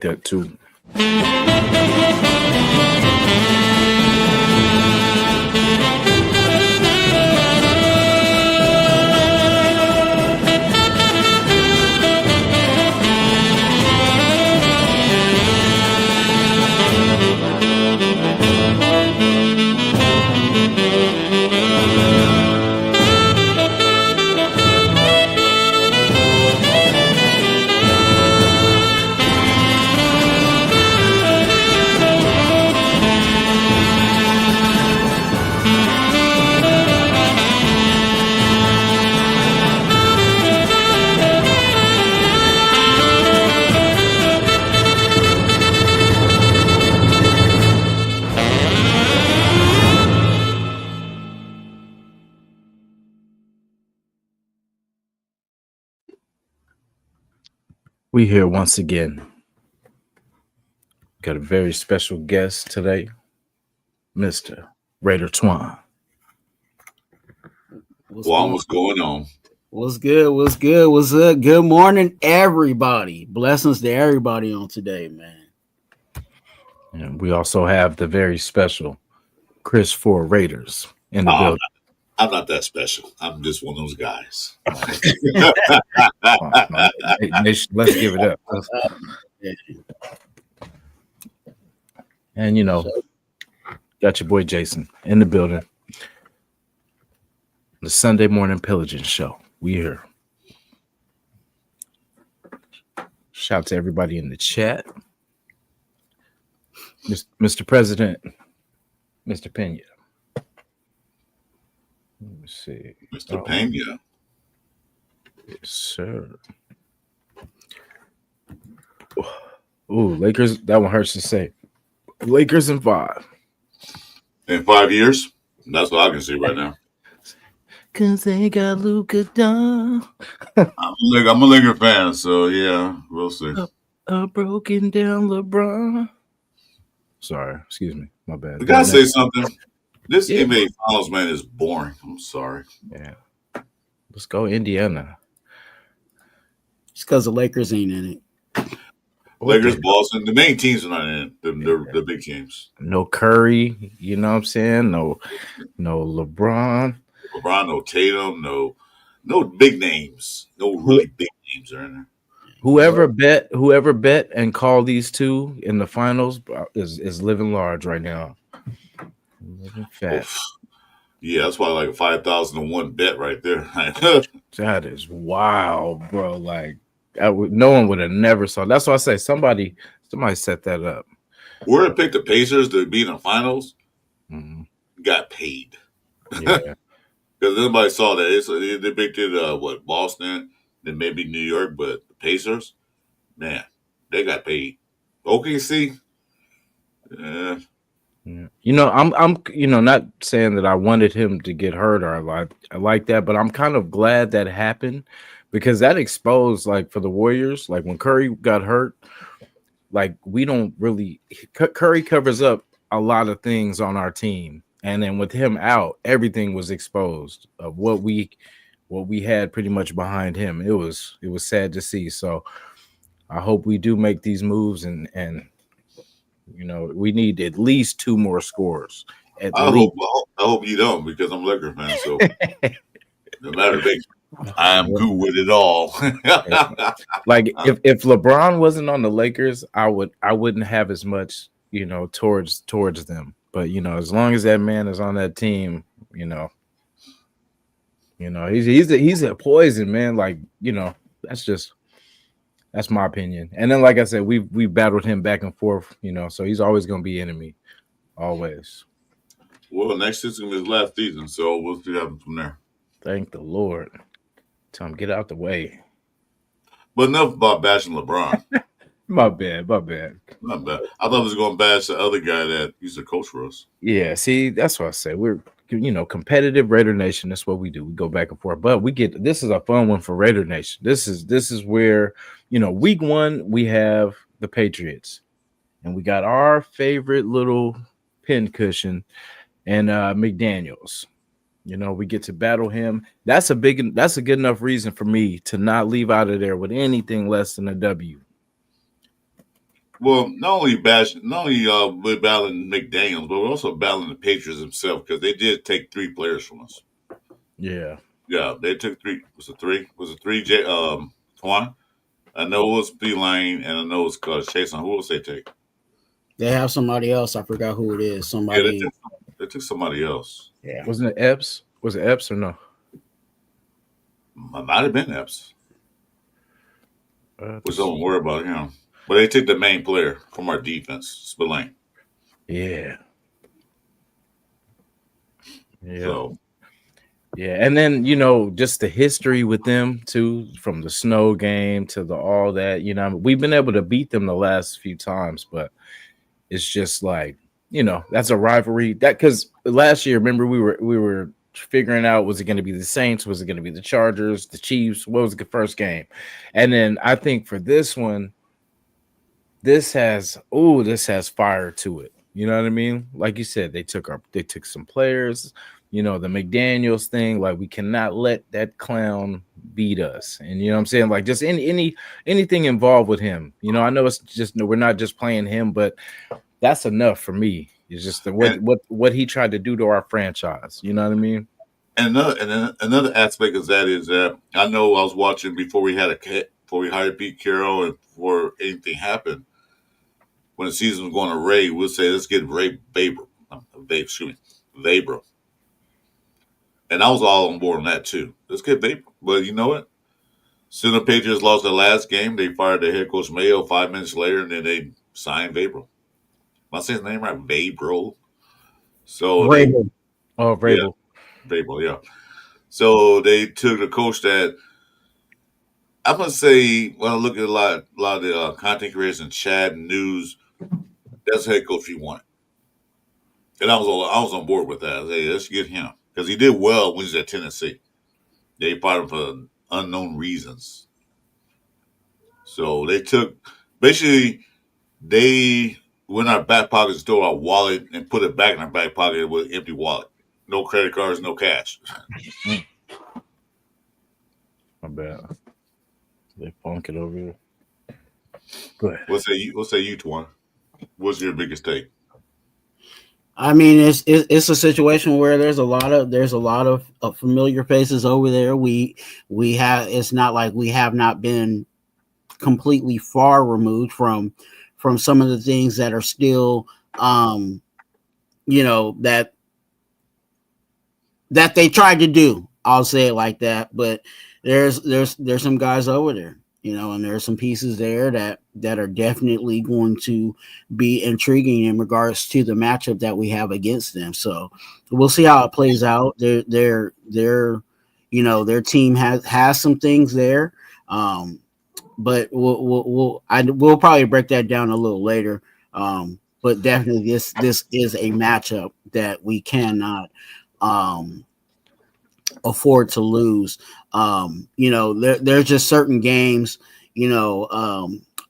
That too. We here once again. Got a very special guest today, Mr. Raider Twan. What's going on? What's good? What's good? What's up? Good morning, everybody. Blessings to everybody on today, man. And we also have the very special Chris for Raiders in the building. I'm not that special. I'm just one of those guys. Let's give it up. And, you know, got your boy Jasin in the building. The Sunday Morning Pillaging Show. We here. Shout out to everybody in the chat. Mr. President, Mr. Pena. Let me see. Mr. Pena. Yes, sir. Ooh, Lakers. That one hurts to say. Lakers in 5. In 5 years? That's what I can see right now. Cause they got Luka Doncic. I'm a Laker fan, so yeah, we'll see. A broken down LeBron. Sorry, excuse me. My bad. I gotta say something. This NBA Finals, man, is boring. I'm sorry. Yeah. Let's go Indiana. It's because the Lakers ain't in it. Lakers, Boston, the main teams are not in it. The big teams. No Curry, you know what I'm saying? No LeBron. No Tatum, no big names. No really big names are in there. Whoever bet and called these two in the finals is living large right now. Living fat. Yeah, that's why like a 5,001 bet right there. That is wild, bro. Like no one would have never saw. That's why I say somebody set that up. Whoever picked the Pacers to be in the finals got paid. Yeah. Because nobody saw that. They picked it, Boston, then maybe New York, but the Pacers, man, they got paid. OKC, yeah. You know, I'm not saying that I wanted him to get hurt or I like that, but I'm kind of glad that happened because that exposed, like, for the Warriors, like when Curry got hurt, like we don't really Curry covers up a lot of things on our team. And then with him out, everything was exposed of what we had pretty much behind him. It was sad to see. So I hope we do make these moves and you know, we need at least 2 more scores. I hope you don't because I'm a Lakers fan. So no matter I'm cool with it all. Like if LeBron wasn't on the Lakers, I wouldn't have as much, you know, towards them. But you know, as long as that man is on that team, you know, he's a poison, man. Like, you know, that's my opinion. And then, like I said, we battled him back and forth, you know, so he's always gonna be enemy, always. Well, next season is his last season, so we'll see what happens from there. Thank the Lord. Tell him get out the way. But enough about bashing LeBron. My bad. Not bad. I thought he was going to bash the other guy that used to coach for us. Yeah, see, that's what I say. We're, you know, competitive Raider Nation. That's what we do. We go back and forth. But this is a fun one for Raider Nation. This is where, you know, week 1 we have the Patriots, and we got our favorite little pincushion and McDaniels. You know, we get to battle him. That's a good enough reason for me to not leave out of there with anything less than a W. Well, not only we're battling McDaniels, but we're also battling the Patriots themselves because they did take 3 players from us. Yeah. Yeah, they took 3. Was it 3? Was it 3? Twan? I know it was Beeline, and I know it was Jasin. Who else they take? They have somebody else. I forgot who it is. Yeah, Somebody. they took somebody else. Yeah. Wasn't it Epps? Was it Epps or no? Might have been Epps. Which Epps. don't worry about him. But they took the main player from our defense, Spillane. Yeah. Yeah. So Yeah, and then just the history with them too, from the snow game to the all that. We've been able to beat them the last few times, but it's just like that's a rivalry. That because last year, remember we were figuring out, was it going to be the Saints, was it going to be the Chargers, the Chiefs? What was the first game? And then I think for this one, this has fire to it. You know what I mean? Like you said, they took some players. The McDaniels thing, like we cannot let that clown beat us. And you know what I'm saying? Like just anything involved with him. I know it's just we're not just playing him, but that's enough for me. It's just what he tried to do to our franchise. You know what I mean? and another aspect of that is that I know I was watching before we hired Pete Carroll and before anything happened. When the season was going to Ray, we'll say let's get Ray Babel. Vabro. And I was all on board on that too. Let's get Vabro. But you know what? Soon the Patriots lost their last game. They fired their head coach Mayo 5 minutes later, and then they signed Vabro. Am I saying his name right? Vabro. So Vrabel. Vrabel. Yeah, Vabro, yeah. So they took the coach that I'm gonna say. When I look at a lot of the content creators and chat and news, that's the head coach you want. And I was on board with that. Hey, let's get him because he did well when he was at Tennessee. They fired him for unknown reasons. So they took basically they went in our back pocket, stole our wallet, and put it back in our back pocket with an empty wallet. No credit cards, no cash. My bad. They funk it over here. Go ahead. What say you, Twan? What's your biggest take? I mean, it's a situation where there's a lot of familiar faces over there. We have. It's not like we have not been completely far removed from some of the things that are still that they tried to do. I'll say it like that. But there's some guys over there, and there's some pieces there that are definitely going to be intriguing in regards to the matchup that we have against them. So we'll see how it plays out. Their team has some things there. But we'll probably break that down a little later. But definitely this is a matchup that we cannot afford to lose. There's just certain games,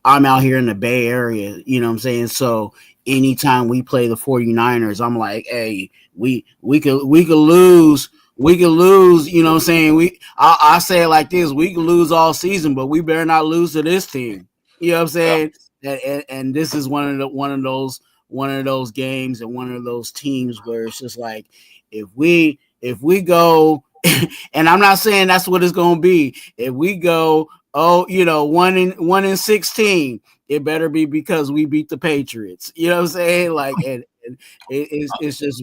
I'm out here in the Bay Area, you know what I'm saying? So anytime we play the 49ers, I'm like, hey, we could lose. We could lose, you know what I'm saying? I say it like this, we could lose all season, but we better not lose to this team. You know what I'm saying? And this is one of those games and one of those teams where it's just like if we go and I'm not saying that's what it's gonna be. If we go 1 in 16, it better be because we beat the Patriots. You know what I'm saying? Like and it's just it's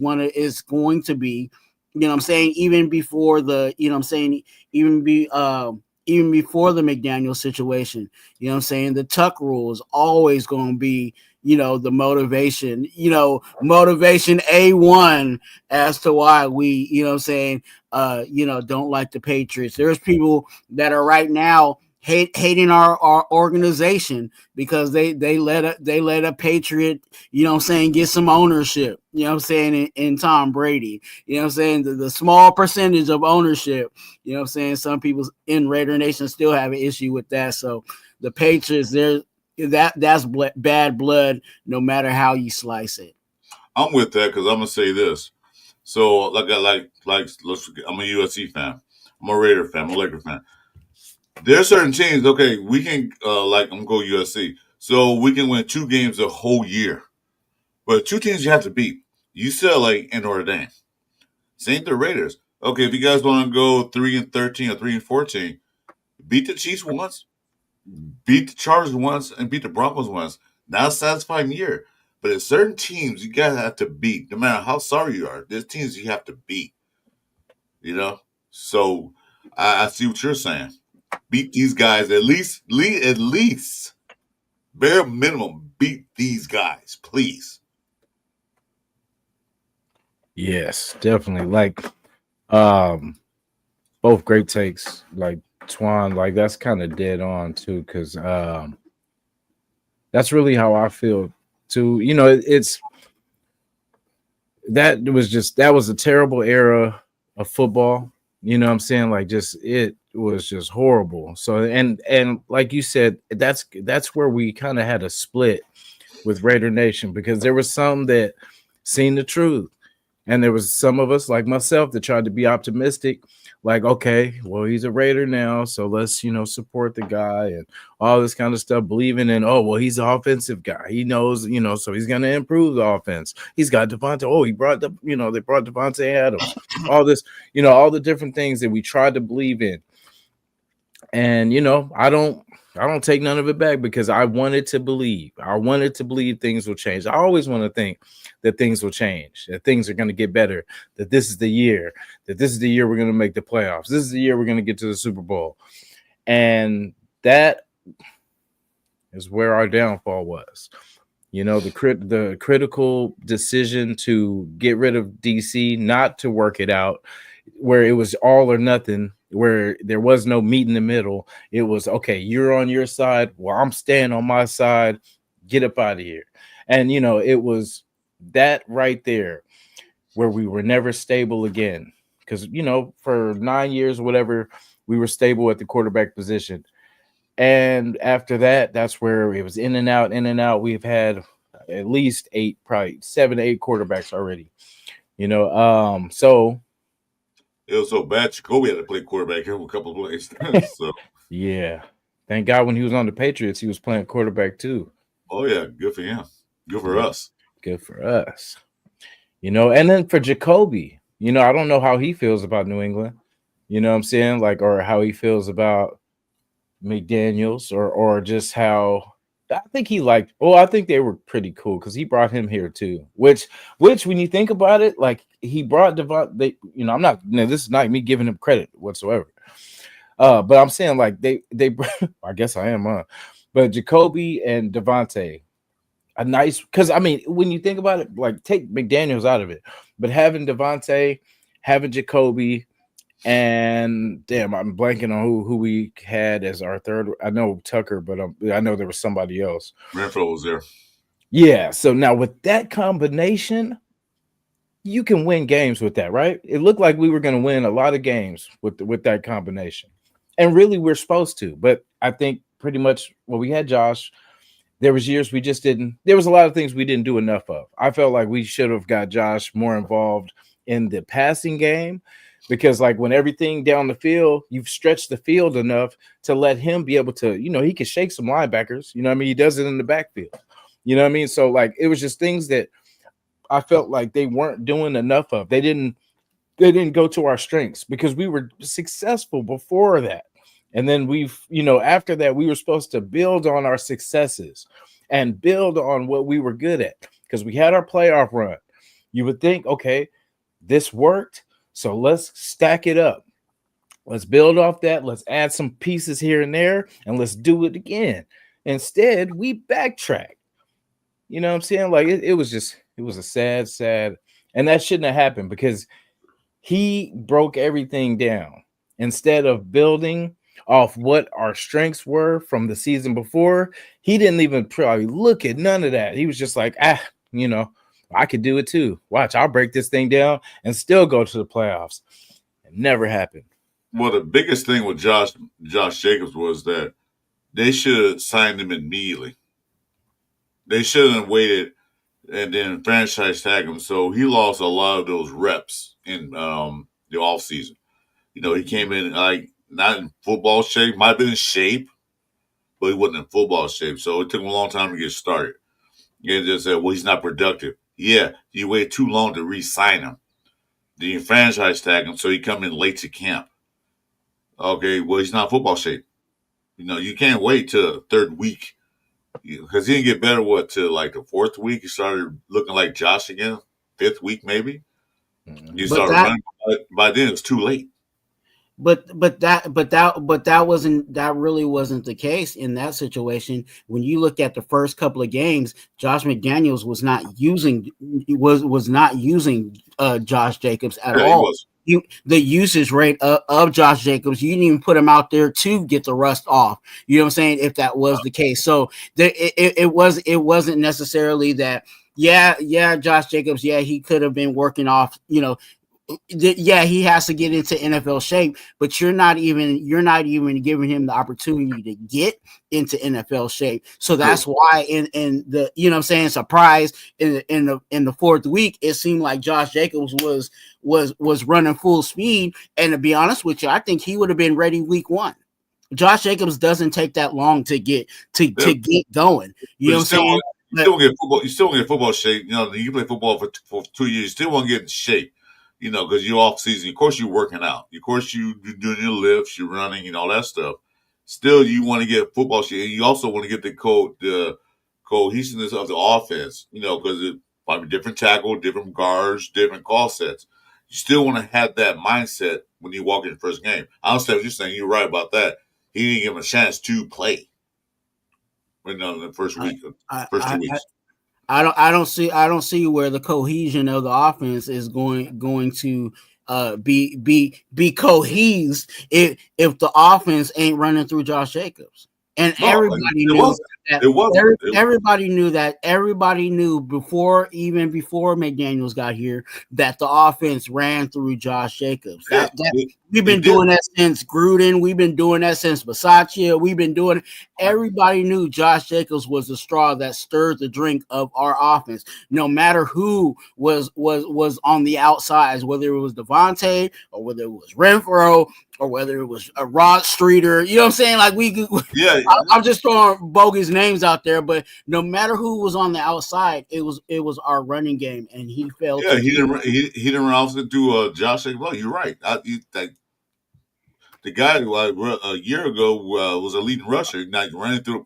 going to be, you know what I'm saying, even before the, you know what I'm saying, even before the McDaniel situation, you know what I'm saying, the Tuck rule is always going to be, the motivation A1 as to why we, you know what I'm saying, don't like the Patriots. There's people that are right now hating our organization because they let a Patriot, you know what I'm saying, get some ownership, you know what I'm saying, in Tom Brady. You know what I'm saying? The small percentage of ownership, you know what I'm saying, some people in Raider Nation still have an issue with that. So the Patriots, that's bad blood no matter how you slice it. I'm with that because I'm gonna say this. So I'm a USC fan. I'm a Raider fan. I'm a Laker fan. There are certain teams. Okay, we can I'm gonna go USC. So we can win 2 games a whole year. But 2 teams you have to beat. UCLA and Notre Dame. Same the Raiders. Okay, if you guys want to go 3-13 or 3-14, beat the Chiefs once, beat the Chargers once, and beat the Broncos once. Not a satisfying year. But at certain teams, you guys have to beat, no matter how sorry you are. There's teams you have to beat. You know? So I see what you're saying. Beat these guys at least, bare minimum, beat these guys, please. Yes, definitely. Like, both great takes. Like Twan, like that's kind of dead on too, because that's really how I feel too. You know, it's that was a terrible era of football. You know what I'm saying? Like, just it was just horrible. So and like you said, that's where we kind of had a split with Raider Nation, because there was some that seen the truth, and there was some of us like myself that tried to be optimistic, like, okay, well, he's a Raider now, so let's, support the guy and all this kind of stuff, believing in, oh, well, he's an offensive guy. He knows, so he's going to improve the offense. He's got Devontae. Oh, he brought they brought Devontae Adams. All this, all the different things that we tried to believe in. And, I don't take none of it back, because I wanted to believe. I wanted to believe things will change. I always want to think that things will change, that things are going to get better, that this is the year we're going to make the playoffs. This is the year we're going to get to the Super Bowl. And that is where our downfall was. The critical decision to get rid of DC, not to work it out, where it was all or nothing, where there was no meet in the middle. It was, okay, you're on your side, well, I'm staying on my side, get up out of here. And, it was that right there where we were never stable again. Because, for 9 years or whatever, we were stable at the quarterback position. And after that, that's where it was in and out, in and out. We've had at least 8, probably 7 to 8 quarterbacks already. So it was so bad, Jacoby had to play quarterback here a couple of plays. So yeah. Thank God when he was on the Patriots, he was playing quarterback too. Oh, yeah. Good for him. Good for us. Good for us. And then for Jacoby, I don't know how he feels about New England. You know what I'm saying? Like, or how he feels about McDaniels, or just how I think I think they were pretty cool, because he brought him here too. Which when you think about it, like, he brought Devon. This is not me giving him credit whatsoever. But I'm saying, like, they I guess I am, but Jacoby and Devontae, a nice, because I mean, when you think about it, like, take McDaniels out of it, but having Devontae, having Jacoby, and damn, I'm blanking on who we had as our third. I know Tucker, but I know there was somebody else. Renfro was there. Yeah. So now with that combination, you can win games with that, right? It looked like we were going to win a lot of games with that combination, and really we're supposed to. But I think pretty much, well, we had Josh. There was years we just didn't. There was a lot of things we didn't do enough of. I felt like we should have got Josh more involved in the passing game, because, like, when everything down the field, you've stretched the field enough to let him be able to, he can shake some linebackers. You know what I mean? He does it in the backfield. You know what I mean? So, like, it was just things that I felt like they weren't doing enough of. They didn't go to our strengths, because we were successful before that. And then after that, we were supposed to build on our successes and build on what we were good at, because we had our playoff run. You would think, okay, this worked, so let's stack it up. Let's build off that. Let's add some pieces here and there, and let's do it again. Instead, we backtrack. You know what I'm saying? Like, it was a sad, and that shouldn't have happened, because he broke everything down instead of building off what our strengths were from the season before. He didn't even probably look at none of that. He was just like, I could do it too. Watch, I'll break this thing down and still go to the playoffs. It never happened. Well, the biggest thing with Josh Jacobs was that they should have signed him immediately. They shouldn't have waited and then franchise tag him. So he lost a lot of those reps in the offseason. He came in, like, not in football shape, might have been in shape, but he wasn't in football shape. So it took him a long time to get started. And just said, well, he's not productive. Yeah, you waited too long to re-sign him. Then you franchise tag him, so he come in late to camp. Okay, well, he's not in football shape. You can't wait till the third week because he didn't get better. Till like the fourth week, he started looking like Josh again. Fifth week, maybe. You started running. By then, it's too late. But that really wasn't the case in that situation. When you look at the first couple of games, Josh McDaniels was not using Josh Jacobs at all. The usage rate of Josh Jacobs, you didn't even put him out there to get the rust off. You know what I'm saying? If that was the case, so it wasn't necessarily that. Yeah, Josh Jacobs. Yeah, he could have been working off. Yeah, he has to get into NFL shape, but you're not even giving him the opportunity to get into NFL shape. So that's why in the surprise in the fourth week, it seemed like Josh Jacobs was running full speed. And to be honest with you, I think he would have been ready week one. Josh Jacobs doesn't take that long to get going. You know what I'm saying? You still get football. You still get football shape. You play football for 2 years. You still want to get in shape. Because you're off season. Of course, you're working out. Of course, you're doing your lifts, you're running, all that stuff. Still, you want to get football shape. You also want to get the cohesiveness of the offense. Because it might be different tackle, different guards, different call sets. You still want to have that mindset when you walk in the first game. I understand what you're saying. You're right about that. He didn't give him a chance to play. In the first week, first 2 weeks. I don't see where the cohesion of the offense is going to be cohesed if the offense ain't running through Josh Jacobs. And everybody knew before McDaniels got here that the offense ran through Josh Jacobs. We've been doing that since Gruden. We've been doing that since Bisaccia. Everybody knew Josh Jacobs was the straw that stirred the drink of our offense. No matter who was on the outsides, whether it was Devontae or whether it was Renfro or whether it was a Rod Streeter, you know what I'm saying? I'm just throwing bogus names out there, but no matter who was on the outside, it was our running game, and he failed. Yeah, he didn't run off to do Josh Jacobs. Well, you're right. The guy who a year ago was a leading rusher, not running through.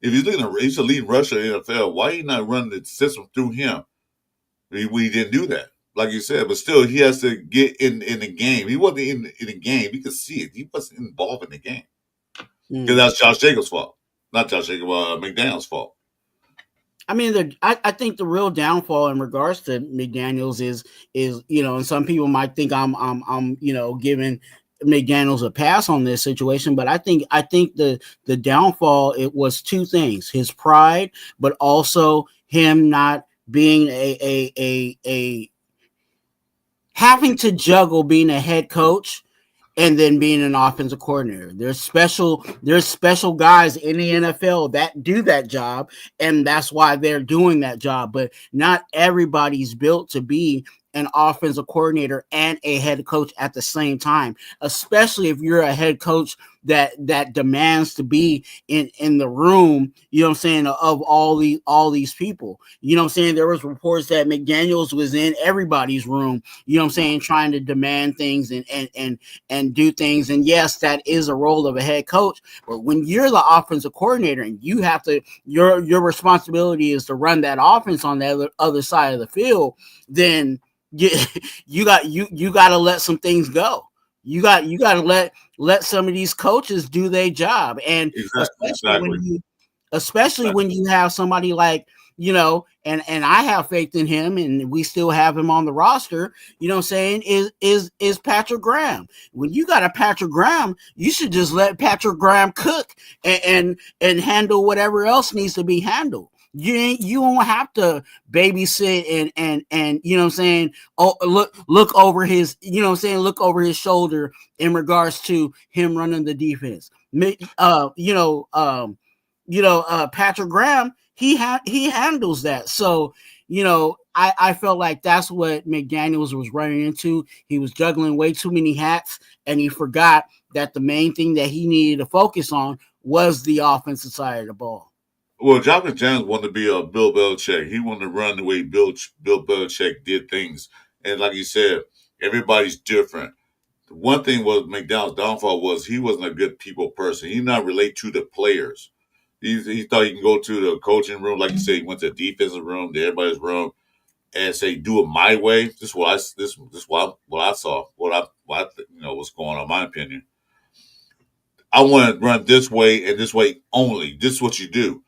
If he's a leading rusher in the NFL, why are you not running the system through him? We didn't do that. Like you said, but still, he has to get in the game. He wasn't in the game. You could see it. He wasn't involved in the game. Because that's Josh Jacobs' fault. Not Josh Jacobs, McDaniels' fault. I mean, I think the real downfall in regards to McDaniels is and some people might think I'm giving McDaniels a pass on this situation, but I think the downfall, it was two things: his pride, but also him not being a having to juggle being a head coach and then being an offensive coordinator. There's special guys in the NFL that do that job, and that's why they're doing that job. But not everybody's built to be an offensive coordinator and a head coach at the same time, especially if you're a head coach that demands to be in the room, of all these people. There was reports that McDaniels was in everybody's room, trying to demand things and do things. And yes, that is a role of a head coach, but when you're the offensive coordinator and you have to, your responsibility is to run that offense on the other side of the field, then you got to let some things go. You got to let some of these coaches do their job, and especially when you have somebody like and I have faith in him, and we still have him on the roster. Is Patrick Graham. When you got a Patrick Graham, you should just let Patrick Graham cook and handle whatever else needs to be handled. You won't have to babysit and look over his look over his shoulder in regards to him running the defense. Patrick Graham, he handles that. So I felt like that's what McDaniels was running into. He was juggling way too many hats, and he forgot that the main thing that he needed to focus on was the offensive side of the ball. Well, Josh McDaniels wanted to be a Bill Belichick. He wanted to run the way Bill Belichick did things. And like you said, everybody's different. The one thing was McDaniels' downfall was he wasn't a good people person. He did not relate to the players. He thought he can go to the coaching room, like you said, he went to the defensive room, to everybody's room, and say, "Do it my way." This is what I saw, what's going on. My opinion. I want to run this way and this way only. This is what you do.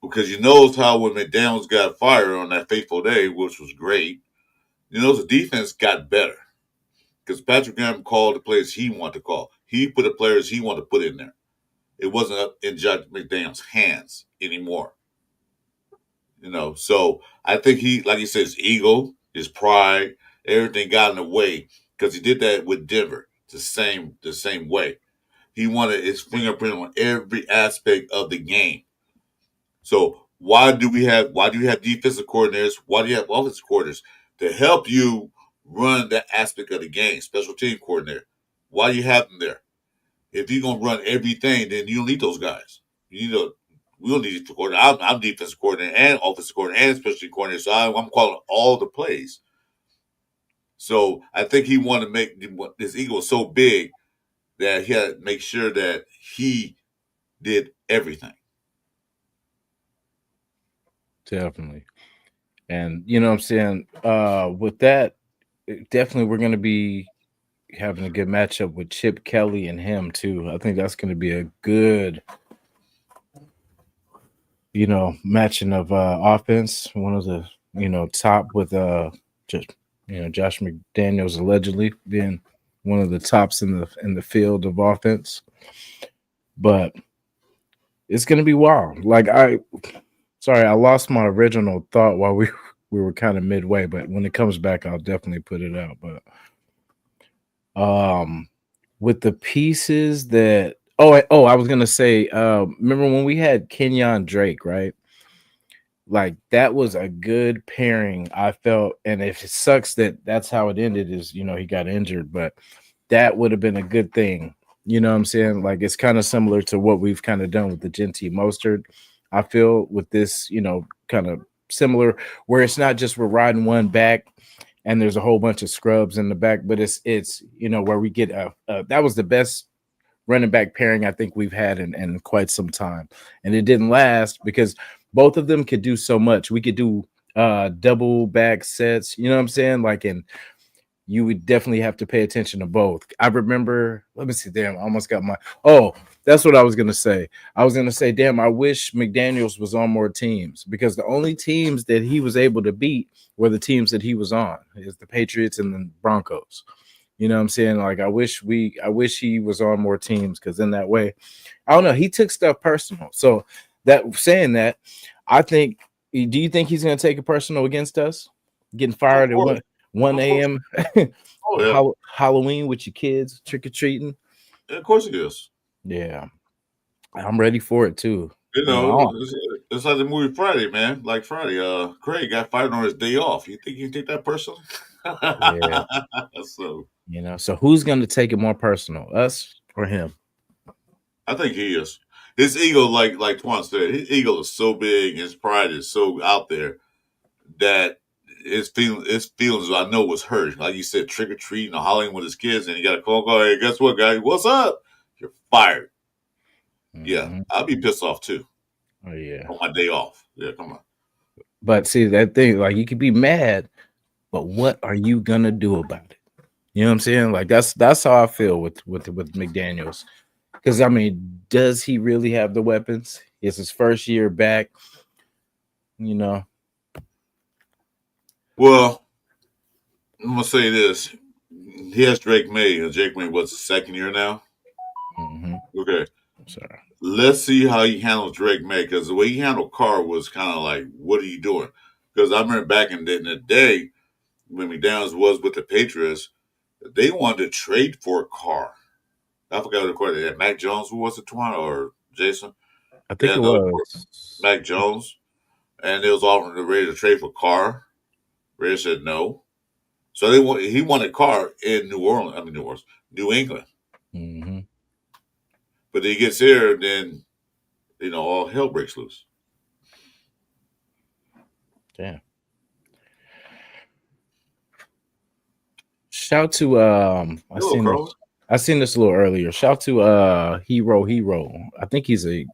Because you know how when McDaniels got fired on that fateful day, which was great, the defense got better. Because Patrick Graham called the players he wanted to call. He put the players he wanted to put in there. It wasn't up in Judge McDaniels' hands anymore. So I think he, like you said, his ego, his pride, everything got in the way because he did that with Denver the same way. He wanted his fingerprint on every aspect of the game. So why do you have defensive coordinators? Why do you have offensive coordinators to help you run that aspect of the game? Special team coordinator. Why do you have them there? If you're gonna run everything, then you don't need those guys. We don't need defensive coordinator. I'm defensive coordinator and offensive coordinator and special team coordinator, so I'm calling all the plays. So I think he wanted to make his ego so big that he had to make sure that he did everything. Definitely. And you know what I'm saying? With that, definitely we're gonna be having a good matchup with Chip Kelly and him too. I think that's gonna be a good, matching of offense. One of the, top with just Josh McDaniels allegedly being one of the tops in the field of offense. But it's gonna be wild. Like I lost my original thought while we were kind of midway, but when it comes back, I'll definitely put it out. But with the pieces that I was gonna say, remember when we had Kenyon Drake, right? Like that was a good pairing, I felt. And if it sucks that that's how it ended, is he got injured, but that would have been a good thing. You know what I'm saying? Like it's kind of similar to what we've kind of done with the Genty Mostert. I feel with this, kind of similar, where it's not just we're riding one back and there's a whole bunch of scrubs in the back, but it's where we get that was the best running back pairing I think we've had in quite some time. And it didn't last because both of them could do so much. We could do double back sets, you know what I'm saying? Like, and you would definitely have to pay attention to both. I remember, let me see, damn, I almost got that's what I was going to say. I was going to say, damn, I wish McDaniels was on more teams because the only teams that he was able to beat were the teams that he was on, is the Patriots and the Broncos. You know what I'm saying? Like, I wish he was on more teams because in that way, I don't know, he took stuff personal. So saying that, I think, do you think he's going to take it personal against us? Getting fired at 1 a.m. Halloween with your kids, trick-or-treating? Yeah, of course he is. Yeah. I'm ready for it too. It's like the movie Friday, man. Like Friday, Craig got fired on his day off. You think you can take that personally? Yeah. So who's going to take it more personal, us or him? I think he is. His ego, like Twan said, his ego is so big, his pride is so out there that his feelings I know was hurt. Like you said, trick or treating or hollering with his kids, and he got a phone call. Hey, guess what, guy? What's up? You're fired. Mm-hmm. Yeah, I'll be pissed off too. Oh yeah, on my day off. Yeah, come on. But see that thing, like you could be mad, but what are you gonna do about it? You know what I'm saying? Like that's how I feel with McDaniels. Because I mean, does he really have the weapons? It's his first year back. Well, I'm gonna say this: he has Drake May, and Drake May was the second year now. Mm-hmm. Okay, sorry. Let's see how he handles Drake May, because the way he handled Carr was kind of like, "What are you doing?" Because I remember back in the day when McDaniels was with the Patriots, they wanted to trade for Carr. I forgot what the that Mac Jones. Who was it, Twan or Jason? I think it was Mac Jones, and they was offering ready to trade for Carr. Raiders said no. So he wanted Carr in New England. Mm-hmm. But then he gets here, then all hell breaks loose. Yeah. Shout to I seen this a little earlier. Shout to Hero. I think he's a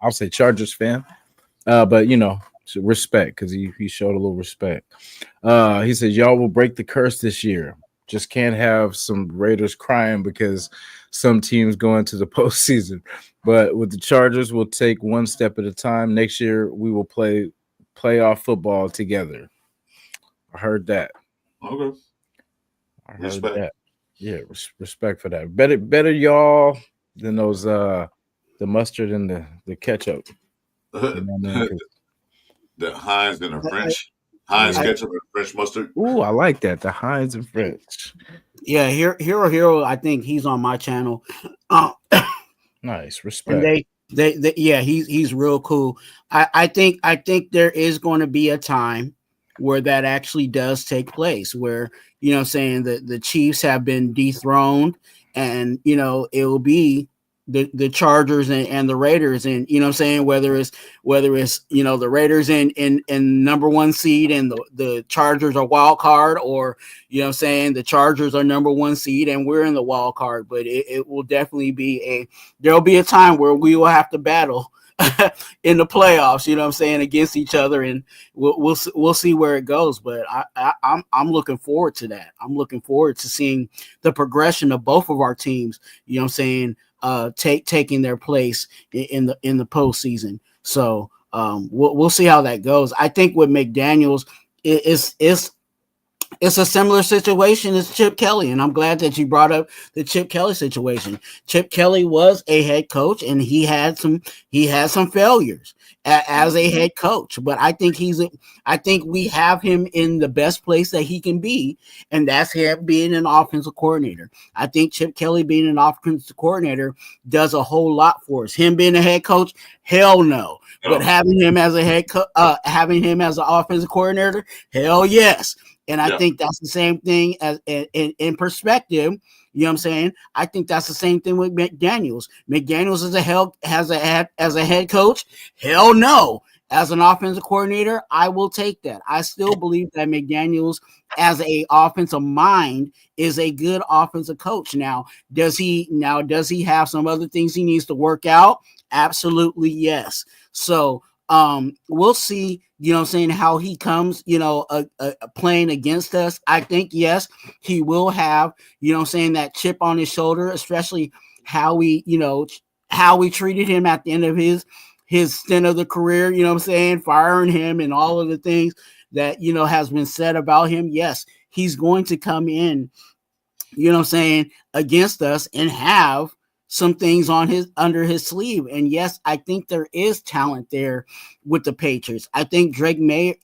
I'll say Chargers fan. But respect, because he showed a little respect. He says y'all will break the curse this year. Just can't have some Raiders crying because some teams go into the postseason. But with the Chargers, we'll take one step at a time. Next year, we will play playoff football together. I heard that. Okay. I heard that. Yeah, respect for that. Better y'all than those the mustard and the ketchup. The Heinz and the French. Heinz ketchup and French mustard. Ooh, I like that. The Heinz and French. Yeah, Hero. I think he's on my channel. Nice, respect. And he's real cool. I think there is going to be a time where that actually does take place, where saying the Chiefs have been dethroned, and it will be the Chargers and the Raiders, and whether it's the Raiders in number one seed and the Chargers are wild card, or the Chargers are number one seed and we're in the wild card. But it will definitely there'll be a time where we will have to battle in the playoffs, against each other, and we'll see where it goes. But I'm looking forward to that. I'm looking forward to seeing the progression of both of our teams, taking their place in the postseason. So we'll see how that goes. I think with McDaniels, it's a similar situation as Chip Kelly, and I'm glad that you brought up the Chip Kelly situation. Chip Kelly was a head coach, and he had some failures as a head coach, but I think we have him in the best place that he can be, and that's him being an offensive coordinator. I think Chip Kelly being an offensive coordinator does a whole lot for us. Him being a head coach, hell no. But having him as a having him as an offensive coordinator, hell yes. And I think that's the same thing as in perspective. You know what I'm saying? I think that's the same thing with McDaniels. McDaniels as a head coach, hell no. As an offensive coordinator, I will take that. I still believe that McDaniels, as a offensive mind, is a good offensive coach. Now, does he have some other things he needs to work out? Absolutely, yes. So we'll see, how he comes, playing against us. I think, yes, he will have, that chip on his shoulder, especially how we treated him at the end of his stint of the career, firing him and all of the things that, has been said about him. Yes, he's going to come in, against us and have some things under his sleeve. And yes, I think there is talent there with the Patriots. I think Drake May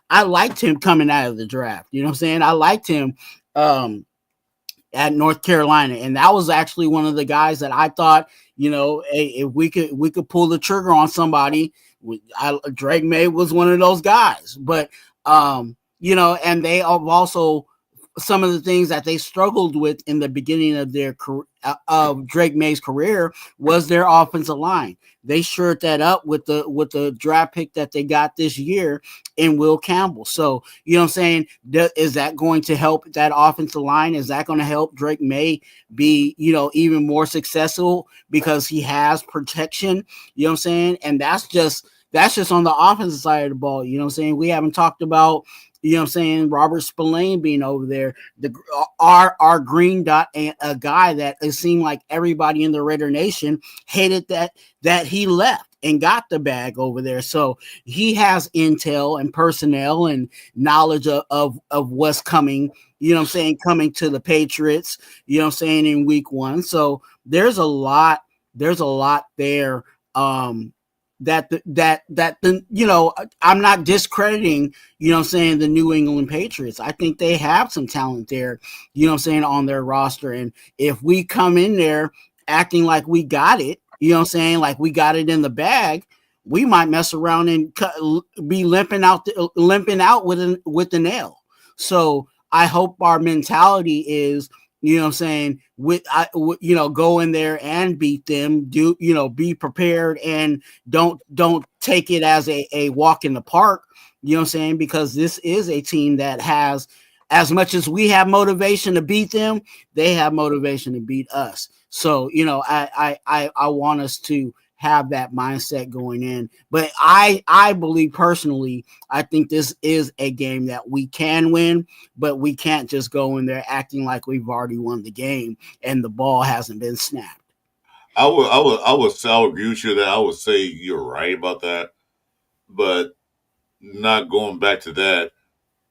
I liked him coming out of the draft. I liked him at North Carolina. And that was actually one of the guys that I thought, if we could pull the trigger on somebody, Drake May was one of those guys. But, and they have also, some of the things that they struggled with in the beginning of their career, of Drake May's career, was their offensive line. They shored that up with the draft pick that they got this year in Will Campbell. So, is that going to help that offensive line? Is that going to help Drake May be, even more successful because he has protection? And that's just on the offensive side of the ball. We haven't talked about, Robert Spillane being over there, our green dot, a guy that it seemed like everybody in the Raider Nation hated that he left and got the bag over there. So he has intel and personnel and knowledge of what's coming, coming to the Patriots, in week 1. So there's a lot there. I'm not discrediting, the New England Patriots. I think they have some talent there, on their roster. And if we come in there acting like we got it, like we got it in the bag, we might mess around and be limping out with the nail. So I hope our mentality is, You know what I'm saying? Go in there and beat them. Be prepared and don't take it as a walk in the park. You know what I'm saying? Because this is a team that has, as much as we have motivation to beat them, they have motivation to beat us. So, I want us to have that mindset going in. But I believe personally, I think this is a game that we can win, but we can't just go in there acting like we've already won the game and the ball hasn't been snapped. I would agree with you that I would say you're right about that, but not going back to that.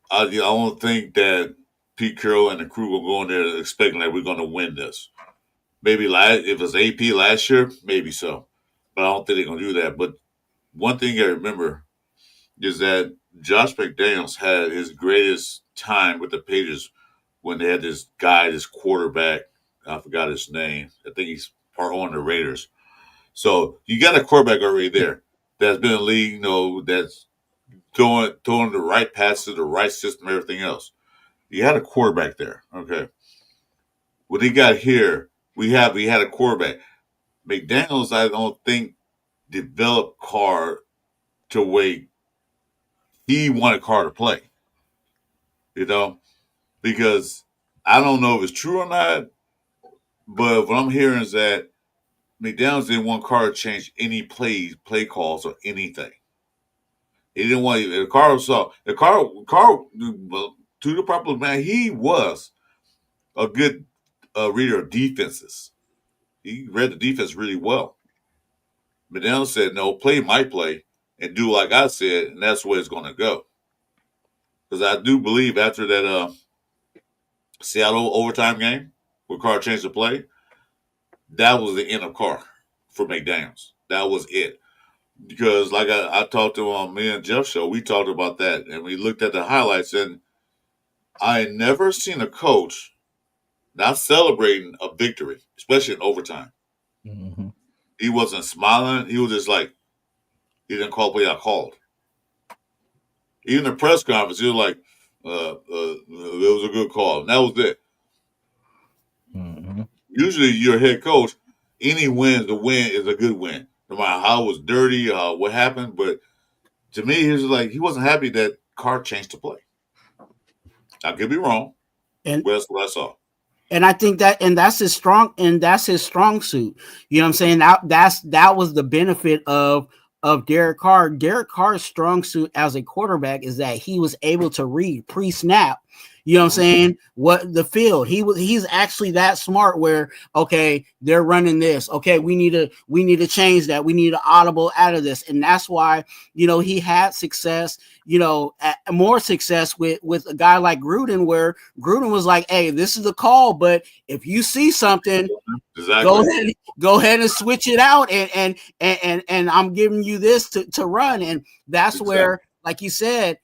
I don't think that Pete Carroll and the crew will go in there expecting that we're going to win this. Maybe if it was AP last year, maybe so, but I don't think they're going to do that. But one thing I remember is that Josh McDaniels had his greatest time with the Patriots when they had this guy, this quarterback. I forgot his name. I think he's part on the Raiders. So you got a quarterback already there that's been in the league, that's throwing the right passes, the right system, everything else. You had a quarterback there. Okay. When he got here, we had a quarterback. McDaniels, I don't think, developed Carr to wait. He wanted Carr to play. Because I don't know if it's true or not, but what I'm hearing is that McDaniels didn't want Carr to change any play calls or anything. He didn't want Carr to the proper man. He was a good reader of defenses. He read the defense really well. McDaniels said, "No, play my play and do like I said, and that's where it's going to go." Because I do believe after that Seattle overtime game where Carr changed the play, that was the end of Carr for McDaniels. That was it. Because like I talked to on me and Jeff's show, we talked about that and we looked at the highlights, and I had never seen a coach not celebrating a victory, especially in overtime. Mm-hmm. He wasn't smiling. He was just like, he didn't call play I called. Even the press conference, he was like, it was a good call. And that was it. Mm-hmm. Usually your head coach, any win, the win is a good win. No matter how it was dirty, what happened. But to me, he was like, he wasn't happy that Carr changed the play. I could be wrong, And but that's what I saw. And I think that's his strong suit. You know what I'm saying? That was the benefit of Derek Carr. Derek Carr's strong suit as a quarterback is that he was able to read pre-snap. You know what I'm saying? What the field. He's actually that smart where, okay, they're running this. Okay, we need to change that. We need an audible out of this. And that's why, he had success, more success with a guy like Gruden, where Gruden was like, hey, this is the call, but if you see something, exactly. go ahead and switch it out and I'm giving you this to run. And that's exactly where, like you said,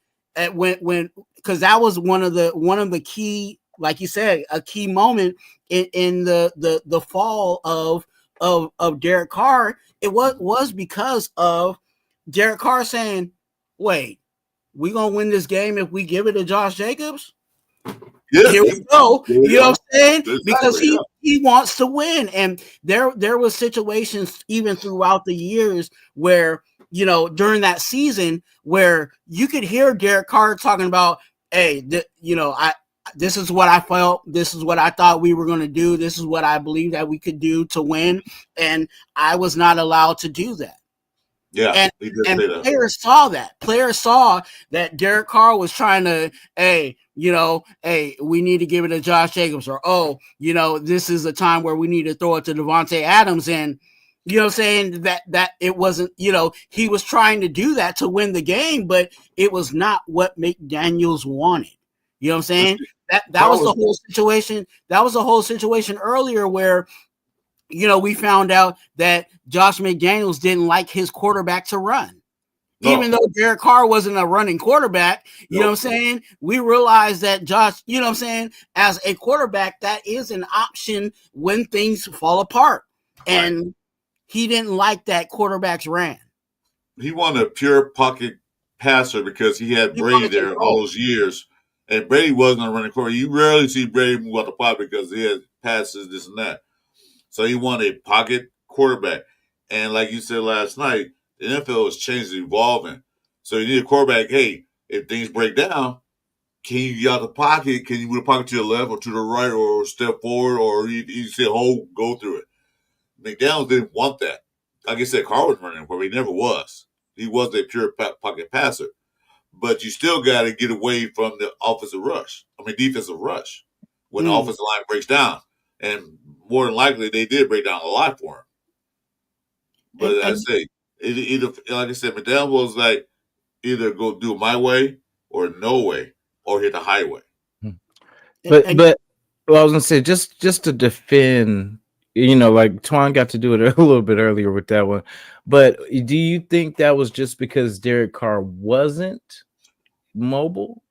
when because that was one of the key, like you said, a key moment in the fall of Derek Carr. It was because of Derek Carr saying, wait, we gonna win this game if we give it to Josh Jacobs? Yeah, here we go. You know what I'm saying? Exactly, because he wants to win. And there was situations even throughout the years where, during that season where you could hear Derek Carr talking about, hey, this is what I felt. This is what I thought we were going to do. This is what I believe that we could do to win. And I was not allowed to do that. Yeah. And players saw that. Players saw that Derek Carr was trying to, hey, we need to give it to Josh Jacobs, or, this is a time where we need to throw it to Devontae Adams. And, you know what I'm saying, that it wasn't, he was trying to do that to win the game, but it was not what McDaniels wanted. You know what I'm saying? That was the whole situation. That was the whole situation earlier where, we found out that Josh McDaniels didn't like his quarterback to run. No. Even though Derek Carr wasn't a running quarterback, you know what I'm saying? We realized that Josh, you know what I'm saying, as a quarterback, that is an option when things fall apart. And he didn't like that quarterbacks ran. He wanted a pure pocket passer because he had Brady there all those years. And Brady wasn't a running quarterback. You rarely see Brady move out the pocket because he had passes, this and that. So he wanted a pocket quarterback. And like you said last night, the NFL is changing, evolving. So you need a quarterback. Hey, if things break down, can you get out the pocket? Can you move the pocket to the left or to the right or step forward or you see a hole, go through it? McDaniels didn't want that. Like I said, Carr was running for him. He never was. He wasn't a pure pocket passer. But you still got to get away from the defensive rush when the offensive line breaks down. And more than likely, they did break down a lot for him. But I say, either like I said, McDaniels was like, either go do it my way or no way or hit the highway. But well, I was gonna say just to defend, like Twan got to do it a little bit earlier with that one. But do you think that was just because Derek Carr wasn't mobile?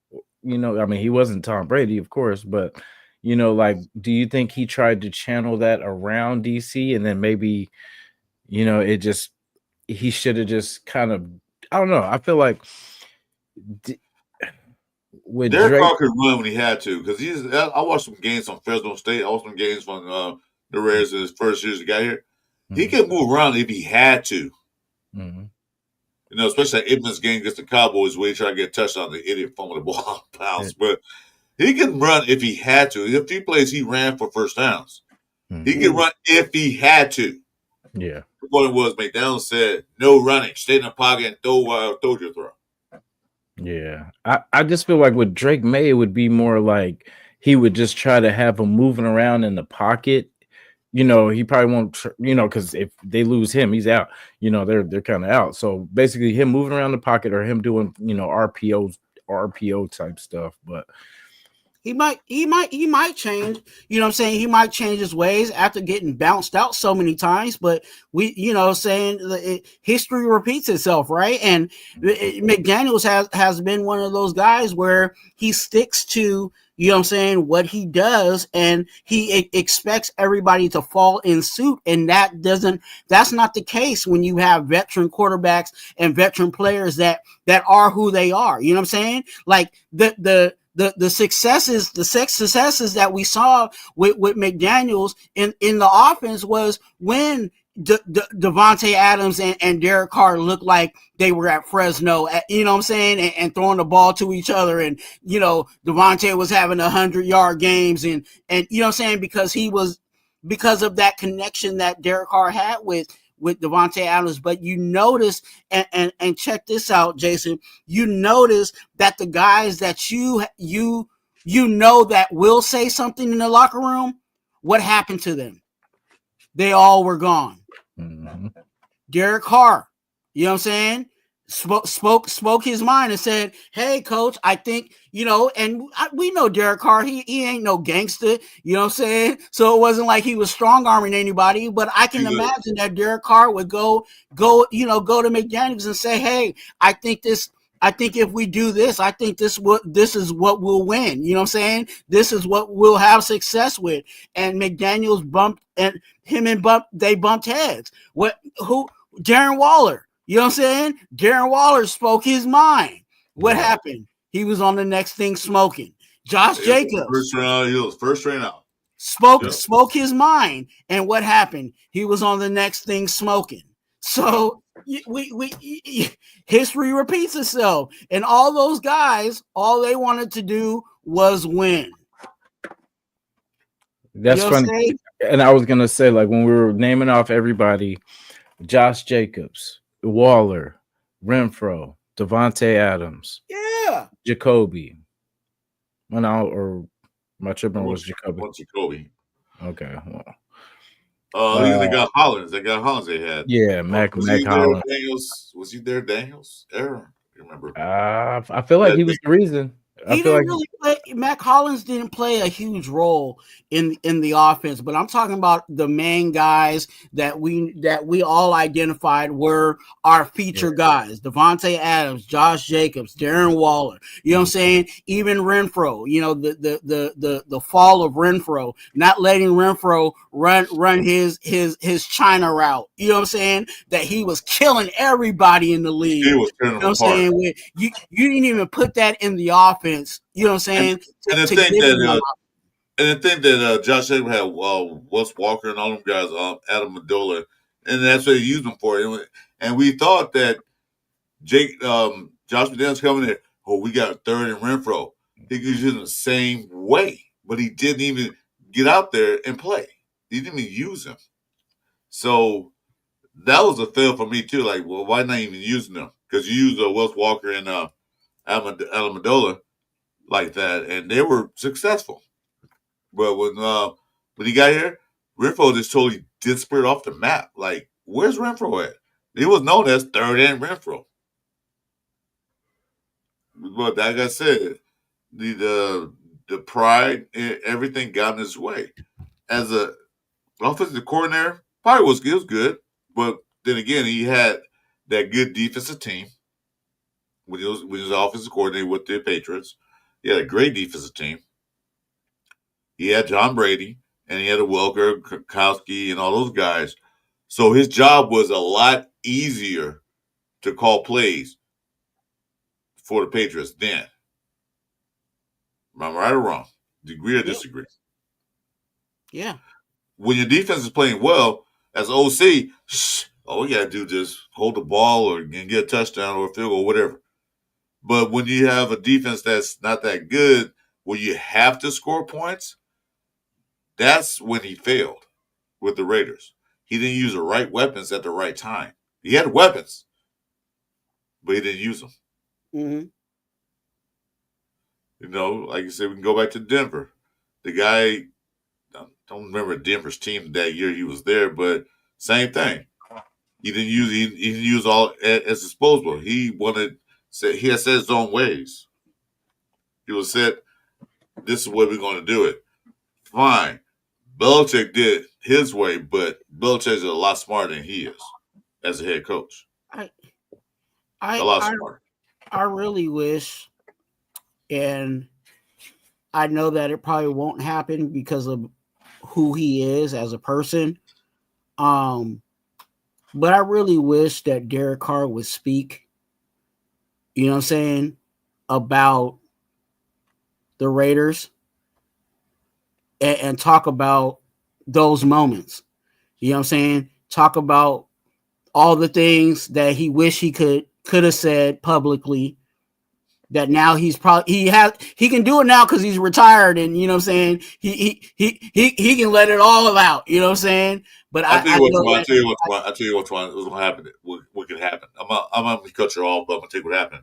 I mean, he wasn't Tom Brady, of course, but like, do you think he tried to channel that around DC and then maybe, he should have just kind of, I don't know. I feel like with Derek Carr could run when he had to because I watched some games from Fresno State. I watched some games from the Raiders in his first years he got here. Mm-hmm. He could move around if he had to. Mm-hmm. Especially that infamous game against the Cowboys where he tried to get a touchdown, the idiot fumbled the ball out of bounds. But he can run if he had to. If he plays, he ran for first downs. Mm-hmm. He can run if he had to. Yeah. The point was McDaniels said, no running. Stay in the pocket and throw your throw. Yeah. I just feel like with Drake May, it would be more like he would just try to have him moving around in the pocket. He probably won't, because if they lose him, he's out. They're kind of out. So basically him moving around the pocket or him doing, RPO type stuff. But he might change, he might change his ways after getting bounced out so many times, but history repeats itself, right? And McDaniels has been one of those guys where he sticks to, what he does, and he expects everybody to fall in suit. And that's not the case when you have veteran quarterbacks and veteran players that are who they are. You know what I'm saying? Like the successes that we saw with McDaniels in the offense was when Devontae Adams and Derek Carr looked like they were at Fresno, and throwing the ball to each other, and Devontae was having 100-yard games, and because of that connection that Derek Carr had with Devontae Adams. But you notice, and check this out, Jason, you notice that the guys that you that will say something in the locker room, what happened to them? They all were gone. Mm-hmm. Derek Carr, spoke his mind and said, hey, coach, I think, and we know Derek Carr, he ain't no gangster, So it wasn't like he was strong-arming anybody, but I can imagine that Derek Carr would go to McDaniels and say, hey, I think if we do this, I think this is what we'll win. This is what we'll have success with. And McDaniels they bumped heads. Darren Waller, Darren Waller spoke his mind. What happened? He was on the next thing smoking. Josh Jacobs. First round out. Spoke his mind. And what happened? He was on the next thing smoking. So history repeats itself, and all those guys, all they wanted to do was win. That's funny. And I was gonna say, like, when we were naming off everybody, Josh Jacobs, Waller, Renfro, Devontae Adams, Jacoby. My tripping was Jacoby. What's Jacoby? Okay. Well. They got Hollins. They had. Yeah, Mac Hollins. Was he there, Daniels? Aaron, remember? I feel like he was the reason. Mac Hollins didn't play a huge role in the offense, but I'm talking about the main guys that we all identified were our feature guys: Devontae Adams, Josh Jacobs, Darren Waller. You know what I'm saying? Even Renfro. The fall of Renfro, not letting Renfro run his China route. You know what I'm saying? That he was killing everybody in the league. He was killing them apart. You didn't even put that in the offense. confidence. You know what I'm saying? And the thing that Josh Allen had Wes Walker and all them guys, Adam Amendola, and that's what he used them for. And we thought that Josh McDaniels coming in. Oh, we got a third and Renfro. He could use it the same way, but he didn't even get out there and play. He didn't even use him. So that was a fail for me too. Like, well, why not even using them? Because you used Wes Walker and Amendola like that, and they were successful. But when he got here, Renfro just totally disappeared off the map. Like, where's Renfro at? He was known as third and Renfro. But like I said, the pride and everything got in his way. As a offensive coordinator, probably was good, but then again, he had that good defensive team when he was offensive coordinator with the Patriots. He had a great defensive team. He had John Brady, and he had a Welker, Kowski, and all those guys. So his job was a lot easier to call plays for the Patriots then. Am I right or wrong? Agree or disagree? Yeah. When your defense is playing well, as OC, all we got to do is hold the ball and get a touchdown or a field goal, whatever. But when you have a defense that's not that good, where you have to score points, that's when he failed with the Raiders. He didn't use the right weapons at the right time. He had weapons, but he didn't use them. Mm-hmm. You know, like you said, we can go back to Denver. The guy, I don't remember Denver's team that year he was there, but same thing. He didn't use all as disposable. He had set his own ways. He was said, this is what we're going to do it. Fine. Belichick did his way, but Belichick is a lot smarter than he is as a head coach. A lot smarter. I really wish, and I know that it probably won't happen because of who he is as a person. But I really wish that Derek Carr would speak, you know what I'm saying, about the Raiders and talk about those moments. You know what I'm saying? Talk about all the things that he wished he could have said publicly, that now he can do it now because he's retired, and you know what I'm saying, he can let it all out, you know what I'm saying. But I'll tell you what's going to happen. What could happen? I'm gonna cut you off, but I'm gonna tell you what happened.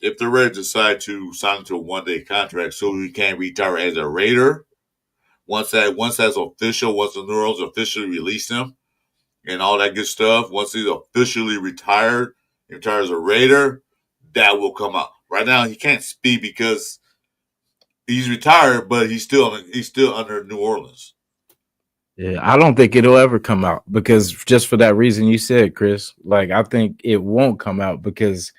If the Raiders decide to sign him to a 1-day contract so he can't retire as a Raider, once the New Orleans officially released him and all that good stuff, once he's officially retired, he retires a Raider, that will come out. Right now, he can't speak because he's retired, but he's still under New Orleans. Yeah, I don't think it'll ever come out because just for that reason you said, Chris. Like, I think it won't come out because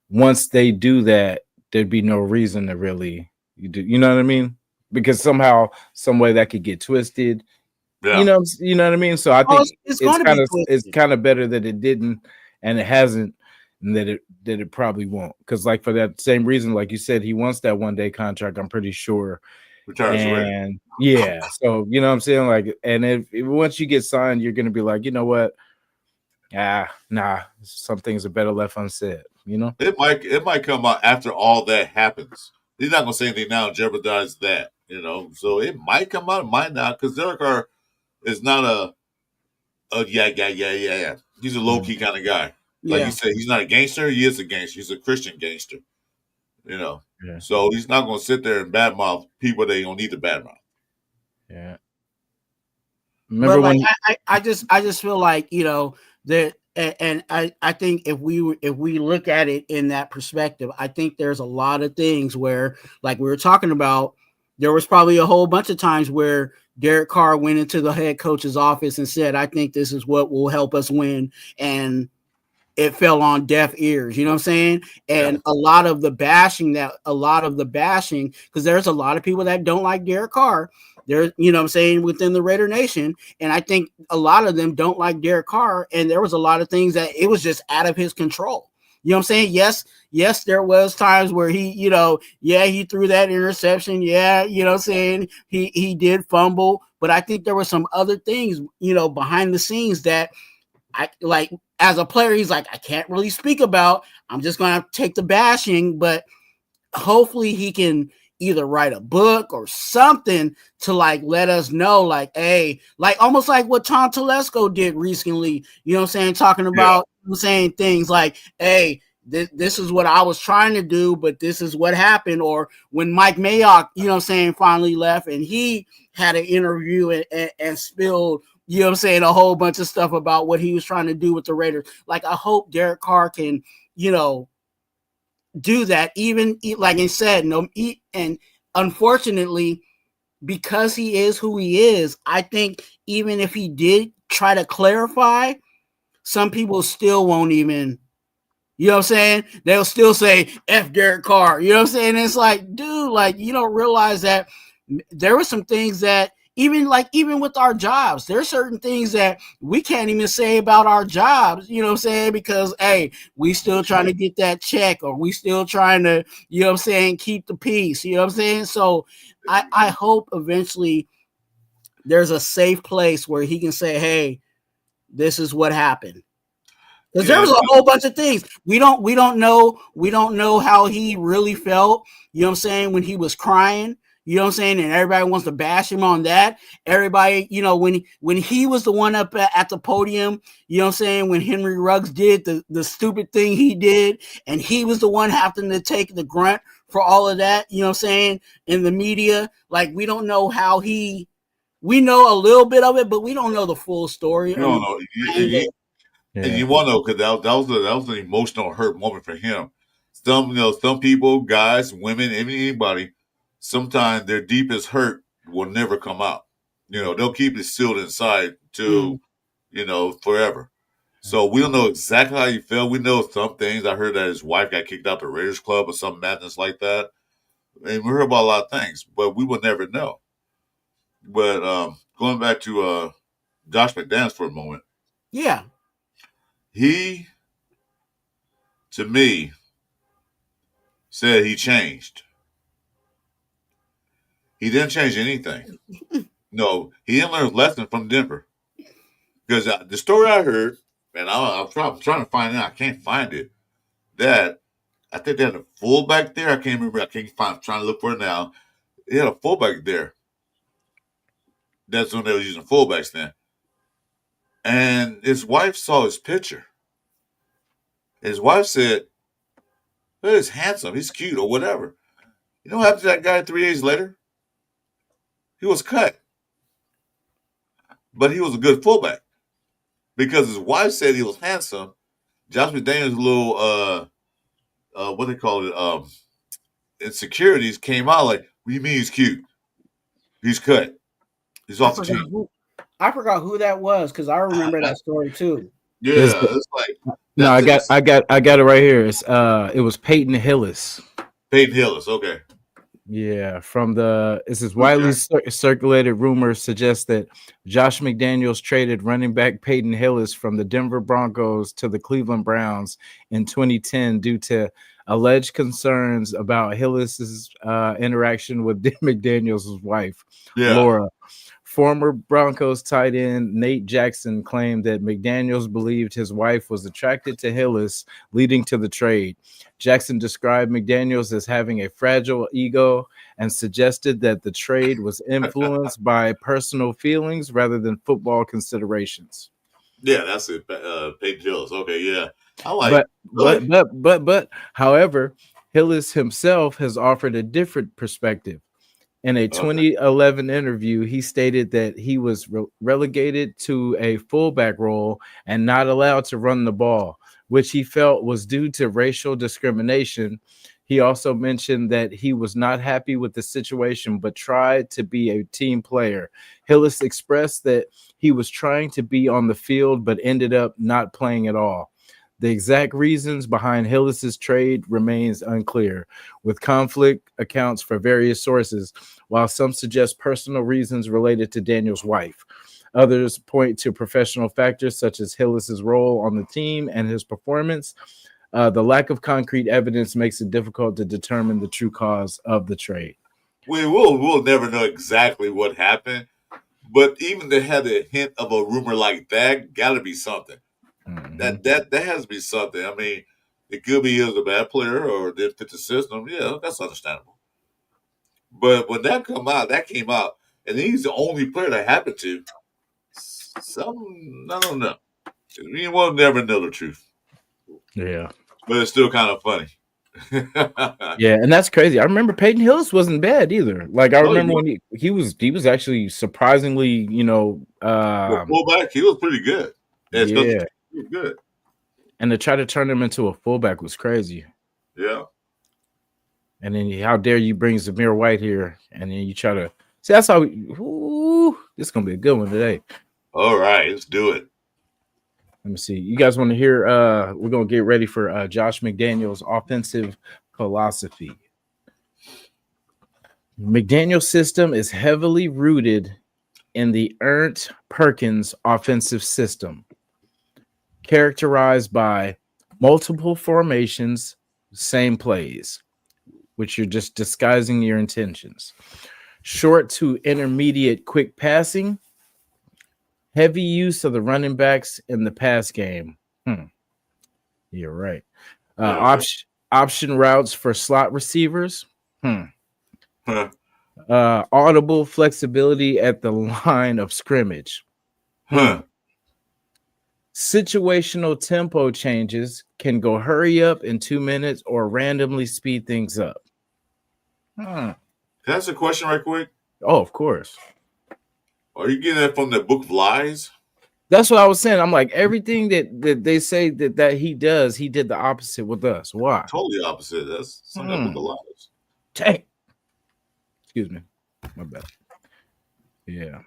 once they do that, there'd be no reason to really do. You know what I mean? Because somehow, some way that could get twisted. Yeah. You know what I mean? So I think it's kind of better that it didn't and it hasn't, and that it probably won't. Because like for that same reason, like you said, he wants that 1-day contract, I'm pretty sure. And yeah, so you know what I'm saying? Like, and if once you get signed, you're gonna be like, you know what? Nah, some things are better left unsaid, you know? It might come out after all that happens. He's not gonna say anything now and jeopardize that, you know. So it might come out, it might not, because Derek Carr is not a yeah. He's a low-key kind of guy. Like you said, he's not a gangster, he is a gangster. He's a Christian gangster. You know. Yeah. So he's not gonna sit there and badmouth people that don't need to badmouth. Yeah. Remember but like I just feel like, you know, that, and I think if we look at it in that perspective, I think there's a lot of things where, like we were talking about, there was probably a whole bunch of times where Derek Carr went into the head coach's office and said, I think this is what will help us win. And it fell on deaf ears, you know what I'm saying? And a lot of the bashing, because there's a lot of people that don't like Derek Carr. There's, you know what I'm saying, within the Raider Nation. And I think a lot of them don't like Derek Carr. And there was a lot of things that it was just out of his control. You know what I'm saying? Yes, there was times where he, he threw that interception. Yeah, you know what I'm saying? He did fumble, but I think there were some other things, behind the scenes that I like as a player, he's like, I can't really speak about. I'm just gonna take the bashing, but hopefully he can either write a book or something to like let us know, like, hey, like almost like what Tom Telesco did recently, you know what I'm saying, talking about saying things like, hey, this is what I was trying to do, but this is what happened. Or when Mike Mayock, you know what I'm saying, finally left and he had an interview and spilled, you know what I'm saying, a whole bunch of stuff about what he was trying to do with the Raiders. Like, I hope Derek Carr can, do that, even like I said, and unfortunately, because he is who he is, I think even if he did try to clarify, some people still won't even, you know what I'm saying? They'll still say F Derek Carr, you know what I'm saying? It's like, dude, like, you don't realize that there were some things that even with our jobs, there's certain things that we can't even say about our jobs, you know what I'm saying? Because, hey, we still trying to get that check, or we still trying to, you know what I'm saying, keep the peace, you know what I'm saying? So I hope eventually there's a safe place where he can say, hey, this is what happened. Because there was a whole bunch of things. We don't know how he really felt, you know what I'm saying, when he was crying. You know what I'm saying? And everybody wants to bash him on that. Everybody, when he was the one up at the podium, you know what I'm saying, when Henry Ruggs did the stupid thing he did, and he was the one having to take the grunt for all of that, you know what I'm saying, in the media. Like, we don't know how we know a little bit of it, but we don't know the full story. You don't know. And you want to know, because that was an emotional hurt moment for him. Some people, guys, women, anybody, sometimes their deepest hurt will never come out. They'll keep it sealed inside till, forever. So we don't know exactly how he felt. We know some things. I heard that his wife got kicked out the Raiders Club or some madness like that. And we heard about a lot of things, but we will never know. But going back to Josh McDaniels for a moment. Yeah. He, to me, said he changed. He didn't change anything. No, he didn't learn a lesson from Denver. Because the story I heard, and I'm trying to find it, I can't find it, that I think they had a fullback there. I can't remember. I can't find. I'm trying to look for it now. They had a fullback there. That's when they were using fullbacks then. And his wife saw his picture. His wife said, "Oh, he's handsome. He's cute, or whatever." You know what happened to that guy 3 days later? He was cut. But he was a good fullback. Because his wife said he was handsome. Josh McDaniels' little, what they call it, insecurities came out like, what do you mean he's cute? He's cut. He's off the team. I forgot who that was, because I remember that story too. Yeah, it's like no, I got it right here. It was Peyton Hillis. Peyton Hillis, okay. Yeah, this is widely circulated rumors suggest that Josh McDaniels traded running back Peyton Hillis from the Denver Broncos to the Cleveland Browns in 2010 due to alleged concerns about Hillis's interaction with McDaniels' wife, Laura. Former Broncos tight end Nate Jackson claimed that McDaniels believed his wife was attracted to Hillis, leading to the trade. Jackson described McDaniels as having a fragile ego and suggested that the trade was influenced by personal feelings rather than football considerations. Yeah, that's it. Peyton Hillis. Okay, yeah. I like but however, Hillis himself has offered a different perspective. In a 2011 interview, he stated that he was relegated to a fullback role and not allowed to run the ball, which he felt was due to racial discrimination. He also mentioned that he was not happy with the situation, but tried to be a team player. Hillis expressed that he was trying to be on the field, but ended up not playing at all. The exact reasons behind Hillis's trade remains unclear, with conflict accounts for various sources, while some suggest personal reasons related to Daniel's wife. Others point to professional factors such as Hillis's role on the team and his performance. The lack of concrete evidence makes it difficult to determine the true cause of the trade. We'll never know exactly what happened, but even to have a hint of a rumor like that, got to be something. Mhm. That has to be something. I mean, it could be he was a bad player or didn't fit the system. Yeah, that's understandable. But when that came out, and he's the only player that happened to. Some I don't know. We will never know the truth, Yeah. but it's still kind of funny. Yeah, and that's crazy. I remember Peyton Hillis wasn't bad either. Like I No, remember when he was actually surprisingly, the fullback, he was pretty good. Yeah, yeah. he was good. And to try to turn him into a fullback was crazy. Yeah. And then how dare you bring Zamir White here, and then you try to see that's how this is gonna be a good one today. All right, let's do it. Let me see. You guys want to hear? We're gonna get ready for Josh McDaniels' offensive philosophy. McDaniel's system is heavily rooted in the Ernst Perkins offensive system, characterized by multiple formations, same plays, which you're just disguising your intentions. Short to intermediate quick passing, heavy use of the running backs in the pass game. You're right. Option routes for slot receivers. Audible flexibility at the line of scrimmage. Situational tempo changes can go hurry up in 2 minutes or randomly speed things up. Can I ask a question right quick? Oh, of course. Are you getting that from the Book of Lies? That's what I was saying. I'm like, everything that they say that he does, he did the opposite with us. Why? Totally opposite. That's some of the Book of Lies. Dang. Excuse me. My bad. Yeah.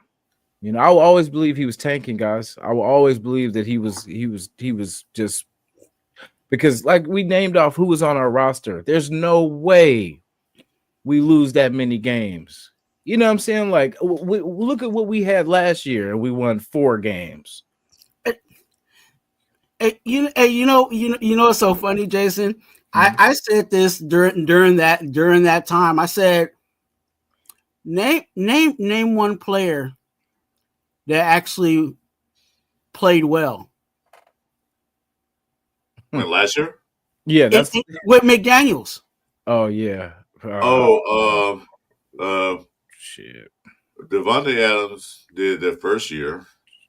I will always believe he was tanking, guys. I will always believe that he was just because like we named off who was on our roster. There's no way we lose that many games. You know what I'm saying? Like, look at what we had last year, and we won 4 games. You know what's so funny, Jason? I said this during that time. I said, name one player that actually played well. Last year? Yeah, that's with McDaniels. Oh yeah. Shit. Devontae Adams did their first year.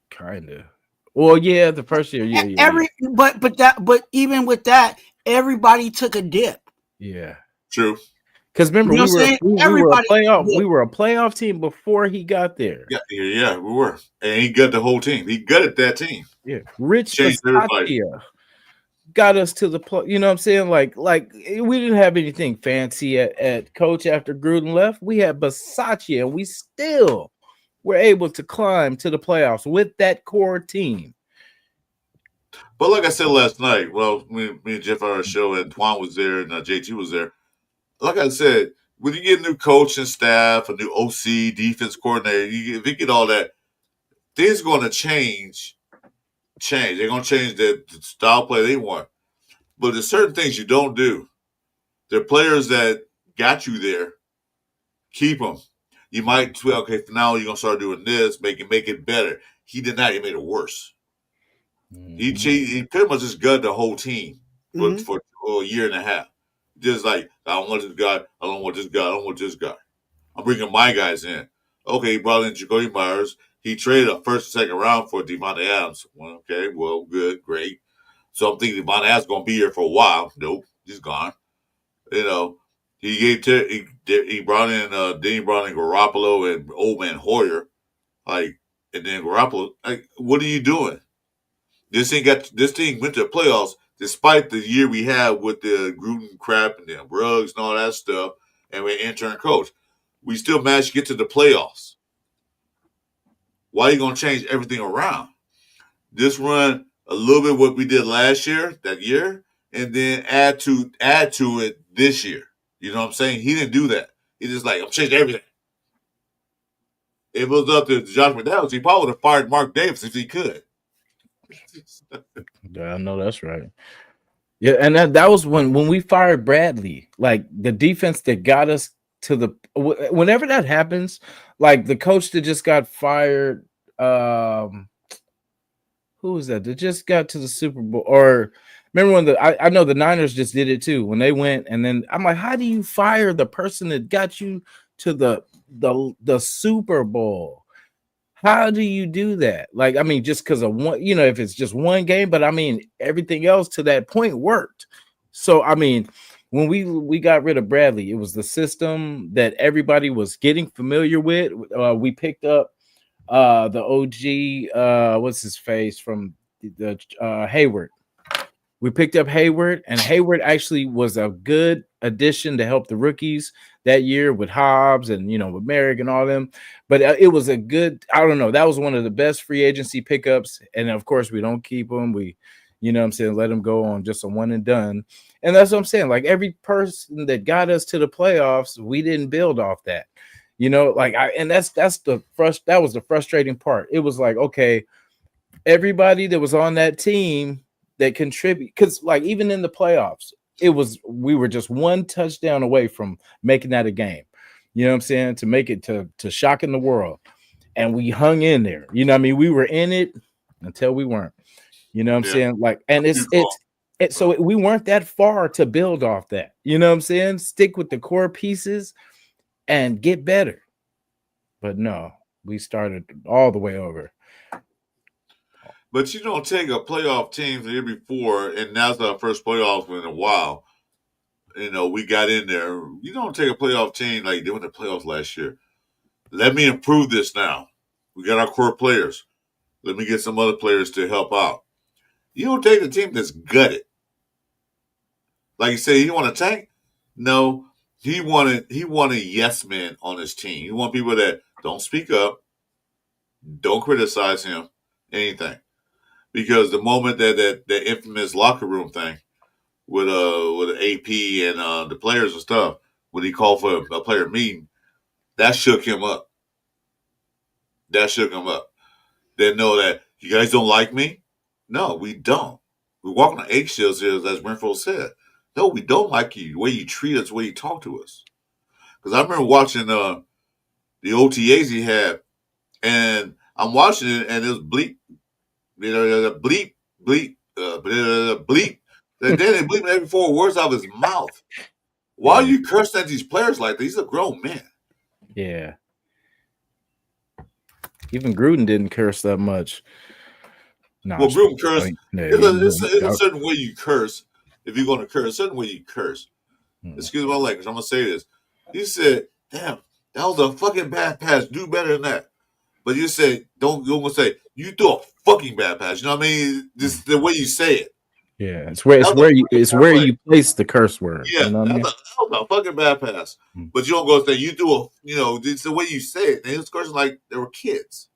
Kinda. Well, yeah, the first year, yeah. But even with that, everybody took a dip. Yeah. True. Because remember, we were a playoff team before he got there. Yeah, we were. And he got the whole team. He gutted that team. Yeah. Rich Bisaccia got us to the play. You know what I'm saying? Like we didn't have anything fancy at coach after Gruden left. We had Bisaccia, and we still were able to climb to the playoffs with that core team. But like I said last night, well, me and Jeff on our show, and Twan was there, and JT was there. Like I said, when you get a new coaching staff, a new OC, defense coordinator, if you get all that, things are going to change. They're going to change the style play they want. But there's certain things you don't do. There are players that got you there. Keep them. You might, okay, for now you're going to start doing this, make it better. He did not. He made it worse. Mm-hmm. He pretty much just gutted the whole team for a year and a half. Just like, I don't want this guy. I don't want this guy. I don't want this guy. I'm bringing my guys in. Okay, he brought in Jacoby Myers. He traded a first and second round for Devontae Adams. Well, okay, well, good, great. So I'm thinking Devontae Adams going to be here for a while. Nope, he's gone. He brought in Garoppolo and old man Hoyer. Like, and then Garoppolo, like, what are you doing? This team went to the playoffs despite the year we had with the Gruden crap and the Ruggs and all that stuff, and we intern coach. We still managed to get to the playoffs. Why are you going to change everything around? Just run a little bit what we did that year, and then add to it this year. You know what I'm saying? He didn't do that. He just like, I'm changing everything. If it was up to Josh McDaniels, he probably would have fired Mark Davis if he could. Yeah, I know that's right. Yeah, and that was when we fired Bradley. Like the defense that got us to the whenever that happens, like the coach that just got fired, who was that? That just got to the Super Bowl. Or remember when I know the Niners just did it too when they went, and then I'm like, how do you fire the person that got you to the Super Bowl? How do you do that? Like, I mean, just because of one, if it's just one game, but I mean, everything else to that point worked. So, I mean, when we got rid of Bradley, it was the system that everybody was getting familiar with. We picked up the OG, what's his face from the Hayward. We picked up Hayward, and Hayward actually was a good addition to help the rookies that year with Hobbs and with Merrick and all them. But it was a good, I don't know, that was one of the best free agency pickups. And of course, we don't keep them. We, what I'm saying, let them go on just a one and done. And that's what I'm saying. Like every person that got us to the playoffs, we didn't build off that. That was the frustrating part. It was like, okay, everybody that was on that team that contribute, because like even in the playoffs, we were just one touchdown away from making that a game. You know what I'm saying? To make it to shocking the world. And we hung in there. You know what I mean? We were in it until we weren't. You know what I'm saying? Like, and we weren't that far to build off that. You know what I'm saying? Stick with the core pieces and get better. But no, we started all the way over. But you don't take a playoff team the year before, and now's our first playoffs in a while. We got in there. You don't take a playoff team like they went to playoffs last year. Let me improve this now. We got our core players. Let me get some other players to help out. You don't take a team that's gutted. Like you say, he want to tank? No. He wanted yes men on his team. He want people that don't speak up, don't criticize him, anything. Because the moment that infamous locker room thing with AP and the players and stuff, when he called for a player meeting, that shook him up. They know that you guys don't like me. No, we don't. We're walking on eggshells here, as Renfro said. No, we don't like you. The way you treat us, the way you talk to us. Because I remember watching the OTAs he had, and I'm watching it, and it was bleep, bleep, bleep, bleep. And then they bleep every 4 words out of his mouth. Why are you cursing at these players like this? He's a grown man. Yeah. Even Gruden didn't curse that much. No, well, Gruden cursed. It's a certain way you curse. If you're going to curse, a certain way you curse. Excuse my language. I'm going to say this. You said, damn, that was a fucking bad pass. Do better than that. But you say, you almost say, you threw a fucking bad pass. You know what I mean? Just the way you say it. Yeah, it's where you place the curse word. Yeah, you know that was a fucking bad pass. But you don't go say you do it's the way you say it. And it's cursing like they were kids.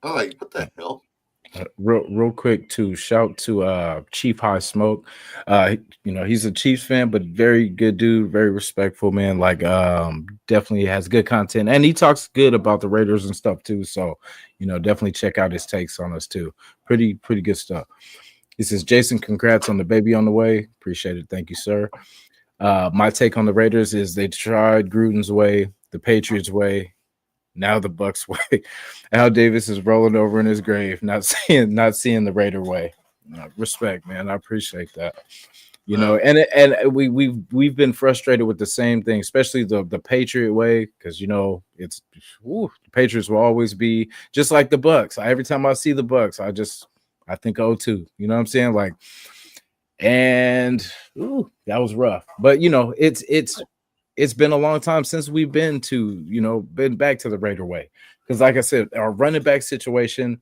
I'm like, what the hell? Real quick too, shout to Chief High Smoke. He's a Chiefs fan, but very good dude, very respectful man. Like definitely has good content, and he talks good about the Raiders and stuff too. So definitely check out his takes on us too. Pretty good stuff. He says, Jason, congrats on the baby on the way. Appreciate it. Thank you, sir. My take on the Raiders is they tried Gruden's way, the Patriots way. Now the Bucks way. Al Davis is rolling over in his grave, not seeing the Raider way. Respect, man. I appreciate that. And we've been frustrated with the same thing, especially the Patriot way, because it's the Patriots will always be just like the Bucks. Every time I see the Bucks, I think 0-2. You know what I'm saying? Like, and that was rough. But it's been a long time since we've been back to the Raider way. Because like I said, our running back situation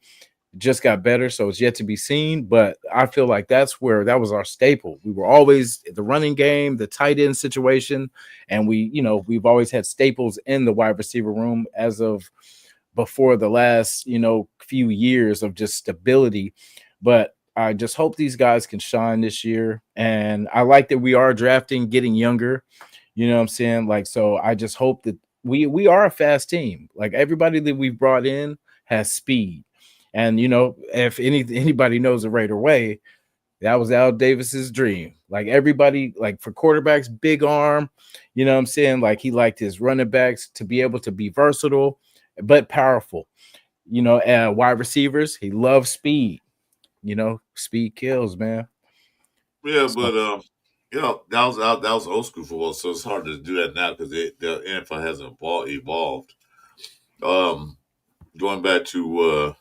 just got better, so it's yet to be seen. But I feel like that was our staple. We were always the running game, the tight end situation, and we've always had staples in the wide receiver room as of before the last few years of just stability. But I just hope these guys can shine this year. And I like that we are drafting, getting younger. You know what I'm saying? Like, so I just hope that we are a fast team. Like everybody that we've brought in has speed. And, if anybody knows the Raider way, That was Al Davis's dream. Like everybody, like for quarterbacks, big arm, you know what I'm saying? Like he liked his running backs to be able to be versatile but powerful. You know, and wide receivers, he loves speed. You know, speed kills, man. Yeah, So, but that was old school football, so it's hard to do that now because the NFL hasn't evolved. Um, Going back to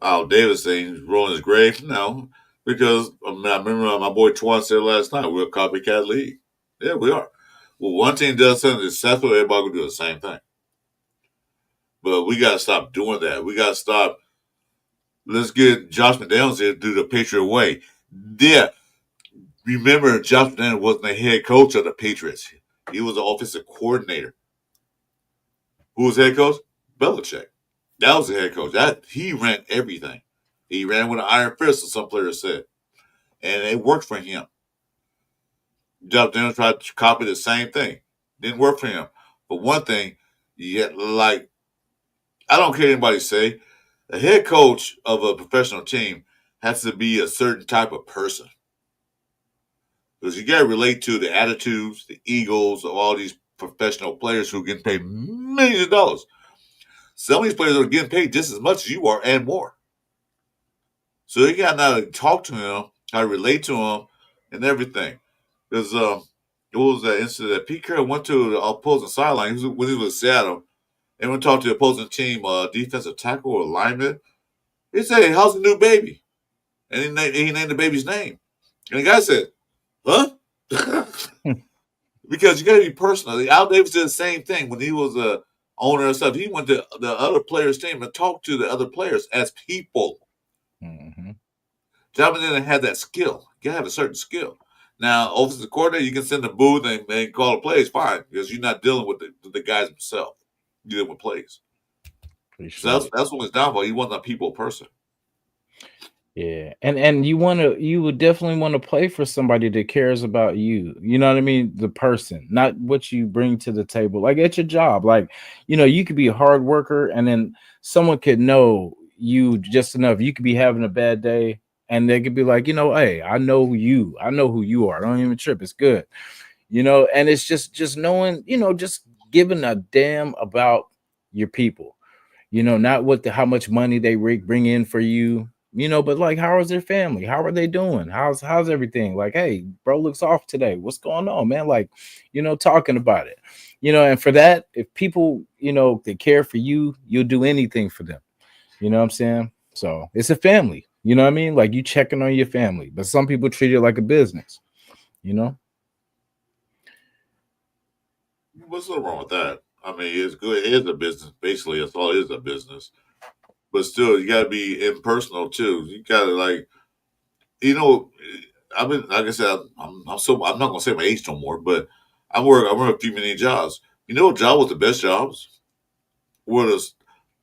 Al Davis saying rolling his grave, no, because I remember my boy Twan said last night we're a copycat league. Yeah, we are. Well, one team does something successful, everybody will do the same thing. But we got to stop doing that. We got to stop. Let's get Josh McDaniels here to do the Patriot way. Yeah, remember, Josh McDaniels wasn't the head coach of the Patriots. He was the offensive coordinator. Who was head coach? Belichick. That was the head coach. He ran everything. He ran with an iron fist, as some players said, and it worked for him. Josh McDaniels tried to copy the same thing. Didn't work for him. But one thing, like I don't care what anybody say, the head coach of a professional team has to be a certain type of person. Because you got to relate to the attitudes, the egos of all these professional players who are getting paid millions of dollars. Some of these players are getting paid just as much as you are and more. So you got to know how to talk to him, how to relate to him, and everything. Because it was that incident that Pete Carroll went to the opposing sideline when he was in Seattle and went to talk to the opposing team, defensive tackle or lineman. He said, "Hey, how's the new baby?" And he named the baby's name. And the guy said, "Huh?" Because you got to be personal. Al Davis did the same thing when he was a owner and stuff. He went to the other players' team and talked to the other players as people. mm-hmm. Jonathan didn't have that skill. You got to have a certain skill. Now, offensive coordinator, you can send the booth and call the plays, fine, because you're not dealing with the guys himself. You're dealing with plays. So that's what it's down for. He wasn't a people person. Yeah, and you would definitely want to play for somebody that cares about you. You know what I mean? The person, not what you bring to the table. Like at your job, like you could be a hard worker, and then someone could know you just enough. You could be having a bad day, and they could be like, hey, I know you. I know who you are. Don't even trip. It's good. And it's just knowing, just giving a damn about your people. Not how much money they bring in for you. But like, how is their family? How are they doing? How's everything? Like, hey, bro looks off today. What's going on, man? Like, talking about it. And for that, if people, they care for you, you'll do anything for them. You know what I'm saying? So it's a family. You know what I mean? Like you checking on your family, but some people treat it like a business. What's so wrong with that? I mean, it's good. It is a business. Basically, that's all it is, a business. But still, you got to be impersonal too. You got to I mean, like I said, I'm not gonna say my age no more, but I work a few many jobs. You know what job was the best jobs? Were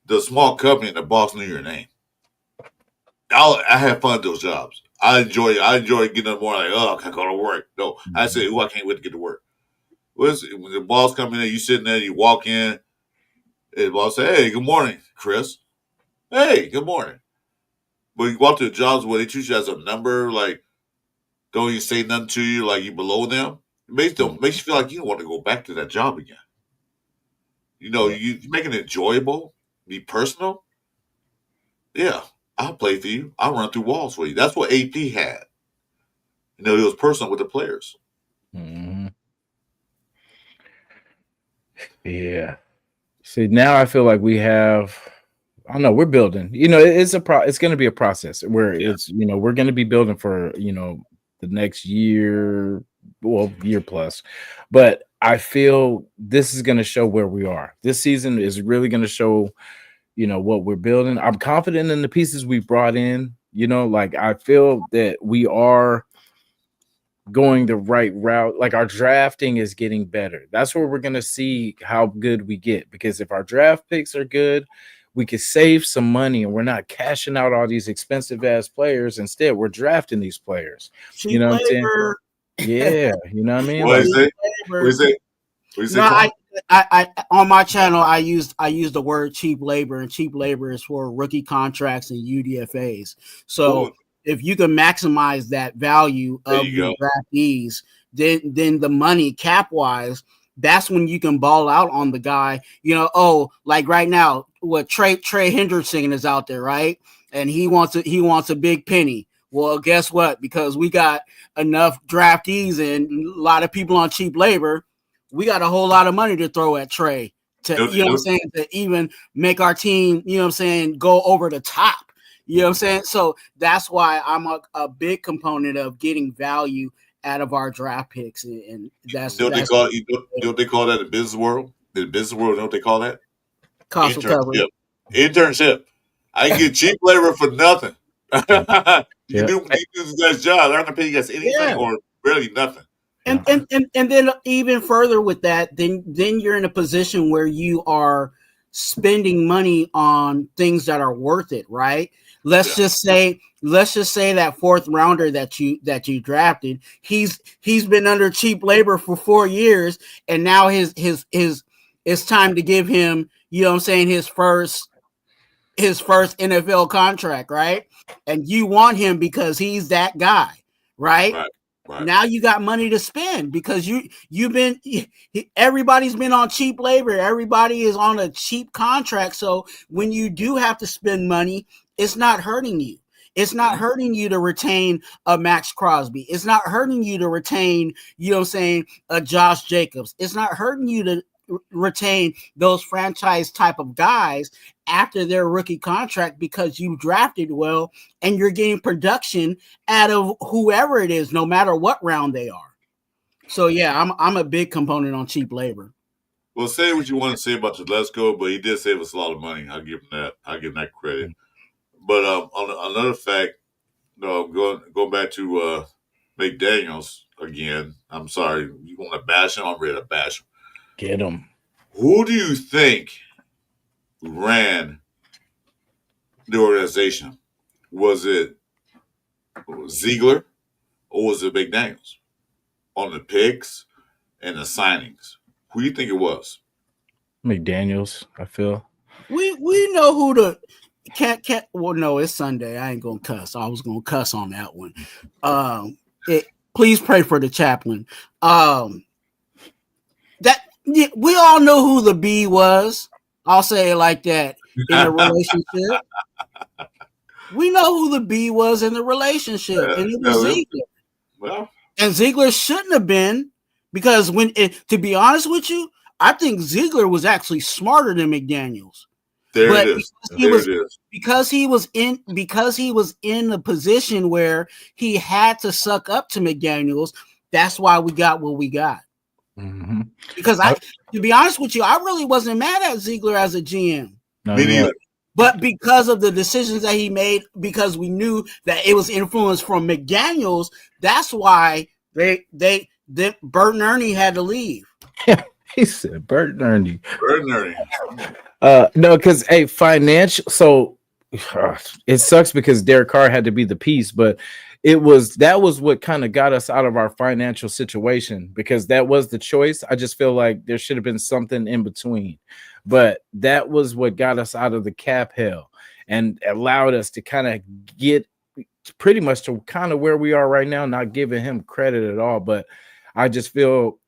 the small company and the boss knew your name. I had fun at those jobs. I enjoy getting up more like, oh, I can't go to work. No, I say, I can't wait to get to work. When the boss come in there, you sitting there, you walk in, and the boss say, hey, good morning, Chris. Hey, good morning. But you walk to the jobs where they treat you as a number, like don't even say nothing to you, like you below them. It makes you feel like you don't want to go back to that job again. You make it enjoyable, be personal. Yeah, I'll play for you. I'll run through walls for you. That's what AP had. It was personal with the players. Mm-hmm. Yeah. See, now I feel like we have. I don't know. We're building. It's It's going to be a process where it's. We're going to be building for the next year, year plus. But I feel this is going to show where we are. This season is really going to show, what we're building. I'm confident in the pieces we brought in. Like I feel that we are going the right route. Like our drafting is getting better. That's where we're going to see how good we get, because if our draft picks are good, we could save some money and we're not cashing out all these expensive ass players. Instead, we're drafting these players. Cheap You know what I'm saying? labor. Yeah, you know what I mean? What Like, is it? What is it? What is it? No, I on my channel I used the word cheap labor, and cheap labor is for rookie contracts and UDFAs. So if you can maximize that value of your draftees, then the money cap wise, that's when you can ball out on the guy. Like right now, what Trey Hendrickson is out there, right? And he wants a big penny. Well, guess what? Because we got enough draftees and a lot of people on cheap labor, we got a whole lot of money to throw at Trey to, to even make our team, go over the top. You know what I'm saying? So that's why I'm a big component of getting value out of our draft picks. And that's what they call that in the business world? In the business world, you know what they call that? Cost recovery. Internship. I can get cheap labor for nothing. You do this guy's job. They're not gonna pay you guys anything or barely nothing. And then even further with that, then you're in a position where you are spending money on things that are worth it, right? Let's just say that fourth rounder that you drafted, he's been under cheap labor for 4 years, and now it's time to give him, his first NFL contract, right? And you want him because he's that guy, right? Right. Now you got money to spend because everybody's been on cheap labor. Everybody is on a cheap contract. So when you do have to spend money, it's not hurting you. It's not hurting you to retain a Max Crosby. It's not hurting you to retain, a Josh Jacobs. It's not hurting you to retain those franchise type of guys after their rookie contract because you drafted well and you're getting production out of whoever it is, no matter what round they are. So yeah, I'm a big component on cheap labor. Well, say what you want to say about Telesco, but he did save us a lot of money. I'll give him that. I'll give him that credit. But on another fact, going back to McDaniels again. I'm sorry, you want to bash him? I'm ready to bash him. Get him. Who do you think ran the organization? Was it Ziegler or was it McDaniels on the picks and the signings? Who do you think it was? McDaniels, I feel. We know who the can't. Well, no, it's Sunday. I ain't gonna cuss. I was gonna cuss on that one. Please pray for the chaplain. We all know who the B was. I'll say it like that in a relationship. We know who the B was in the relationship, and it was Ziegler. Well, and Ziegler shouldn't have been because to be honest with you, I think Ziegler was actually smarter than McDaniels. It is. Because he was in the position where he had to suck up to McDaniels. That's why we got what we got. Mm-hmm. Because to be honest with you, I really wasn't mad at Ziegler as a GM. No, me neither. But because of the decisions that he made, because we knew that it was influenced from McDaniels, that's why Bert and Ernie had to leave. He said Bert and Ernie. Bert and Ernie. No, because financial. So it sucks because Derek Carr had to be the piece, but that was what kind of got us out of our financial situation because that was the choice. I just feel like there should have been something in between, but that was what got us out of the cap hell and allowed us to kind of get pretty much to kind of where we are right now, not giving him credit at all. But I just feel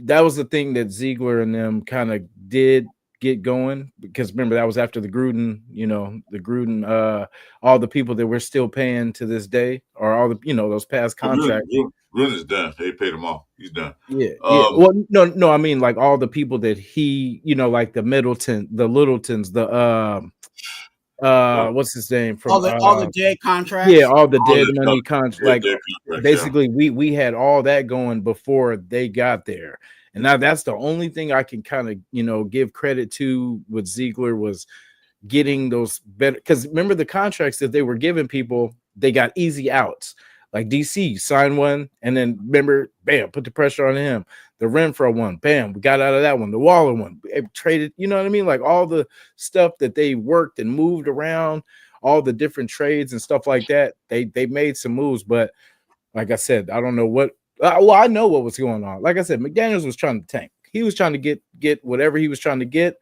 that was the thing that Ziegler and them kind of did get going because remember that was after the Gruden, all the people that we're still paying to this day or all the, those past contracts. Gruden is done. They paid him off. He's done. Yeah. Well, no, I mean like all the people that he, like the Littletons, what's his name from all the dead contracts. Yeah, all the dead money contracts. Like basically, we had all that going before they got there, and now that's the only thing I can kind of give credit to with Ziegler was getting those better. Because remember the contracts that they were giving people, they got easy outs. Like DC signed one, and then remember, bam, put the pressure on him. The Renfro one, bam, we got out of that one. The Waller one, traded. You know what I mean? Like all the stuff that they worked and moved around, all the different trades and stuff like that. They made some moves, but like I said, I don't know what. Well, I know what was going on. Like I said, McDaniels was trying to tank. He was trying to get whatever he was trying to get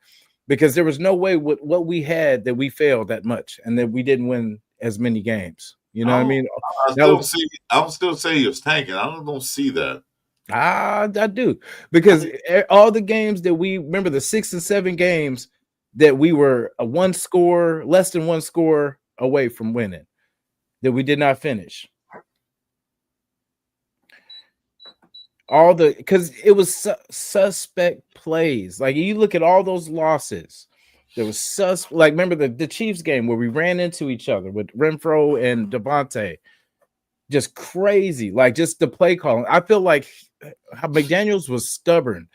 because there was no way with what we had that we failed that much and that we didn't win as many games. You know what I mean? I still say he was tanking. I don't see that. I do, because all the games that we remember, the 6 and 7 games that we were less than one score away from winning, that we did not finish. Because it was suspect plays. Like you look at all those losses, there was like remember the Chiefs game where we ran into each other with Renfro and Devontae, just crazy. Like just the play calling. I feel like McDaniels was stubborn.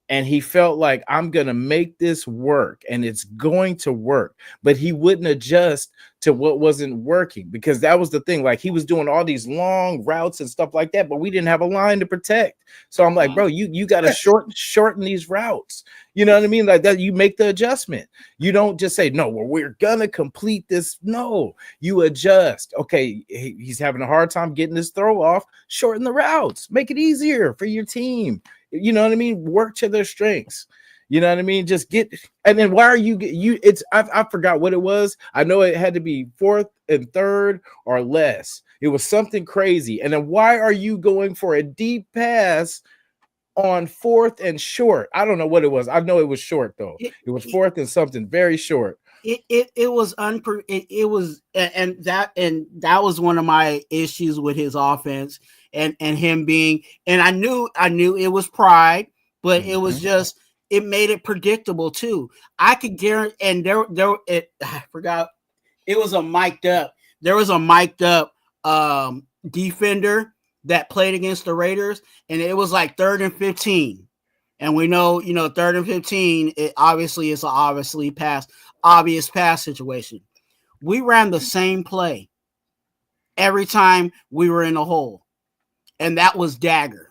And he felt like, I'm going to make this work and it's going to work. But he wouldn't adjust to what wasn't working, because that was the thing. Like he was doing all these long routes and stuff like that, but we didn't have a line to protect. So I'm like, bro, you got to shorten these routes. You know what I mean? Like that, you make the adjustment. You don't just say, no, well, we're going to complete this. No, you adjust. Okay, he's having a hard time getting this throw off. Shorten the routes. Make it easier for your team. You know what I mean? Work to their strengths. You know what I mean? Just get, and then why are you it's I forgot what it was. I know it had to be 4th and 3rd or less. It was something crazy. And then why are you going for a deep pass on 4th and short? I don't know what it was. I know it was short though. It was 4th and something very short. It was and that was one of my issues with his offense and him being, and I knew it was pride, but it was just, it made it predictable too. I could guarantee, and I forgot, it was a mic'd up. There was a mic'd up defender that played against the Raiders, and it was like 3rd and 15. And we know, 3rd and 15, it obviously is an obvious pass situation. We ran the same play every time we were in a hole, and that was dagger.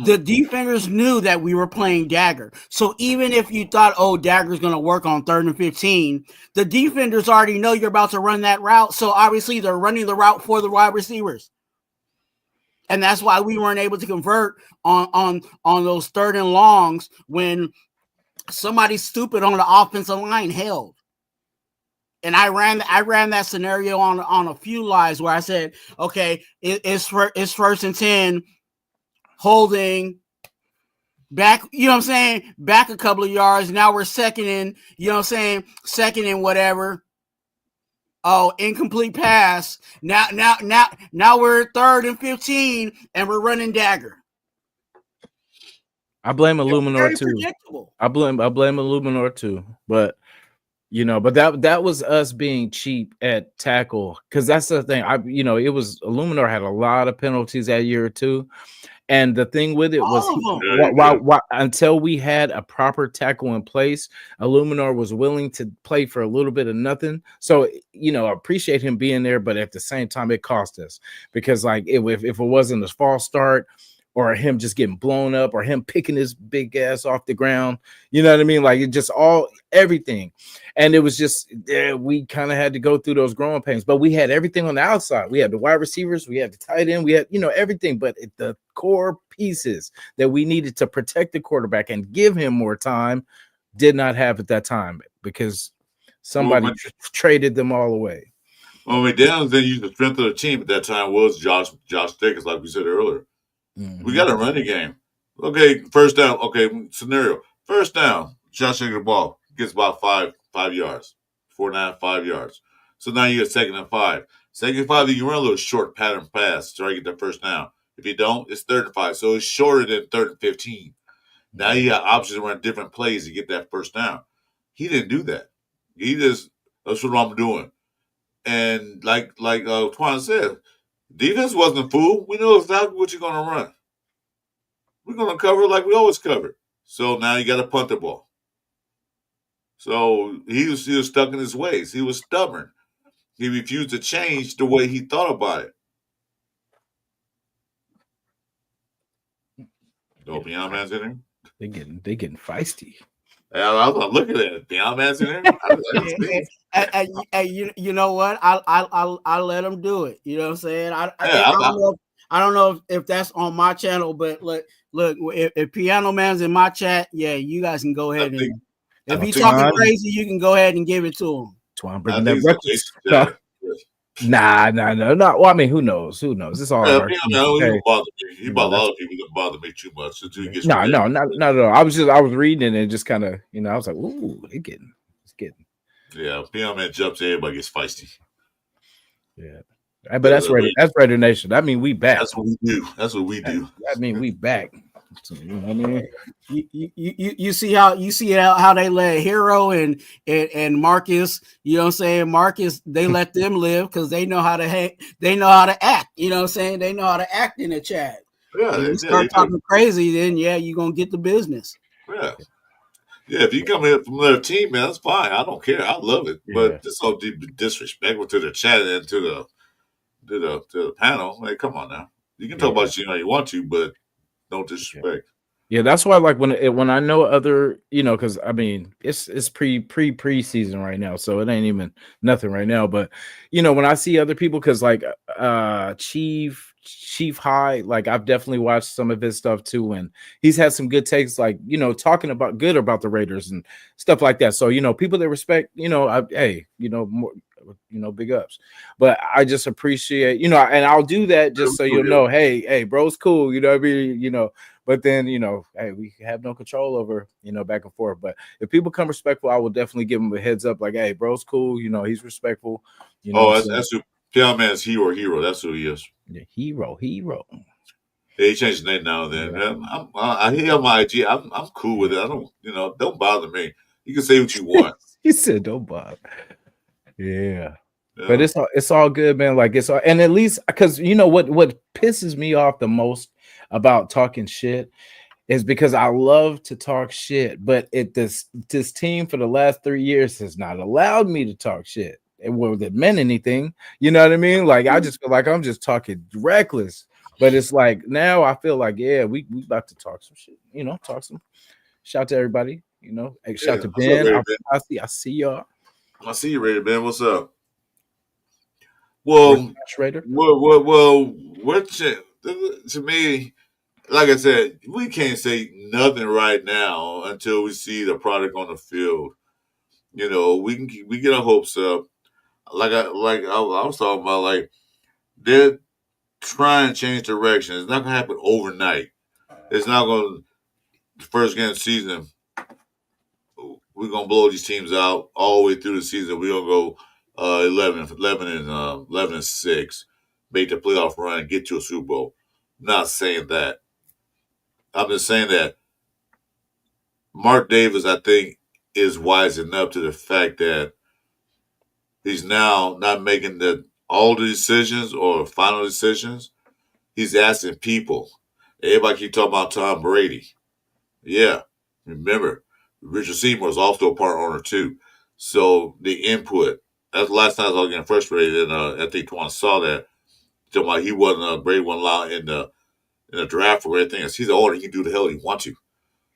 The defenders knew that we were playing dagger. So even if you thought, dagger is going to work on 3rd and 15, the defenders already know you're about to run that route. So obviously they're running the route for the wide receivers. And that's why we weren't able to convert on those 3rd and longs when somebody stupid on the offensive line held. And I ran that scenario on a few lives where I said, okay, it's 1st and 10, holding back, back a couple of yards. Now we're 2nd and, 2nd and whatever. Oh, incomplete pass. Now we're 3rd and 15 and we're running dagger. I blame Illuminor too. I blame Illuminor too. But that was us being cheap at tackle, because that's the thing. It was Illuminor had a lot of penalties that year too. And the thing with it was, until we had a proper tackle in place, Illuminor was willing to play for a little bit of nothing. So, I appreciate him being there, but at the same time, it cost us, because like if it wasn't a false start, or him just getting blown up, or him picking his big ass off the ground, you know what I mean? Like it just everything. And it was just, we kind of had to go through those growing pains, but we had everything on the outside. We had the wide receivers, we had the tight end, we had, everything, but the core pieces that we needed to protect the quarterback and give him more time did not have at that time, because somebody traded them all away. Well, McDaniels didn't use the strength of the team at that time was Josh Jacobs, like we said earlier. We got to run the game. Okay, first down. Okay, scenario. First down. Josh Jacobs the ball gets about 5 yards, 4.5 yards. So now you get 2nd and 5. 2nd and 5, you can run a little short pattern pass to try to get the first down. If you don't, it's 3rd and 5. So it's shorter than 3rd and 15. Now you got options to run different plays to get that first down. He didn't do that. He just, that's what I'm doing. And like Twan said, defense wasn't a fool. We know exactly what you're going to run. We're going to cover like we always cover. So now you got to punt the ball. So he was stuck in his ways. He was stubborn. He refused to change the way he thought about it. Oh, Beyond Man's in there? They getting feisty. I was looking at it. Beyond Man's in there? You know what? I'll let him do it. You know what I'm saying? I don't know if that's on my channel, but look, if Piano Man's in my chat, yeah, you guys can go ahead and if he's talking crazy, you can go ahead and give it to him. Twan bringing that record. Nah. Well, I mean, who knows? It's all of our He kids. don't Hey, bother me. He you know, bother a that's lot of people. He doesn't bother me too much until he gets no, ridiculous. not at all. I was reading it and just kind of, I was like, ooh, it's getting. Yeah, PM man jumps in, everybody gets feisty. Yeah. But that's Raider Nation. I mean, we back. That's what we do. That's what we do. I mean, we back. So, you know what I mean? You see how they let Hero and Marcus, you know what I'm saying? Marcus, they let them live because they know how to they know how to act, you know what I'm saying? They know how to act in the chat. Yeah, When you start talking crazy, then you're gonna get the business. Yeah. Yeah, if you come in from another team, man, that's fine. I don't care. I love it. Yeah. But this all disrespectful to the chat and to the panel. Like, come on now. You can talk about you you want to, but don't disrespect. Yeah, that's why when I know other, because I mean it's preseason right now, so it ain't even nothing right now. But when I see other people, because like Chief High, like I've definitely watched some of his stuff too, and he's had some good takes, like talking about the Raiders and stuff like that. So people that respect, more, big ups. But I just appreciate, and I'll do that just so you'll know, hey, bro's cool, what I mean, But then, hey, we have no control over, back and forth. But if people come respectful, I will definitely give them a heads up. Like, hey, bro's cool. He's respectful. That's who Pion Man's hero. That's who he is. Yeah, hero. Yeah, he changed his name now and then. Yeah. I hear on my IG. I'm cool with it. I don't, don't bother me. You can say what you want. He said, don't bother. Yeah. But it's all good, man. Like it's all, and at least because what pisses me off the most about talking shit is because I love to talk shit, but this team for the last 3 years has not allowed me to talk shit. It wouldn't have meant anything. You know what I mean? Like I just feel like I'm just talking reckless. But it's like now I feel like, yeah, we about to talk some shit, talk some. Shout to everybody, shout to Ben. I see y'all. I see you, Raider Ben. What's up? Well, Raider. What to me, like I said, we can't say nothing right now until we see the product on the field. We get our hopes up. Like I was talking about, like they're trying to change direction. It's not gonna happen overnight. It's not gonna the first game of the season. We're gonna blow these teams out all the way through the season. We're gonna go 11 and 6, make the playoff run, and get to a Super Bowl. Not saying that. I'm just saying that Mark Davis, I think, is wise enough to the fact that he's now not making all the decisions or final decisions. He's asking people. Everybody keep talking about Tom Brady. Yeah, remember, Richard Seymour is also a part owner too. So the input. That's the last time I was getting frustrated, and I think Twan saw that. Talking about he wasn't Brady wasn't allowed in the draft or anything. He's the owner. He can do the hell he wants to.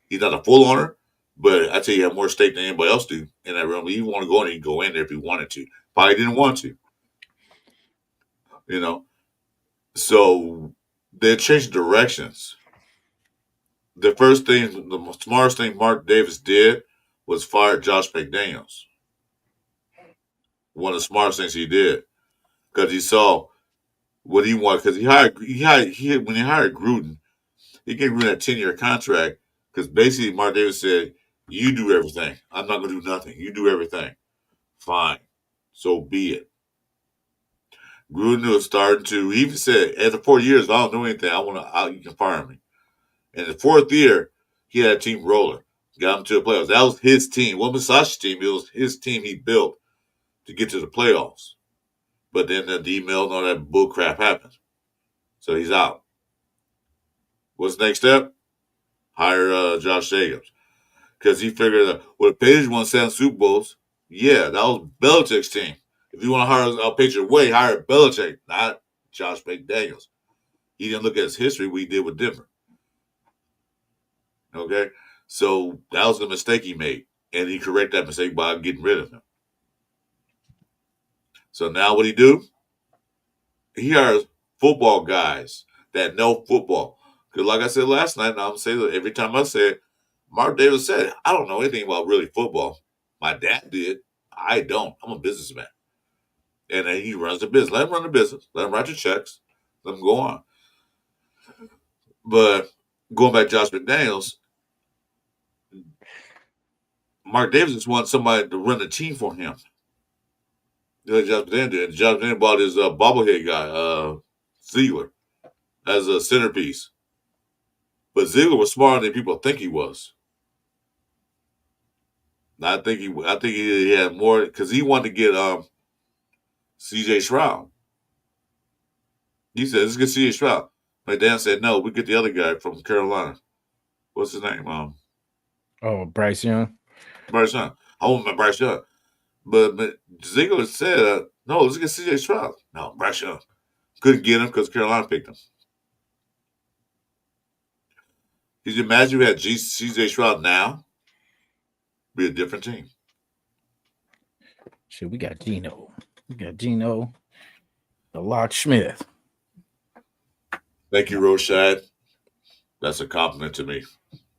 He's not a full owner, but I tell you, he has more stake than anybody else do in that room. If you want to go in, he can go in there if he wanted to. Probably didn't want to. So they changed directions. The smartest thing Mark Davis did was fire Josh McDaniels. One of the smartest things he did because he saw what he wanted. Because when he hired Gruden, he gave Gruden a 10-year contract because basically Mark Davis said, "You do everything. I'm not going to do nothing. You do everything. Fine, so be it." Gruden was starting to. He even said, "After 4 years, if I don't know anything, you can fire me." And the fourth year, he had a team rolling, got him to the playoffs. That was his team. It wasn't Massachi's team. It was his team he built to get to the playoffs. But then the email and all that bull crap happened. So he's out. What's the next step? Hire Josh Jacobs. Because he figured that, the Patriots won 7 Super Bowls. Yeah, that was Belichick's team. If you want to hire a Patriot way, hire Belichick, not Josh McDaniels. He didn't look at his history, what he did with Denver. Okay? So that was the mistake he made. And he corrected that mistake by getting rid of him. So now what he do? He hires football guys that know football. Because like I said last night, and I'm going to say that every time I say it, Mark Davis said, "I don't know anything about really football. My dad did. I don't. I'm a businessman. and then he runs the business. Let him run the business. Let him write the checks. Let him go on. But going back to Josh McDaniels, Mark Davis just wants somebody to run the team for him. Like Josh McDaniels did. Josh McDaniels bought his bobblehead guy, Ziegler, as a centerpiece. But Ziegler was smarter than people think he was. I think he had more because he wanted to get C.J. Stroud. He said, "Let's get C.J. Stroud." McDaniel said, "No, we get the other guy from Carolina. What's his name? Bryce Young. Bryce Young. I want my Bryce Young." But Ziegler said, "No, let's get C.J. Stroud." No, Bryce Young. Couldn't get him because Carolina picked him. Could you imagine if we had C.J. Stroud now? Be a different team. Shit, we got Geno. The locksmith. Thank you, Roshad. That's a compliment to me.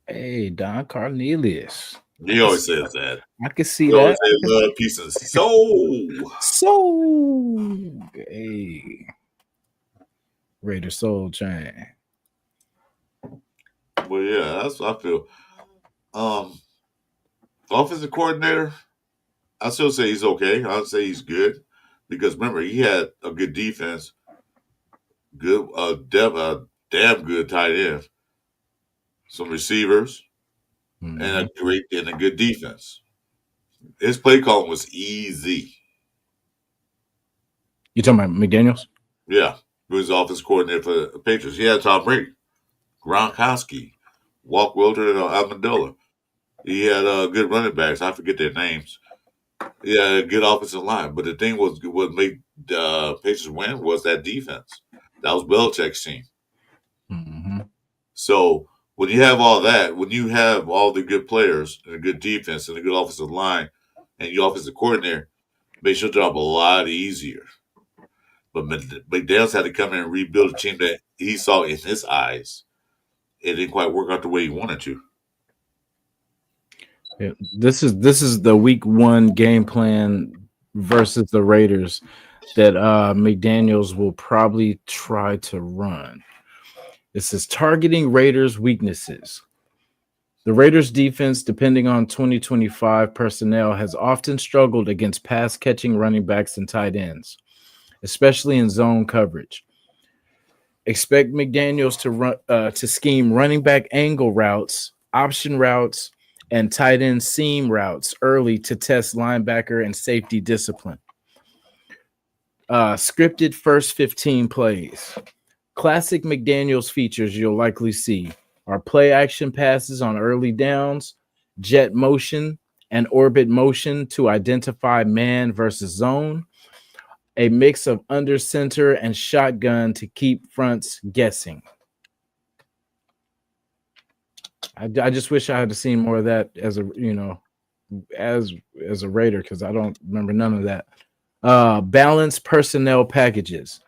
Hey, Don Cornelius. He always says that. I can see he that. Always says love, peace, and soul. Hey, Raider Soul Chain. Well, yeah, that's what I feel. Offensive coordinator, I still say he's okay. I'd say he's good because remember he had a good defense, good, damn good tight end, some receivers, and a good defense. His play calling was easy. You talking about McDaniels? Yeah, he was offensive coordinator for the Patriots. He had Tom Brady, Gronkowski, Walk Wilder, and Amendola. He had good running backs. I forget their names. He had a good offensive line. But the thing was, what made Patriots win was that defense. That was Belichick's team. Mm-hmm. So when you have all that, when you have all the good players and a good defense and a good offensive line and your offensive coordinator, makes your job a lot easier. But McDaniels had to come in and rebuild a team that he saw in his eyes. It didn't quite work out the way he wanted to. Yeah, this is the week 1 game plan versus the Raiders that McDaniels will probably try to run. This is targeting Raiders' weaknesses. The Raiders' defense, depending on 2025 personnel, has often struggled against pass-catching running backs and tight ends, especially in zone coverage. Expect McDaniels to scheme running back angle routes, option routes, and tight end seam routes early to test linebacker and safety discipline. Scripted first 15 plays. Classic McDaniels features you'll likely see are play action passes on early downs, jet motion, and orbit motion to identify man versus zone, a mix of under center and shotgun to keep fronts guessing. I just wish I had seen more of that as a Raider because I don't remember none of that. Balanced personnel packages.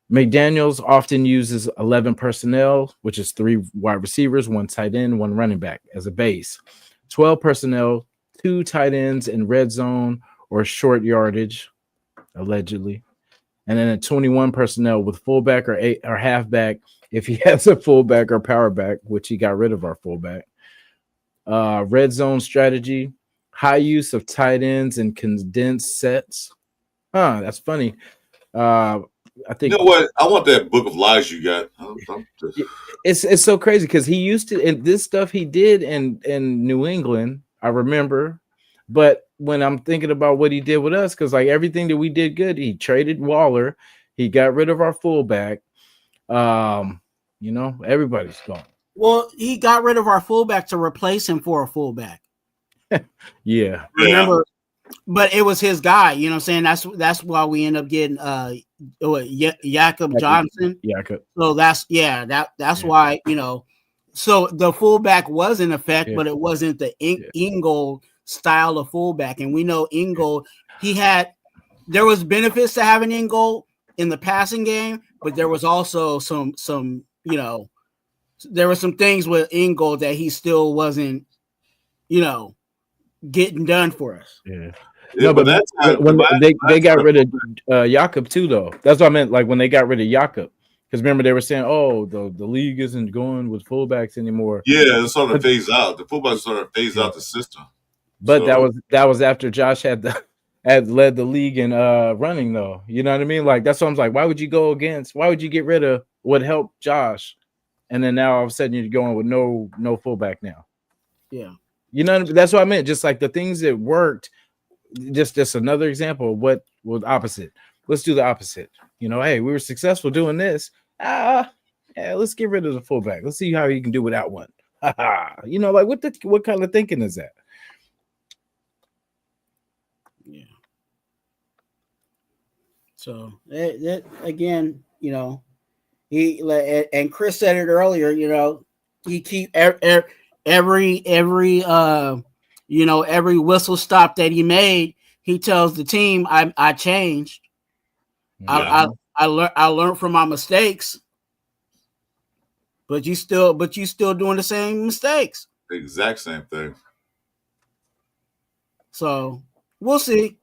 McDaniels often uses 11 personnel, which is 3 wide receivers, 1 tight end, 1 running back as a base. 12 personnel, 2 tight ends in red zone or short yardage, allegedly. And then a 21 personnel with fullback or halfback if he has a fullback or power back, which he got rid of our fullback. Red zone strategy, high use of tight ends and condensed sets. That's funny. I think you know what? I want that book of lies you got. It's so crazy because he used to, and this stuff he did in New England, I remember. But when I'm thinking about what he did with us, because like everything that we did good, he traded Waller, he got rid of our fullback. Everybody's gone. Well, he got rid of our fullback to replace him for a fullback. Yeah. Remember, but it was his guy, you know what I'm saying? That's why we end up getting Jakob Johnson. Jakob. So that's why, so the fullback was in effect, but it wasn't the Ingold style of fullback. And we know Ingold, there was benefits to having Ingold in the passing game, but there was also some there were some things with Ingold that he still wasn't, getting done for us. Yeah. Yeah, No, but but that time, when they last got time, rid of Jakob too, though. That's what I meant. Like when they got rid of Jakob, because remember they were saying, "Oh, the league isn't going with fullbacks anymore." yeah, it's sort of But phased out. The football sort of phased yeah, out the system. but So that was after Josh had led the league in running, though. You know what I mean? Like that's what I'm like. Why would you go against? Why would you get rid of what helped Josh, and then now all of a sudden you're going with no fullback now? Yeah. You know, that's what I meant. Just like the things that worked. Just another example of what was opposite. Let's do the opposite. You know, hey, we were successful doing this. Yeah, let's get rid of the fullback. Let's see how you can do without one. You know, like what kind of thinking is that? Yeah. So that again, you know, he and Chris said it earlier. You know, he keep every you know, every whistle stop that he made, he tells the team, I changed. yeah, I learned from my mistakes, but you still doing the same mistakes. the exact same thing. So we'll see.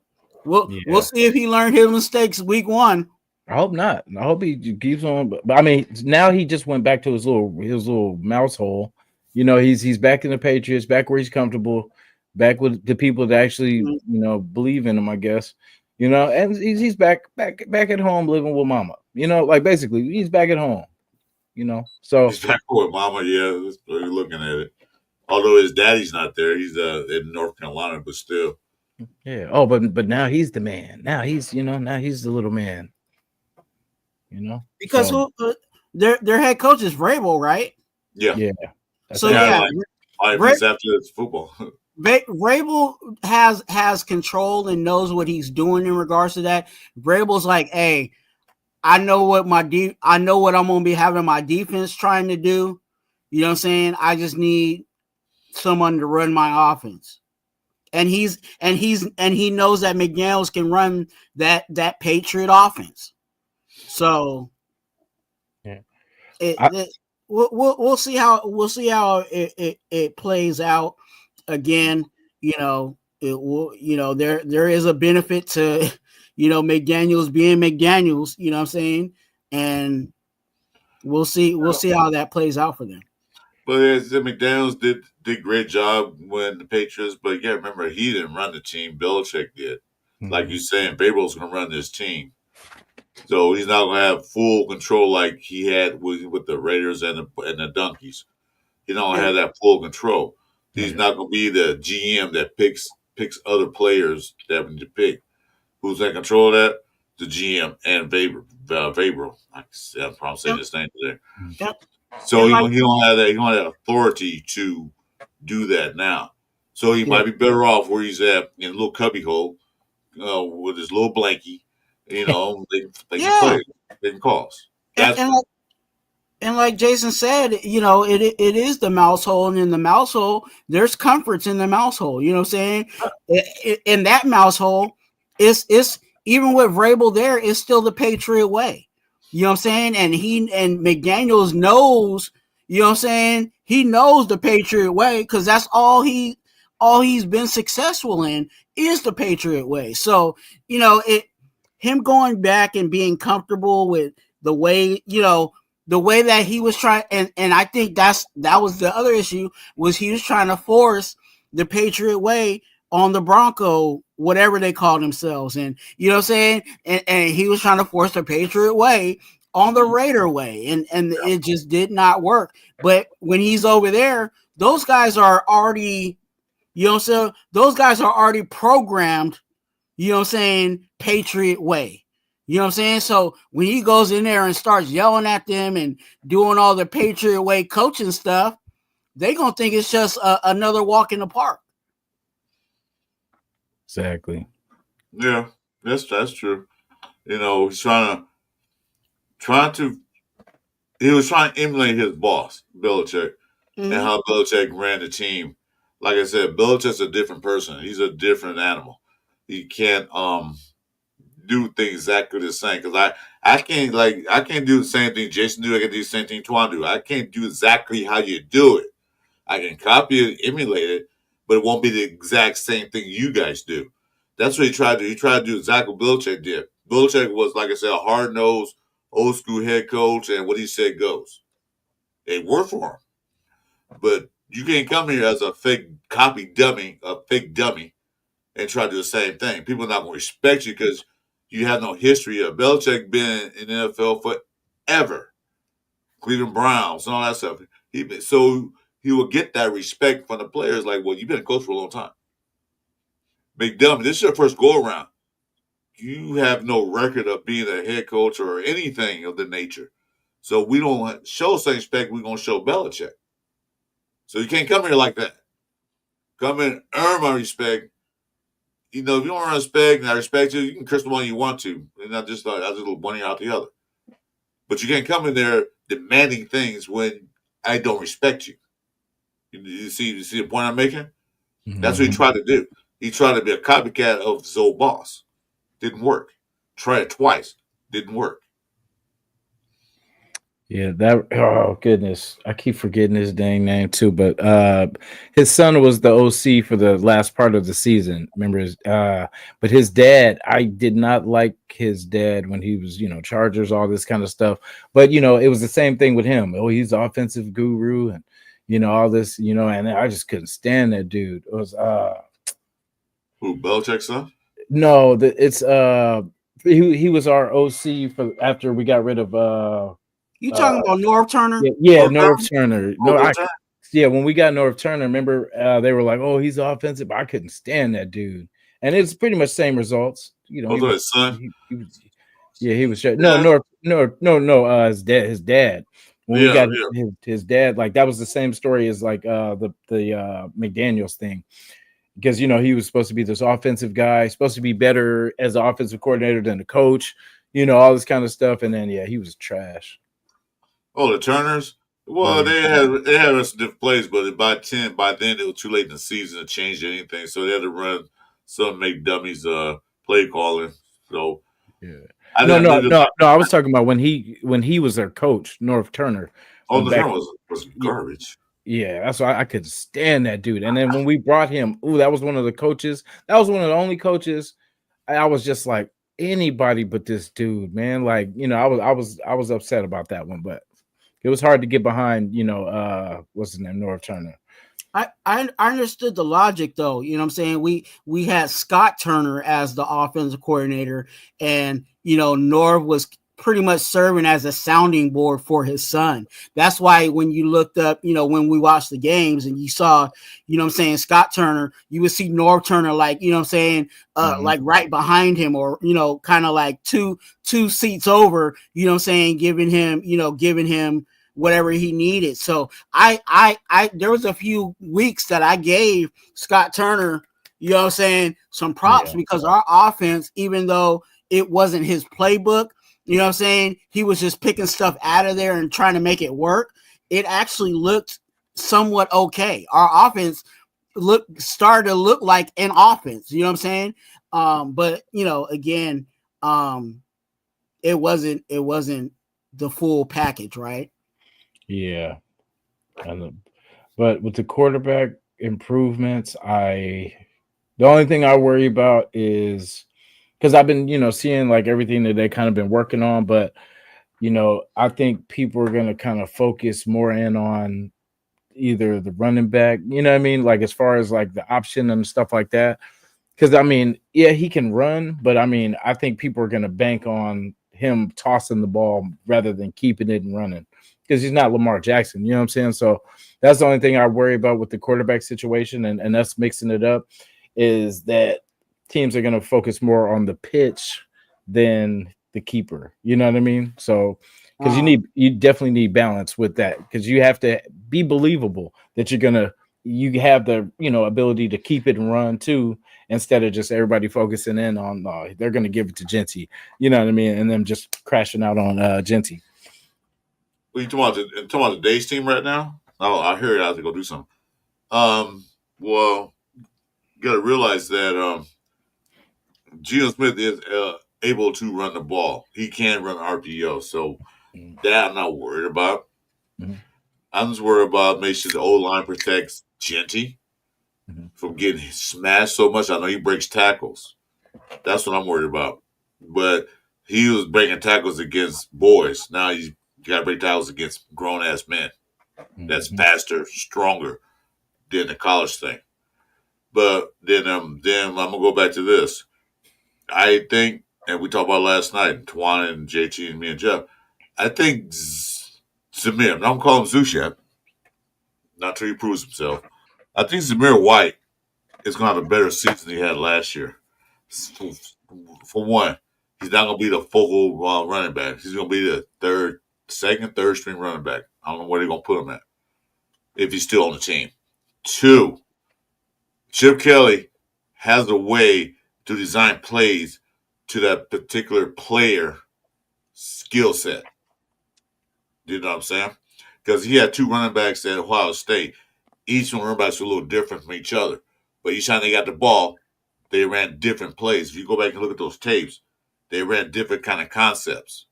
We'll Yeah, see if he learned his mistakes week 1. I hope not. I hope he keeps on. But I mean, now he just went back to his little mouse hole. You know, he's back in the Patriots, back where he's comfortable, back with the people that actually believe in him. I guess you know, and he's back at home living with mama. You know, like basically he's back at home. You know, so He's back with Mama. Yeah, that's what you're looking at it. Although his daddy's not there, he's in North Carolina, but still. yeah. Oh, but now he's the man. Now he's now he's the little man. You know, Because so their head coach is Vrabel, right? Yeah, yeah. That's So kind of yeah, like if he's after this football. Vrabel has control and knows what he's doing in regards to that. Vrabel's like, hey, I know what I know what I'm gonna be having my defense trying to do. You know what I'm saying? I just need someone to run my offense. And he knows that McDaniels can run that Patriot offense. So yeah. we'll see how it plays out. Again, you know, it will, you know, there is a benefit to, you know, McDaniels being McDaniels, you know what I'm saying? And we'll see how that plays out for them. But the McDaniels did great job when the Patriots, but yeah, remember he didn't run the team. Belichick did. Like you saying, Babel's going to run this team, so he's not going to have full control like he had with the Raiders and the Donkeys. He don't have that full control. He's not going to be the GM that picks other players that to pick. Who's in control of that? The GM and Weber. I'm probably saying his name today. Yep. So he don't have that. He don't have that authority to do that now. So he might be better off where he's at in a little cubby hole with his little blankie. You know, they can play. They can cause. That's and like Jason said, you know, it is the mouse hole, and in the mouse hole, there's comforts in the mouse hole. You know what I'm saying? In that mouse hole, it's even with Vrabel there, it's still the Patriot way. You know what I'm saying? And McDaniels knows, you know what I'm saying? He knows the Patriot way because that's all he's been successful in is the Patriot way. So, you know, him going back and being comfortable with the way, you know, the way that he was trying, and I think that was the other issue, was he was trying to force the Patriot way on the Bronco, whatever they called themselves. And you know what I'm saying? And he was trying to force the Patriot way on the Raider way. And it just did not work. But when he's over there, those guys are already, you know what I'm saying? Those guys are already programmed, you know what I'm saying, Patriot way. You know what I'm saying? So when he goes in there and starts yelling at them and doing all the Patriot way coaching stuff, they're going to think it's just another walk in the park. Exactly. Yeah, that's true. You know, he's he was trying to emulate his boss, Belichick, and how Belichick ran the team. Like I said, Belichick's a different person. He's a different animal. He can't do things exactly the same because I can't do the same thing Jason do. I can do the same thing Twan do. I can't do exactly how you do it. I can copy it, emulate it, but it won't be the exact same thing you guys do. That's what he tried to do. He tried to do exactly what Belichick did. Belichick was, like I said, a hard-nosed, old-school head coach, and what he said goes. It worked for him. But you can't come here as a fake copy dummy, and try to do the same thing. People are not going to respect you because you have no history of Belichick been in the NFL forever. Cleveland Browns and all that stuff. So he will get that respect from the players. Like, well, you've been a coach for a long time. Big dummy, this is your first go around. You have no record of being a head coach or anything of the nature. So we don't show same respect we're going to show Belichick. So you can't come here like that. Come in, earn my respect. You know, if you don't earn respect and I respect you, you can curse the one you want to. And not just like, I just little bunny out the other. But you can't come in there demanding things when I don't respect you. You see the point I'm making? Mm-hmm. That's what he tried to do. He tried to be a copycat of his old boss. Didn't work. Tried it twice. Didn't work. Yeah, oh goodness. I keep forgetting his dang name too, but his son was the OC for the last part of the season. Remember but his dad, I did not like his dad when he was, Chargers, all this kind of stuff. But it was the same thing with him. Oh, he's the offensive guru and all this, and I just couldn't stand that dude. It was who, Belichick's son? No, it's he was our OC for after we got rid of you talking about Norv Turner? Yeah, Norv Turner. When we got Norv Turner, remember they were like, "Oh, he's offensive." I couldn't stand that dude, and it's pretty much same results. His son. He was. No. His dad. When we got his dad, like that was the same story as like the McDaniels thing, because he was supposed to be this offensive guy, supposed to be better as an offensive coordinator than the coach, all this kind of stuff, and then he was trash. Oh, the Turners? Well, they had us different plays, but by then it was too late in the season to change anything. So they had to run some make dummies play calling. So No, I was talking about when he was their coach, Norv Turner. Oh, the Turner was garbage. Yeah, that's why I could stand that dude. And then when we brought him, that was one of the coaches. That was one of the only coaches. I was just like, anybody but this dude, man. Like, I was upset about that one, but it was hard to get behind, what's his name, Norv Turner. I understood the logic though. You know what I'm saying? We had Scott Turner as the offensive coordinator, and Norv was pretty much serving as a sounding board for his son. That's why when you looked up, when we watched the games and you saw, Scott Turner, you would see Norv Turner like, like right behind him, or, kind of like two seats over, giving him whatever he needed. So I there was a few weeks that I gave Scott Turner, some props, because our offense, even though it wasn't his playbook, he was just picking stuff out of there and trying to make it work. It actually looked somewhat okay. Our offense started to look like an offense, but again, it wasn't the full package, right? Yeah. But with the quarterback improvements, the only thing I worry about is, because I've been, seeing like everything that they kind of been working on, but I think people are going to kind of focus more in on either the running back, like as far as like the option and stuff like that. Because he can run, but I think people are going to bank on him tossing the ball rather than keeping it and running, because he's not Lamar Jackson. You know what I'm saying? So that's the only thing I worry about with the quarterback situation, and us mixing it up, is that teams are going to focus more on the pitch than the keeper. You know what I mean? So, because you definitely need balance with that, because you have to be believable that you have the ability to keep it and run too, instead of just everybody focusing in on they're going to give it to Genty. You know what I mean? And them just crashing out on Genty. Well, you talking about the Days team right now? Oh, I heard I have to go do something. Well, you got to realize that Geno Smith is able to run the ball. He can run RPO, so that I'm not worried about. Mm-hmm. I'm just worried about making sure the O-line protects Genty from getting smashed so much. I know he breaks tackles. That's what I'm worried about. But he was breaking tackles against boys. Now he's got to break tackles against grown ass men. That's faster, stronger than the college thing. But then I'm gonna go back to this. I think, and we talked about last night, Twan and JT and me and Jeff. I think Zamir. I'm not gonna call him Zeus yet, not till he proves himself. I think Zamir White is gonna have a better season than he had last year. For one, he's not gonna be the focal running back. He's gonna be the second, third string running back. I don't know where they're gonna put him at if he's still on the team. Two, Chip Kelly has a way to design plays to that particular player skill set. You know what I'm saying? Because he had two running backs at Ohio State. Each running backs were a little different from each other. But each time they got the ball, they ran different plays. If you go back and look at those tapes, they ran different kind of concepts.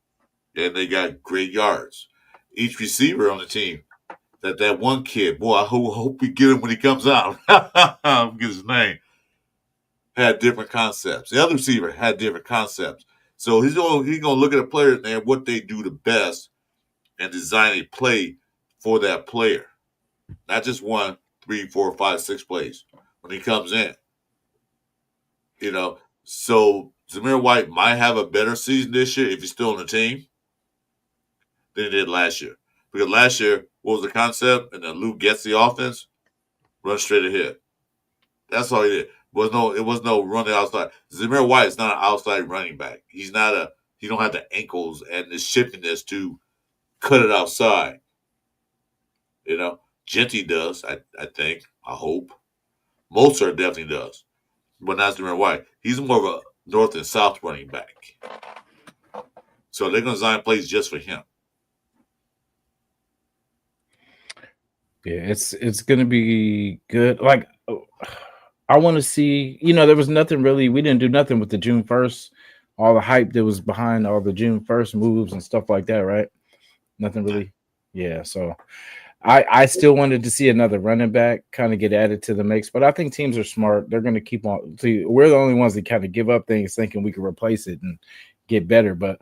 And they got great yards. Each receiver on the team, that one kid, boy, I hope we get him when he comes out. I'll get his name. Had different concepts. The other receiver had different concepts. So he's gonna look at a player and what they do the best and design a play for that player. Not just 1, 3, 4, 5, 6 plays when he comes in. You know, so Zamir White might have a better season this year if he's still on the team than he did last year. Because last year, what was the concept? And then Luke gets the offense, run straight ahead. That's all he did. It was no running outside. Zamir White is not an outside running back. He don't have the ankles and the shiftiness to cut it outside. You know, Genty does, I think, I hope. Mozart definitely does. But not Zamir White. He's more of a north and south running back. So they're going to design plays just for him. Yeah, it's going to be good. Like, I want to see, there was nothing really, we didn't do nothing with the June 1st, all the hype that was behind all the June 1st moves and stuff like that, right? Nothing really. Yeah, so I still wanted to see another running back kind of get added to the mix, but I think teams are smart. They're going to keep on. See, we're the only ones that kind of give up things thinking we can replace it and get better. But,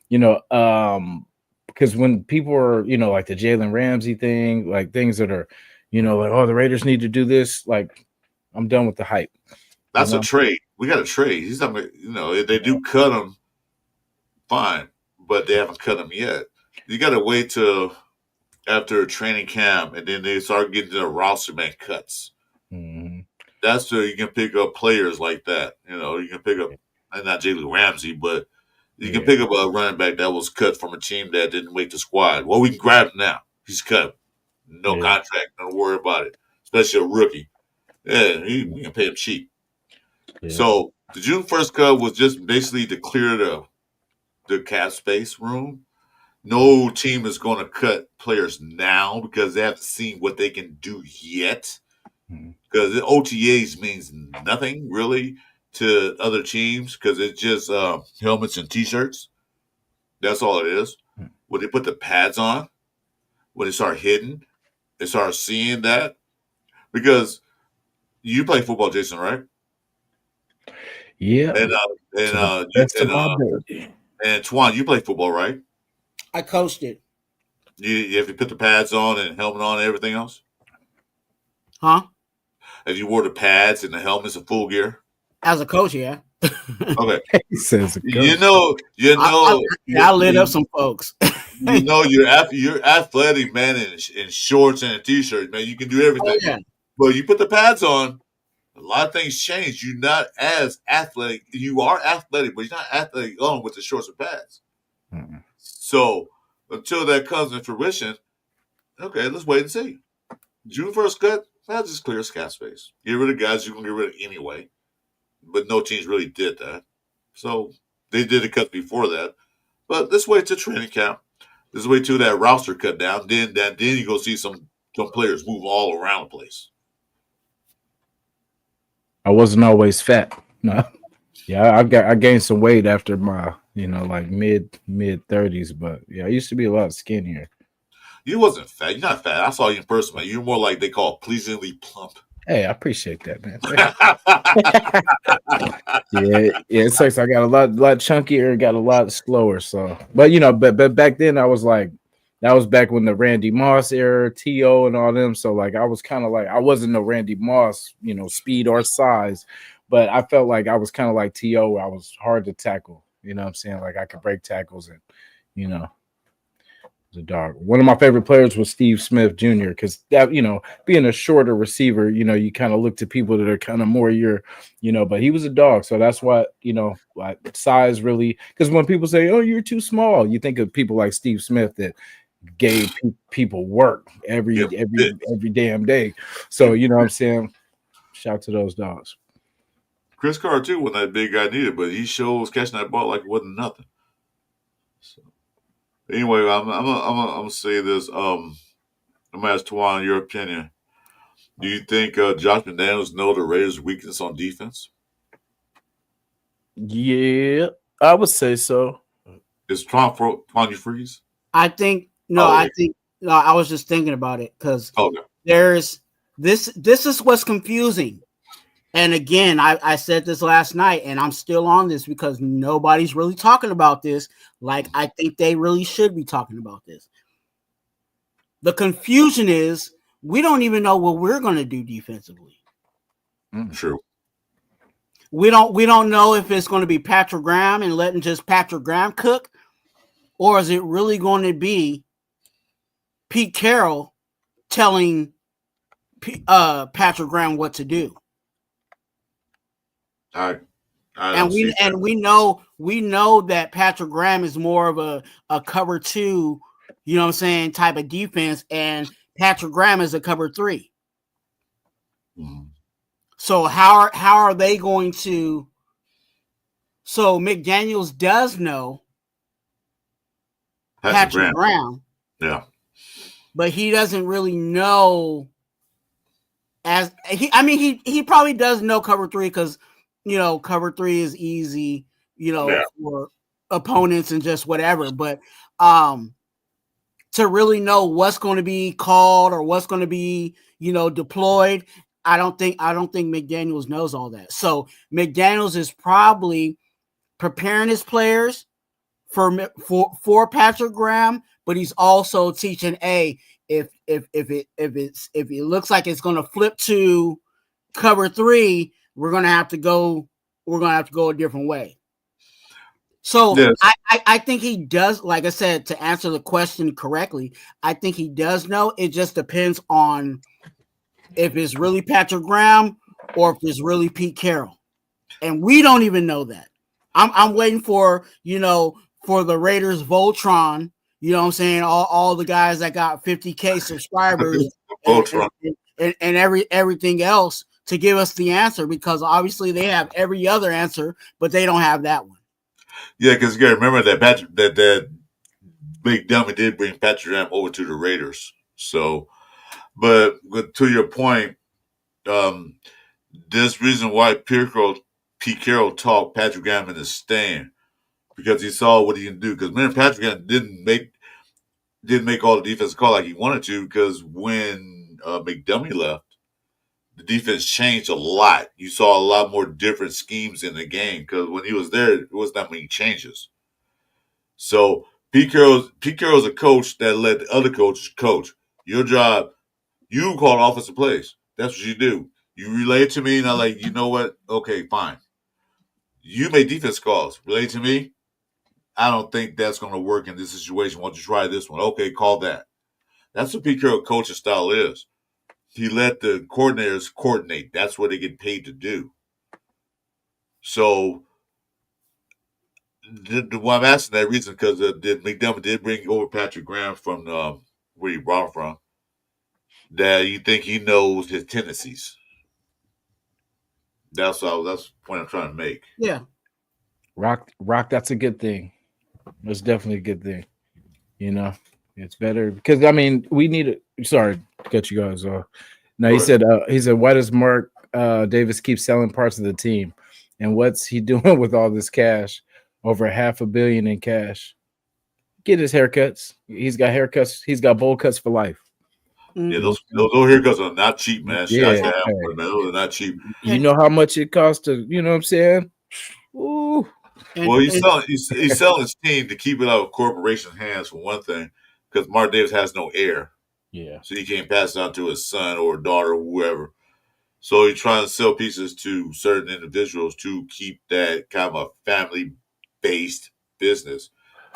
because when people are, like the Jalen Ramsey thing, like things that are, like, oh, the Raiders need to do this, like, I'm done with the hype. That's a trade. We got a trade. He's not, if they do cut him, fine, but they haven't cut him yet. You got to wait till after training camp, and then they start getting to the roster man cuts. Mm-hmm. That's where you can pick up players like that. You can pick up, not Jalen Ramsey, but you can pick up a running back that was cut from a team that didn't make the squad. Well, we can grab him now. He's cut. No contract. Don't worry about it. Especially a rookie. Yeah, we can pay him cheap. Yeah. So the June 1st cut was just basically to clear the cap space room. No team is going to cut players now because they haven't seen what they can do yet. Because the OTAs means nothing really to other teams because it's just helmets and T-shirts. That's all it is. When they put the pads on, when they start hitting, they start seeing that. Because you play football, Jason, right? Yeah. And Twan, you play football, right? I coached it. You have to put the pads on and helmet on and everything else? Huh? Have you wore the pads and the helmets and full gear? As a coach, yeah. Okay. He says a coach. I lit up some folks. You're athletic, man, in shorts and a T-shirt, man. You can do everything. Oh, yeah. But you put the pads on, a lot of things change. You're not as athletic. You are athletic, but you're not athletic on with the shorts and pads. Mm-hmm. So until that comes in fruition, okay, let's wait and see. June 1st cut, that just clears cap space. Get rid of guys you're going to get rid of anyway. But no teams really did that. So they did a cut before that. But let's wait till training camp. Let's wait till that roster cut down. Then you go see some players move all around the place. I wasn't always fat. No. Yeah, I gained some weight after my, like mid 30s, but yeah, I used to be a lot skinnier. You wasn't fat. You're not fat. I saw you in person, man. You're more like they call pleasingly plump. Hey, I appreciate that, man. Yeah, it sucks. I got a lot chunkier, got a lot slower. So, but but back then I was like, that was back when the Randy Moss era, To and all them. So like, I was kind of like, I wasn't no Randy Moss, speed or size, but I felt like I was kind of like To. I was hard to tackle. You know what I'm saying? Like I could break tackles and, you know. The dog. One of my favorite players was Steve Smith Jr. because that, being a shorter receiver, you kind of look to people that are kind of more but he was a dog. So that's why, like size really, because when people say, oh, you're too small, you think of people like Steve Smith that gave people work every damn day. So, you know what I'm saying? Shout out to those dogs. Chris Carr, too, wasn't that big guy neither, but he shows catching that ball like it wasn't nothing. So. Anyway, I'm gonna say this. I'm gonna ask Twan your opinion. Do you think Josh McDaniels know the Raiders' weakness on defense? Yeah, I would say so. Is Twan you freeze? I think no. Oh, I think no. I was just thinking about it because okay. There's this. This is what's confusing. And again, I said this last night, and I'm still on this because nobody's really talking about this. Like I think they really should be talking about this. The confusion is we don't even know what we're going to do defensively. True. We don't know if it's going to be Patrick Graham and letting just Patrick Graham cook, or is it really going to be Pete Carroll telling Patrick Graham what to do? We know that Patrick Graham is more of a cover 2, you know what I'm saying, type of defense, and Patrick Graham is a cover 3. Mm-hmm. So how are they going to? So McDaniels does know Patrick Graham, yeah, but he doesn't really know. He probably does know cover 3 because cover 3 is easy, for opponents and just whatever. But to really know what's going to be called or what's going to be, deployed, I don't think McDaniels knows all that. So McDaniels is probably preparing his players for Patrick Graham, but he's also teaching if it looks like it's going to flip to cover 3, we're going to have to go a different way. So yes. I think he does, like I said, to answer the question correctly, I think he does know. It just depends on if it's really Patrick Graham or if it's really Pete Carroll. And we don't even know that. I'm waiting for, for the Raiders Voltron, you know what I'm saying? All the guys that got 50K subscribers and everything else to give us the answer, because obviously they have every other answer, but they don't have that one. Yeah, because you got to remember that Big Dummy did bring Patrick Graham over to the Raiders. So, but to your point, this reason why Pete Carroll talked Patrick Graham in the stand, because he saw what he can do. Because Patrick Graham didn't make all the defensive call like he wanted to, because when McDummy left, the defense changed a lot. You saw a lot more different schemes in the game, because when he was there, it wasn't that many changes. So Pete Carroll's a coach that let the other coaches coach. Your job, you call offensive plays. That's what you do. You relay it to me, and I'm like, you know what? Okay, fine. You make defense calls. Relay it to me. I don't think that's going to work in this situation. Why don't you try this one? Okay, call that. That's what Pete Carroll coaching style is. He let the coordinators coordinate. That's what they get paid to do. So, why I'm asking that reason, because McDermott did bring over Patrick Graham from where he brought him from, that you think he knows his tendencies. That's the point I'm trying to make. Yeah. Rock, that's a good thing. That's definitely a good thing. It's better because we need it. Sorry to cut you guys off. No, he said why does Mark Davis keep selling parts of the team, and what's he doing with all this cash? Over $500 million in cash. Get his haircuts. He's got haircuts. He's got bowl cuts for life. Yeah, those haircuts are not cheap, man. Yeah, Shots to have, man. Those are not cheap. You know how much it costs to, you know what I'm saying? Ooh. Well, he's selling his team to keep it out of corporation hands for one thing, because Mark Davis has no heir. Yeah. So he can't pass it on to his son or daughter or whoever. So he's trying to sell pieces to certain individuals to keep that kind of a family-based business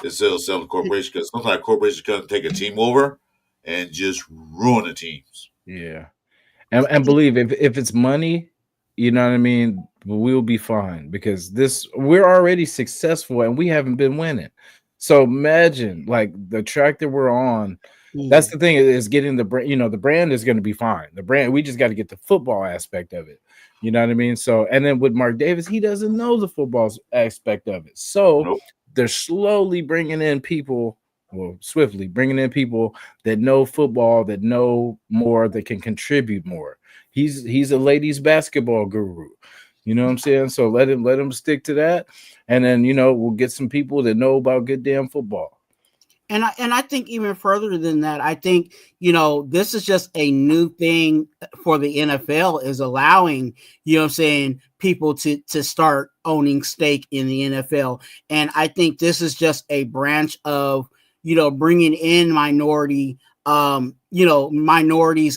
instead of selling corporations. Because sometimes corporations come take a team over and just ruin the teams. Yeah. And believe if it's money, you know what I mean, we'll be fine because we're already successful and we haven't been winning. So imagine like the track that we're on. That's the thing is getting the brand. You know, the brand is going to be fine. The brand, we just got to get the football aspect of it. You know what I mean? So, and then with Mark Davis, he doesn't know the football aspect of it. So they're slowly bringing in people. Well, swiftly bringing in people that know football, that know more, that can contribute more. He's a ladies basketball guru. You know what I'm saying? So let him stick to that. And then, you know, we'll get some people that know about good damn football. And I think even further than that, I think, you know, this is just a new thing for the NFL is allowing, you know what I'm saying, people to start owning stake in the NFL. And I think this is just a branch of, you know, bringing in minorities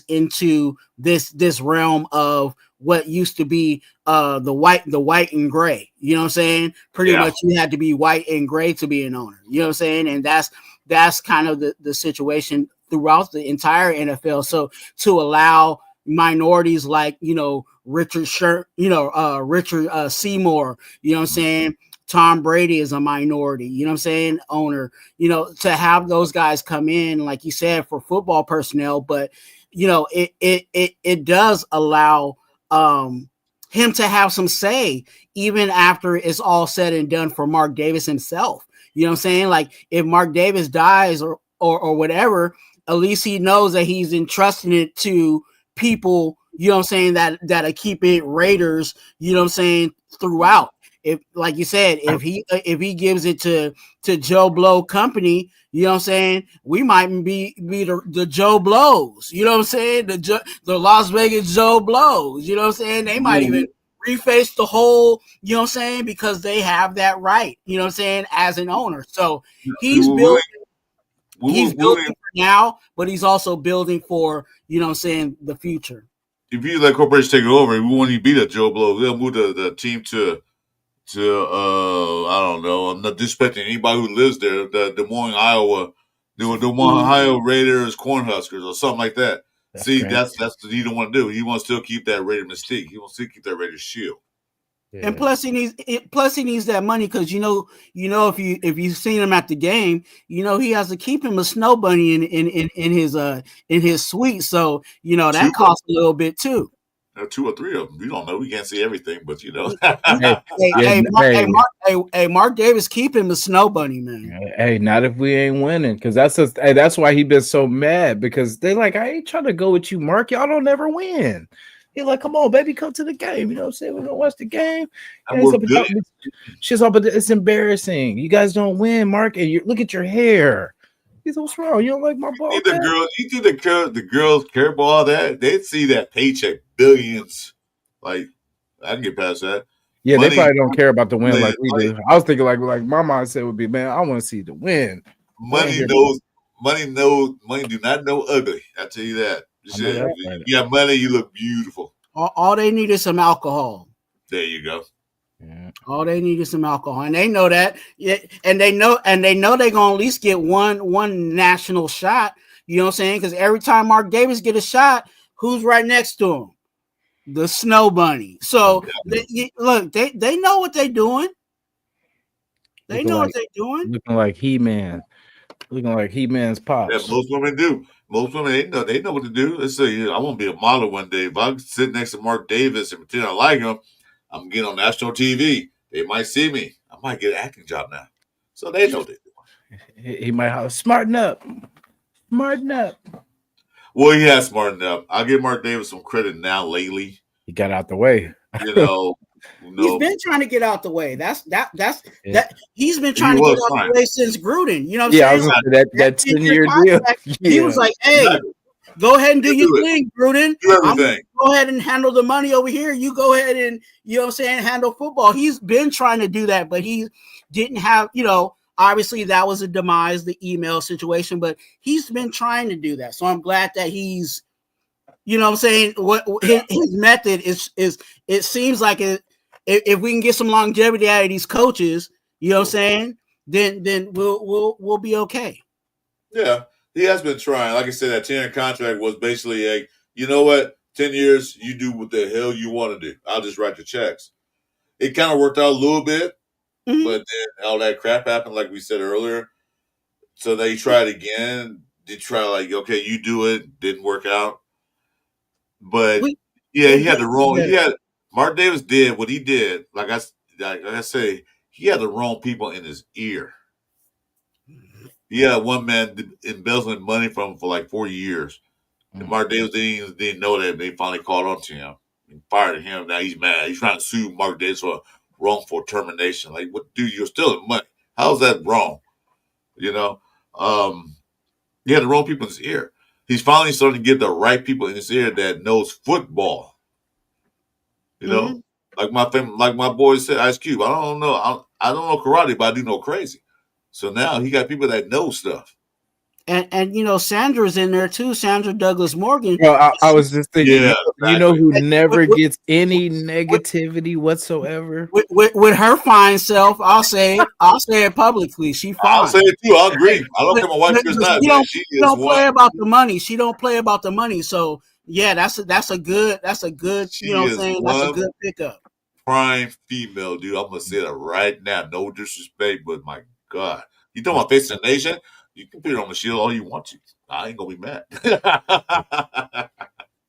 into this realm of what used to be the white and gray. You know what I'm saying? Pretty much you had to be white and gray to be an owner. You know what I'm saying? And that's kind of the situation throughout the entire NFL. So to allow minorities like, you know, Richard Seymour, you know what I'm saying? Tom Brady is a minority, you know what I'm saying, owner, you know, to have those guys come in, like you said, for football personnel, but you know, it does allow him to have some say even after it's all said and done for Mark Davis himself. You know what I'm saying? Like if Mark Davis dies or whatever, at least he knows that he's entrusting it to people, you know what I'm saying, that are keeping Raiders, you know what I'm saying, throughout. If, like you said, if he gives it to Joe Blow Company, you know what I'm saying, we might be the Joe Blows, you know what I'm saying, the Las Vegas Joe Blows, you know what I'm saying, they might even reface the whole, you know what I'm saying, because they have that right, you know what I'm saying, as an owner. So he's building for now, but he's also building for, you know what I'm saying, the future. If you let corporations take it over, we won't even be the Joe Blow. They'll move the team to I don't know. I'm not disrespecting anybody who lives there. The Des Moines, Iowa, the Des Moines, Ohio Raiders, Cornhuskers, or something like that. That's what he don't want to do. He wants to still keep that Raider mystique. He wants to keep that Raider shield. Yeah. And plus he needs that money because you know if you've seen him at the game, you know he has to keep him a snow bunny in his suite. So you know that costs a little bit too. 2 or 3 of them. We don't know. We can't see everything, but you know. Mark Davis, keep him a snow bunny, man. Hey, not if we ain't winning, because that's why he been so mad, because they like, I ain't trying to go with you, Mark. Y'all don't never win. He's like, come on, baby, come to the game. You know what I'm saying? We're gonna watch the game. But it's embarrassing. You guys don't win, Mark, and you look at your hair. He's what's wrong? You don't like my ball? You think the girls care about all that? They see that paycheck, billions. Like, I can get past that. Yeah, money, they probably don't care about the win like we do. I was thinking like my mindset would be, man, I want to see the win. Money do not know ugly. I tell you that. You got money, you look beautiful. All they need is some alcohol. There you go. Yeah. All they need is some alcohol, and they know that. Yeah, and they know they're gonna at least get one national shot. You know what I'm saying? Because every time Mark Davis get a shot, who's right next to him? The Snow Bunny. So they know what they're doing. They know what they're doing. Looking like He-Man. Looking like He-Man's pops. Yeah, most women do. Most women, they know what to do. Let's say, I want to be a model one day. If I sit next to Mark Davis and pretend I like him, I'm getting on national TV. They might see me. I might get an acting job now. So they know they're doing. He might have smarten up. Smarten up. Well, he has smartened up. I'll give Mark Davis some credit now lately. He got out the way. You know. He's been trying to get out the way. That he's been trying to get out the way since Gruden. You know what I'm saying? I was that 10-year deal. He was like, hey, Go ahead and do your do it. thing, Gruden. Do I'm everything. go ahead and handle the money over here. You go ahead and, you know what I'm saying, handle football. He's been trying to do that, but he didn't have, you know, obviously that was a demise, the email situation, but he's been trying to do that. So I'm glad that he's, you know what I'm saying, what his method is it seems like if we can get some longevity out of these coaches, you know what I'm saying, then we'll be okay. Yeah, he has been trying. Like I said, that 10-year contract was basically a, you know what, 10 years, you do what the hell you want to do. I'll just write the checks. It kind of worked out a little bit, Mhm. but then all that crap happened, like we said earlier. So they tried again. They try like, okay, you do it. Didn't work out. But yeah, he had the wrong. He had Mark Davis did what he did. Like I say, he had the wrong people in his ear. He had one man embezzling money from him for like 4 years. And Mark Davis didn't know that. They finally called on to him and fired him. Now he's mad. He's trying to sue Mark Davis for wrongful termination. Like, what, dude? You're stealing money. How is that wrong? You know, he had the wrong people in his ear. He's finally starting to get the right people in his ear that knows football. You know, like my boy said, Ice Cube. I don't know. I don't know karate, but I do know crazy. So now he got people that know stuff. And you know, Sandra's in there too. Sandra Douglas Morgan. Well, I was just thinking, Yeah, you know who exactly. never gets any negativity whatsoever? With her fine self, I'll say it publicly. She fine. I'll say it too. I agree. I don't care my wife is not. She don't play about the money. She don't play about the money. So yeah, that's a good She you know what I'm is saying, that's a good pickup. Prime female, dude. I'm gonna say that right now. No disrespect, but my God, you talking about facing the nation? You can put it on the shield all you want to. I ain't gonna be mad.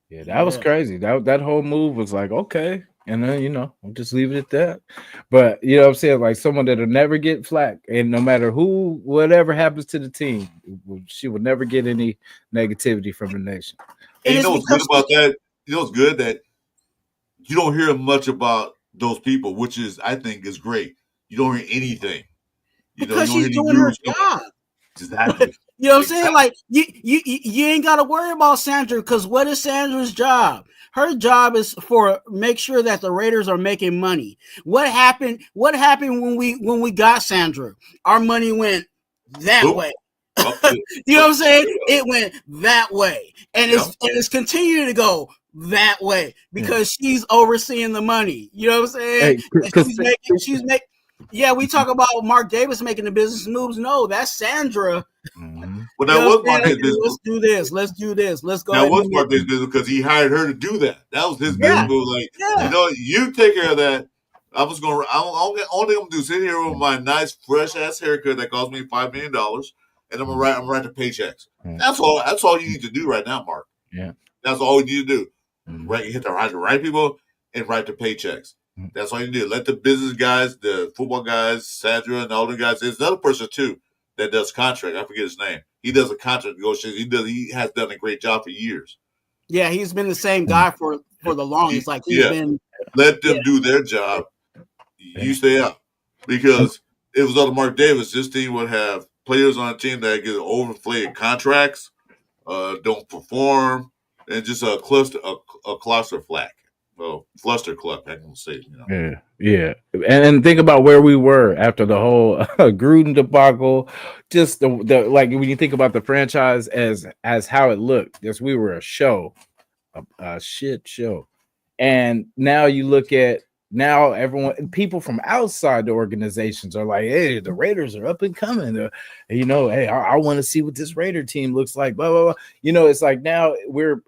Yeah, that was crazy. That whole move was like, okay. And then, you know, I'll just leave it at that. But, you know what I'm saying? Like someone that'll never get flack. And no matter who, whatever happens to the team, she will never get any negativity from the nation. And you know what's good about that? You know what's good? That you don't hear much about those people, which is, I think, is great. You don't hear anything. Because she's doing her job. Exactly. You know what I'm saying? Like you ain't got to worry about Sandra, because what is Sandra's job? Her job is for make sure that the Raiders are making money. What happened when we got Sandra? Our money went that way. You know what I'm saying? It went that way, and it's continuing to go that way because she's overseeing the money. You know what I'm saying? She's making. Yeah, we talk about Mark Davis making the business moves. No, that's Sandra. Well, that was Mark Davis' business. Let's do this. Let's do this. Let's go. That was Mark Davis' business because he hired her to do that. That was his business move. Like, you know, you take care of that. I'm only gonna do is sit here with my nice fresh ass haircut that cost me $5 million, and I'm gonna write the paychecks. That's all you need to do right now, Mark. Yeah, that's all you need to do. Right, you hit the right people and write the paychecks. That's all you do. Let the business guys, the football guys, Sandra and all the guys. There's another person too that does contract. I forget his name. He does a contract negotiation. He has done a great job for years. Yeah, he's been the same guy for the longest. Like he's been. Let them do their job. You stay out because if it was other Mark Davis, this team would have players on the team that get overinflated contracts, don't perform, and just a cluster flack. Well, fluster club, I can say, you know. Yeah. And think about where we were after the whole Gruden debacle. Just the like when you think about the franchise as how it looked, yes, we were a show, a shit show. And now you look at everyone, people from outside the organizations are like, hey, the Raiders are up and coming. You know, hey, I want to see what this Raider team looks like. Blah, blah, blah. You know, it's like now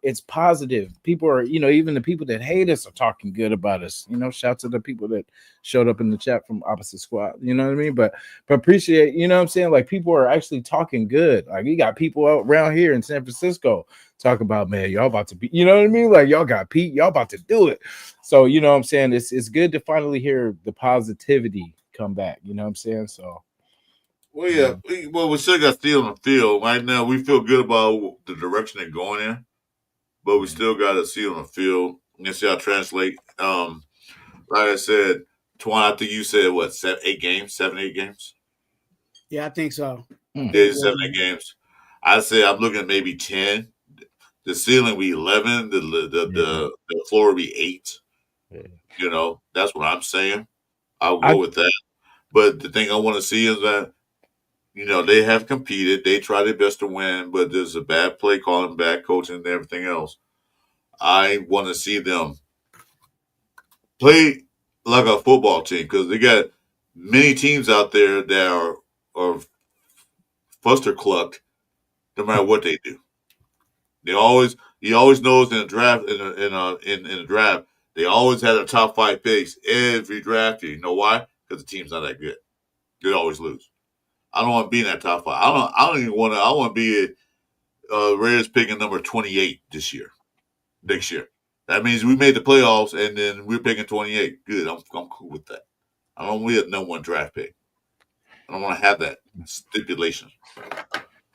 it's positive. People are, you know, even the people that hate us are talking good about us. You know, shout to the people that showed up in the chat from opposite squad. You know what I mean? But appreciate, you know what I'm saying? Like people are actually talking good. Like you got people out around here in San Francisco talk about, man, y'all about to be, you know what I mean? Like y'all got Pete, y'all about to do it. So, you know what I'm saying? It's good to finally hear the positivity come back. You know what I'm saying? So, well, yeah. We still got steel on the field. Right now, we feel good about the direction they're going in, but we still got a seal on the field. Let's see how it translate. Like I said, Twan, I think you said, what, 7, 8 games? Yeah, I think so. Yeah, 7, 8 games. I say I'm looking at maybe 10. the ceiling will be 11, the floor will be 8. Yeah. That's what I'm saying. I'll I go with that. But the thing I want to see is that they have competed. They try their best to win, but there's a bad play calling, bad coaching, and everything else. I want to see them play like a football team because they got many teams out there that are fuster clucked no matter what they do. You always knows in a draft in a draft they always had a top 5 picks every draft year. You know why? Because the team's not that good. They always lose. I don't want to be in that top 5. I don't even want to. I want to be Raiders picking number 28 next year. That means we made the playoffs and then we're picking 28. Good. I'm cool with that. I don't want a number 1 draft pick. I don't want to have that stipulation.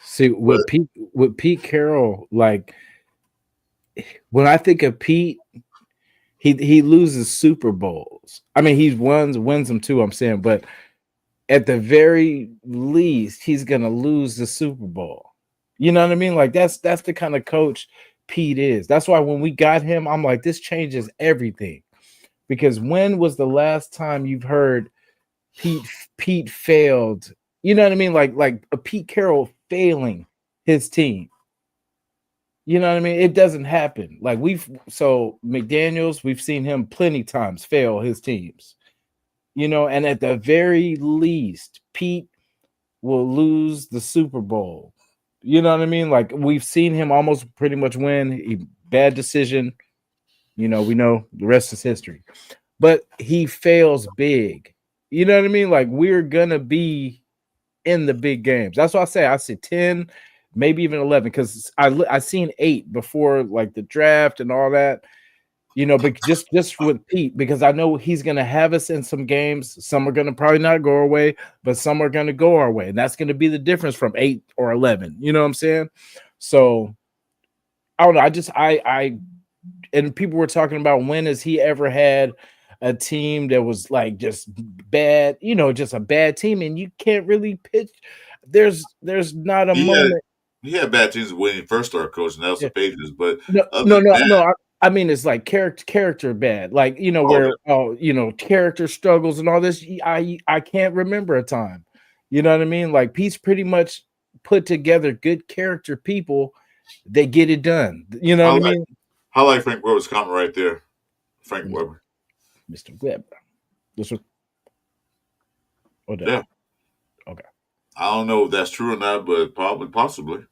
see with Pete Carroll, like when I think of Pete, he loses Super Bowls. I mean, he wins them too. I'm saying, but at the very least, he's gonna lose the Super Bowl. You know what I mean? Like that's the kind of coach Pete is. That's why when we got him, I'm like, this changes everything. Because when was the last time you've heard Pete failed? You know what I mean? Like a Pete Carroll failing his team. You know what I mean? It doesn't happen. Like McDaniels, we've seen him plenty times fail his teams. And at the very least, Pete will lose the Super Bowl. You know what I mean? Like we've seen him almost pretty much win. Bad decision. We know the rest is history. But he fails big. You know what I mean? Like we're gonna be in the big games. That's why I say 10, maybe even 11, because I seen 8 before like the draft and all that. But just with Pete, because I know he's going to have us in some games. Some are going to probably not go our way, but some are going to go our way. And that's going to be the difference from 8 or 11. You know what I'm saying? So I don't know. And people were talking about when has he ever had a team that was like just bad, just a bad team. And you can't really pitch. There's not a moment. He had bad teams when he first started coaching. That was the Patriots, but no. I mean, it's like character bad, like where character struggles and all this. I can't remember a time. You know what I mean? Like Pete's pretty much put together good character people. They get it done. You know what I mean? I like Frank Weber's comment right there. Frank Weber, Mr. Weber. This one. Yeah. Okay. I don't know if that's true or not, but possibly.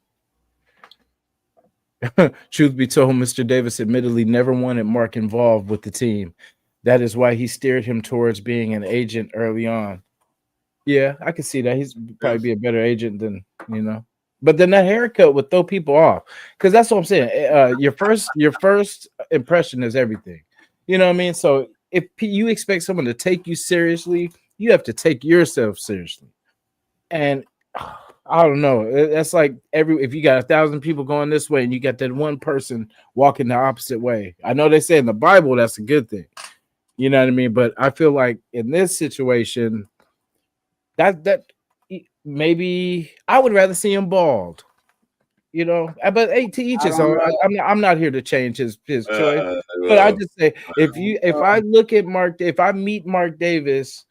Truth be told, Mr. Davis admittedly never wanted Mark involved with the team. That is why he steered him towards being an agent early on. Yeah, I can see that. He's probably be a better agent than, But then that haircut would throw people off. Because that's what I'm saying. Your first impression is everything. You know what I mean? So if you expect someone to take you seriously, you have to take yourself seriously. And I don't know. That's like if you got 1,000 people going this way and you got that one person walking the opposite way. I know they say in the Bible that's a good thing. You know what I mean? But I feel like in this situation, that maybe I would rather see him bald. But to each his own. I'm not here to change his choice. But I just say if I meet Mark Davis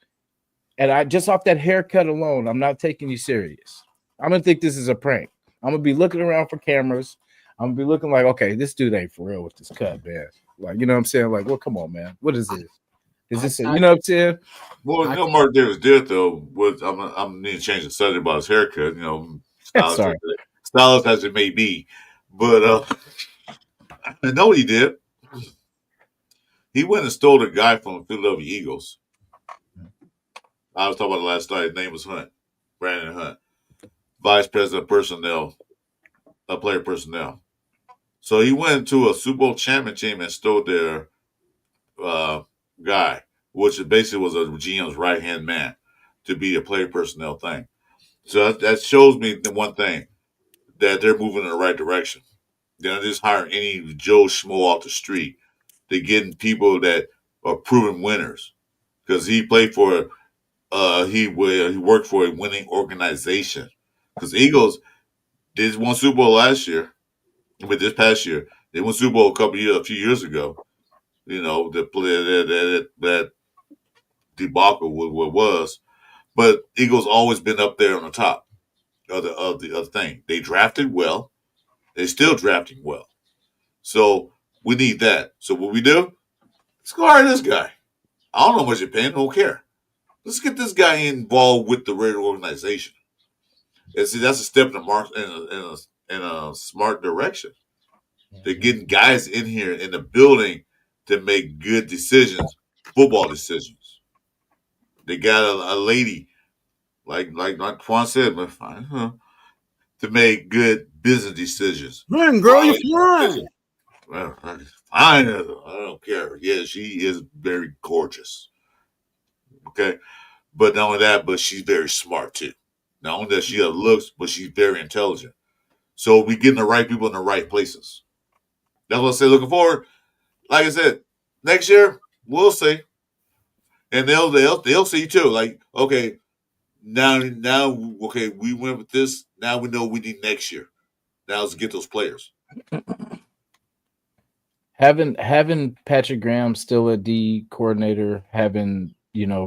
and I just off that haircut alone, I'm not taking you serious. I'm gonna think this is a prank. I'm gonna be looking around for cameras. I'm gonna be looking like, okay, this dude ain't for real with this cut, man. Like, you know what I'm saying? Like, well, come on, man. What is this? Is this you know what I'm saying? Well, Mark Davis did though. I'm need to change the subject about his haircut. Stylist as it may be, but I know what he did. He went and stole a guy from the Philadelphia Eagles. I was talking about it last night. His name was Brandon Hunt, vice president of personnel, player personnel. So he went to a Super Bowl champion team and stole their guy, which basically was a GM's right hand man to be a player personnel thing. So that shows me the one thing, that they're moving in the right direction. They're not just hiring any Joe Schmo off the street. They're getting people that are proven winners because he played for he worked for a winning organization. Because Eagles did one Super Bowl last year, I mean, this past year they won Super Bowl a few years ago. The play that debacle what it was, but Eagles always been up there on the top of the thing. They drafted well. They're still drafting well. So we need that. So what we do? Let's go hire this guy. I don't know how much you're paying. Don't care. Let's get this guy involved with the Raider organization. And see, that's a step in a smart direction. They're getting guys in here in the building to make good decisions, football decisions. They got a lady, like Quan said, to make good business decisions. Man, girl, you're flying. Well, fine. I don't care. Yeah, she is very gorgeous. Okay. But not only that, but she's very smart too. Not only that she has looks, but she's very intelligent. So we getting the right people in the right places. That's what I say. Looking forward, like I said, next year we'll see, and they'll see too. Like, okay, now, okay, we went with this. Now we know we need next year. Now let's get those players. Having Patrick Graham still a D coordinator, having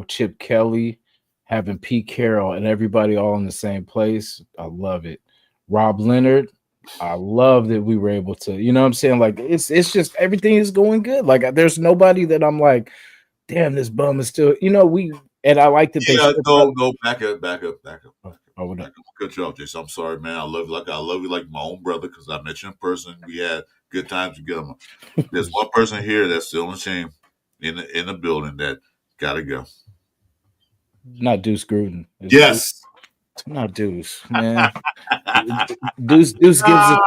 Chip Kelly, having Pete Carroll, and everybody all in the same place, I love it. Rob Leonard, I love that we were able to, you know what I'm saying? Like, it's just everything is going good. Like, there's nobody that I'm like, damn, this bum is still, and I like that they. No, back up. Oh, what up? I'm gonna cut you off, Jason. I'm sorry, man. I love you like my own brother because I met you in person. We had good times together. There's one person here that's still in shame in the building that gotta go. Not Deuce Gruden. Yes. Not Deuce, man. Deuce gives us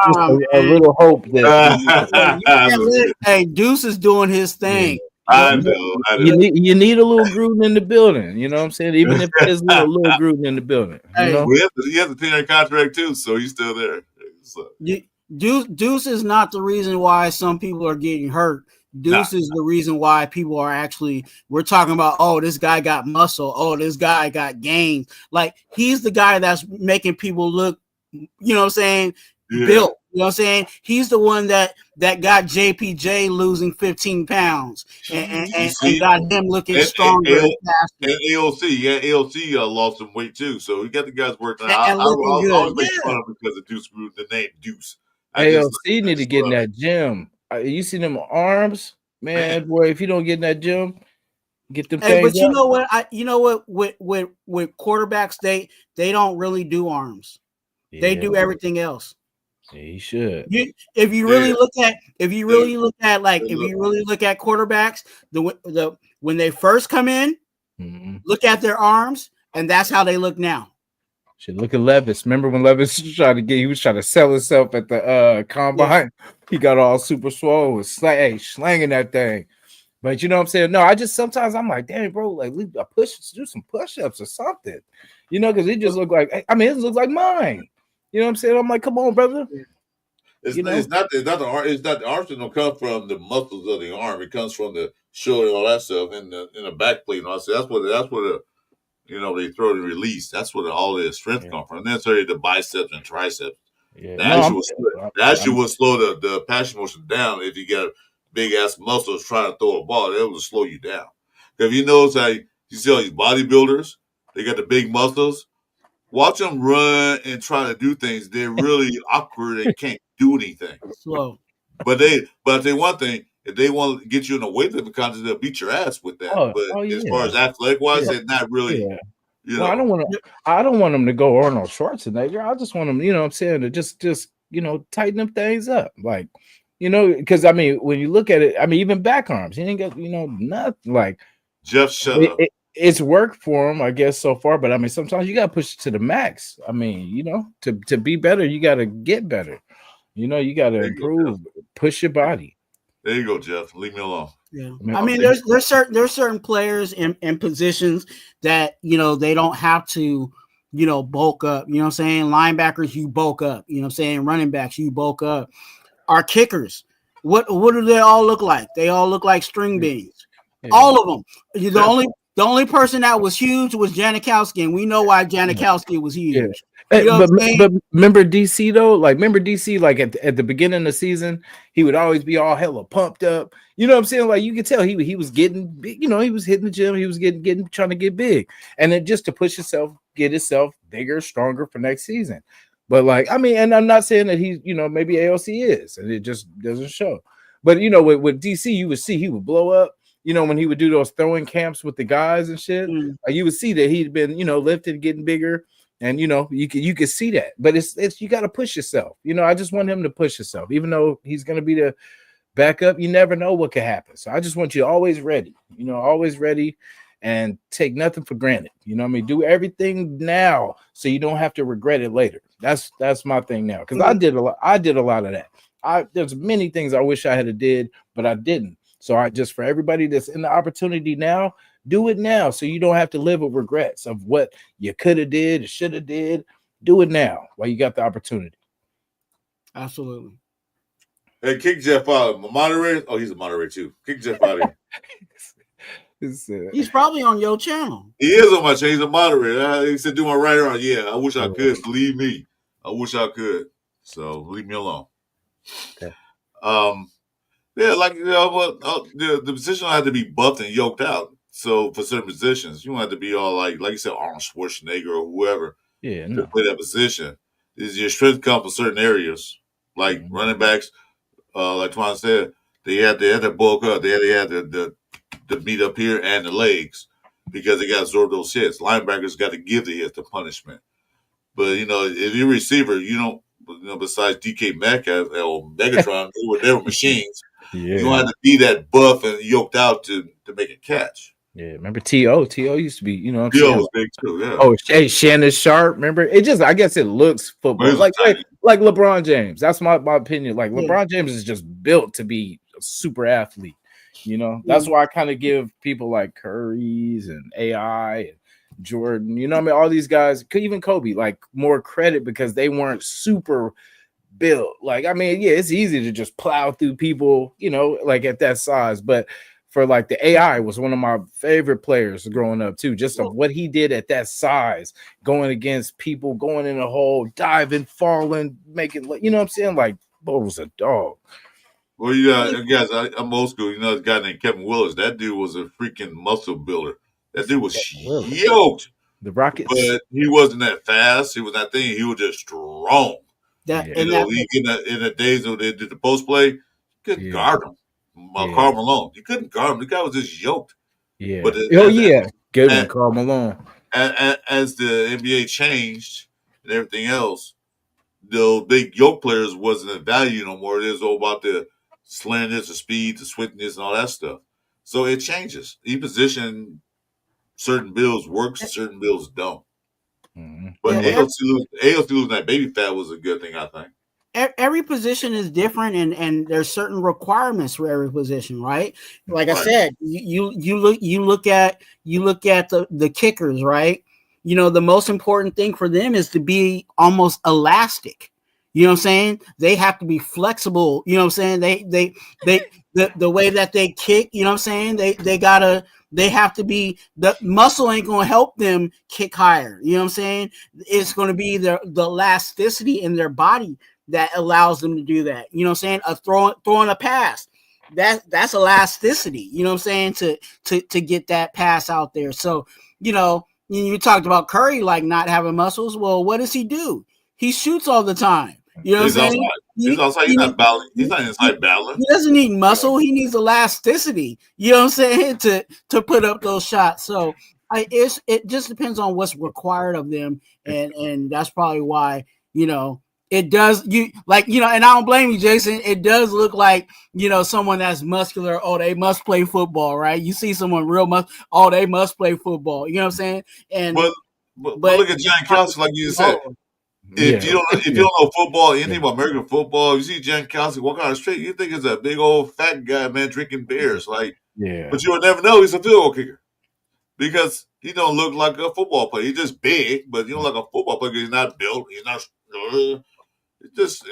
a little hope that. Hey, Deuce is doing his thing. I know. You need a little Gruden in the building. You know what I'm saying? Even if there's a little Gruden in the building. Hey, he has a 10-year contract too, so he's still there. So. Deuce is not the reason why some people are getting hurt. Deuce is the reason why people are actually, we're talking about, oh, this guy got muscle. Oh, this guy got gains. Like, he's the guy that's making people look, you know what I'm saying, built. You know what I'm saying? He's the one that got JPJ losing 15 pounds and got him looking stronger and faster. And AOC lost some weight too. So we got the guys working out. I always make fun of him because of Deuce Gruden, the name Deuce. AOC need to get in that gym. You see them arms, man, boy. If you don't get in that gym, get them things. But you know what? With quarterbacks, they don't really do arms. Yeah. They do everything else. Yeah, he should. If you really look at quarterbacks, when they first come in, look at their arms, and that's how they look now. Should look at Levis. Remember when Levis he was trying to sell himself at the combine? Yeah. He got all super swole, slanging that thing. But you know what I'm saying? No, sometimes I'm like, damn, bro, like do some push-ups or something. Because it just look like, it looks like mine. You know what I'm saying? I'm like, come on, brother. It's not the arm. It's not the arms that don't come from the muscles of the arm. It comes from the shoulder and all that stuff, and the back plate and all that stuff. That's what they throw the release. That's where all the strength come from. And that's where the biceps and triceps. Yeah. The action will slow the passion motion down if you got big ass muscles trying to throw a ball. It will slow you down. If you notice how you see all these bodybuilders, they got the big muscles. Watch them run and try to do things. They're really awkward and can't do anything. Slow. But I'll tell you one thing. If they want to get you in a weightlifting contest, they'll beat your ass with that. As far as athletic wise, they're not really. Yeah. I don't want them to go Arnold Schwarzenegger. I just want them, you know what I'm saying, to just tighten them things up. Like, because when you look at it, even back arms, he ain't got, nothing like Jeff shut up. It's worked for him, I guess, so far. But sometimes you gotta push it to the max. To be better, you gotta get better. You gotta improve, push your body. There you go, Jeff. Leave me alone. Yeah, there's certain players in positions that they don't have to bulk up. You know what I'm saying? Linebackers, you bulk up. You know what I'm saying? Running backs, you bulk up. Our kickers, what do they all look like? They all look like string beans. Yeah. All of them. The only person that was huge was Janikowski, and we know why Janikowski was huge. You know what I'm saying? But remember DC though? Like remember DC? Like at the beginning of the season, he would always be all hella pumped up. You know what I'm saying? Like you could tell he was getting big. You know, he was hitting the gym. He was getting trying to get big, and then just to push himself, get himself bigger, stronger for next season. But like I mean, and I'm not saying that he's maybe AOC is, and it just doesn't show. But with DC, you would see he would blow up. When he would do those throwing camps with the guys and shit, you would see that he'd been lifted, getting bigger. And you could see that, but it's you got to push yourself. I just want him to push himself, even though he's going to be the backup. You never know what could happen. So I just want you always ready. Always ready, and take nothing for granted. What I mean? Do everything now so you don't have to regret it later. That's my thing now, because I did a lot of that. There's many things I wish I had did, but I didn't. So I just, for everybody that's in the opportunity now, do it now so you don't have to live with regrets of what you could have did, should have did. Do it now while you got the opportunity. Absolutely. Hey, kick Jeff out. Moderator? Oh, he's a moderator too. Kick Jeff out of here. He's probably on your channel. He is on my channel. He's a moderator. He said, do my right on. Yeah, I wish I could. Believe me. I wish I could. So leave me alone. Okay. Yeah, like the position had to be buffed and yoked out. So for certain positions, you don't have to be all like you said, Arnold Schwarzenegger or whoever. Yeah, to play that position. Is your strength come for certain areas, like running backs, like Twan said, they had to bulk up. They had the meat up here and the legs because they got to absorb those hits. Linebackers got to give the hits, the punishment. But if you're a receiver, besides DK Metcalf or Megatron, they were machines. Yeah. You don't have to be that buff and yoked out to make a catch. Yeah, remember T.O. T.O. used to be, T.O. was big too, yeah. Oh, hey, Shannon Sharp, remember? It just, I guess it looks football. Like LeBron James. That's my opinion. Like LeBron James is just built to be a super athlete. That's why I kind of give people like Curry's and AI and Jordan, all these guys, even Kobe, like more credit because they weren't super built. Like, I mean, yeah, it's easy to just plow through people, like at that size. But for like the AI was one of my favorite players growing up too, just of what he did at that size, going against people, going in a hole, diving, falling, making, what I'm saying? Like, Bo was a dog. Well, guys, I'm old school. A guy named Kevin Willis. That dude was a freaking muscle builder. That dude was yoked. The Rockets. But he wasn't that fast. He was that thing. He was just strong. In the days when they did the post play, you couldn't guard him. Karl Malone. You couldn't guard him. The guy was just yoked. Yeah. But good one, Karl Malone. As the NBA changed and everything else, the big yoke players wasn't of value no more. It was all about the slenderness, the speed, the swiftness, and all that stuff. So it changes. Each position, certain bills works, certain bills don't. Mm-hmm. But AOC losing that baby fat was a good thing, I think. Every position is different, and there's certain requirements for every position, right? Like I said, you look at the kickers, right? The most important thing for them is to be almost elastic. You know what I'm saying? They have to be flexible. You know what I'm saying? The way that they kick, you know what I'm saying? They have to be, the muscle ain't going to help them kick higher. You know what I'm saying? It's going to be the elasticity in their body that allows them to do that. You know what I'm saying? Throwing a pass. That's elasticity, you know what I'm saying? To get that pass out there. So, you talked about Curry like not having muscles. Well, what does he do? He shoots all the time. You know what I'm saying? He's outside. He's not battling. He's not inside battling. He doesn't need muscle. He needs elasticity. You know what I'm saying? To put up those shots. So it just depends on what's required of them, and that's probably why it does. And I don't blame you, Jason. It does look like someone that's muscular. Oh, they must play football, right? You see someone real oh, they must play football. You know what I'm saying? And but look at John Kelsey, like you said. If you don't know football, anything about American football, you see Jan Kelsey walk on the street, you think it's a big old fat guy, man, drinking beers. But you'll never know he's a field goal kicker because he don't look like a football player. He's just big, but you don't like a football player. He's not built. He's not.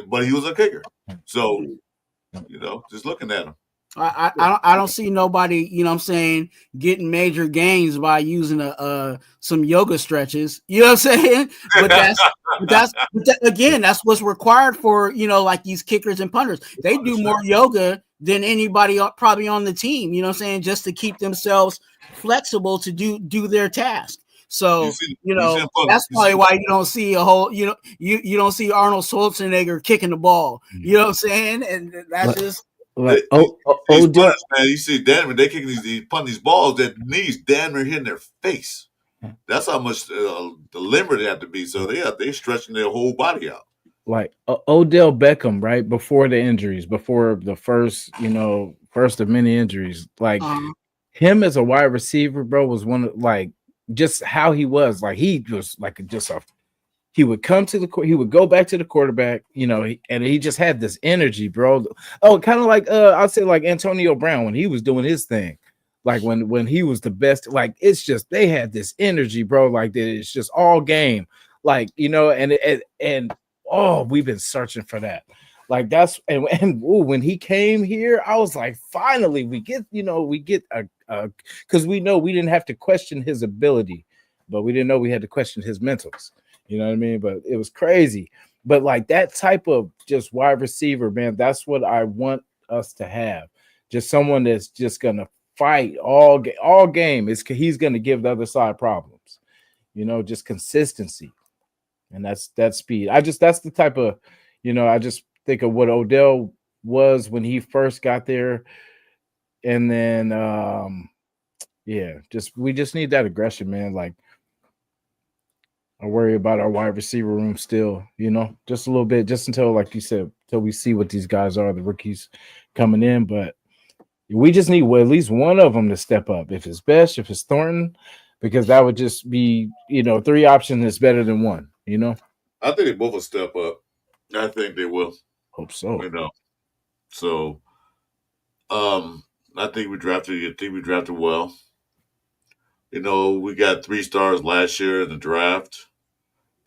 But he was a kicker. So just looking at him. I don't see nobody, you know what I'm saying, getting major gains by using some yoga stretches. You know what I'm saying? Again, that's what's required for, you know, like these kickers and punters. They do more yoga than anybody probably on the team, you know what I'm saying, just to keep themselves flexible to do their task. So, that's probably why you don't see a whole, you don't see Arnold Schwarzenegger kicking the ball. You know what I'm saying? And that's just like Odell, man. You see Denver, they kicking these punting these balls that knees damn near hitting their face. That's how much the limber they have to be. So they stretching their whole body out. Like Odell Beckham, right before the injuries, before the first of many injuries, like him as a wide receiver, bro, was one of like just how he was. Like he was like he would come to the he would go back to the quarterback, and he just had this energy, bro. Oh, kind of like I'd say like Antonio Brown when he was doing his thing, like when he was the best. Like it's just they had this energy, bro. Like it's just all game, like and oh, we've been searching for that. Like that's when he came here, I was like, finally we get a because we know we didn't have to question his ability, but we didn't know we had to question his mentals. You know what I mean? But it was crazy. But like that type of just wide receiver, man, that's what I want us to have. Just someone that's just gonna fight all game. He's gonna give the other side problems. Just consistency, and that's speed. That's the type of, I just think of what Odell was when he first got there, and then we just need that aggression, man. Like. I worry about our wide receiver room still, just a little bit, just until, like you said, until we see what these guys are, the rookies coming in. But we just need at least one of them to step up. If it's Besh, if it's Thornton, because that would just be, 3 options is better than one, I think they both will step up. I think they will. Hope so. So, I think we drafted well. We got 3 stars last year in the draft.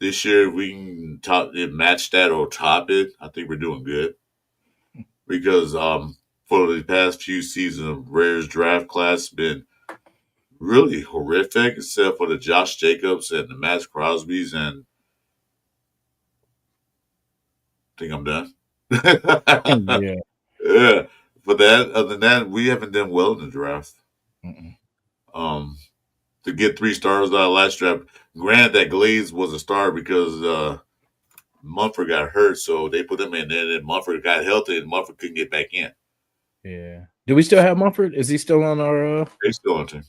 This year, if we can match that or top it, I think we're doing good. Because for the past few seasons, Rare's draft class has been really horrific, except for the Josh Jacobs and the Max Crosbys. And I think I'm done. Yeah. For that, other than that, we haven't done well in the draft. To get 3 stars out of last draft. Granted, that Glaze was a star because Mumford got hurt, so they put him in there, and then Mumford got healthy, and Mumford couldn't get back in. Yeah. Do we still have Mumford? Is he still on our? He's still on team.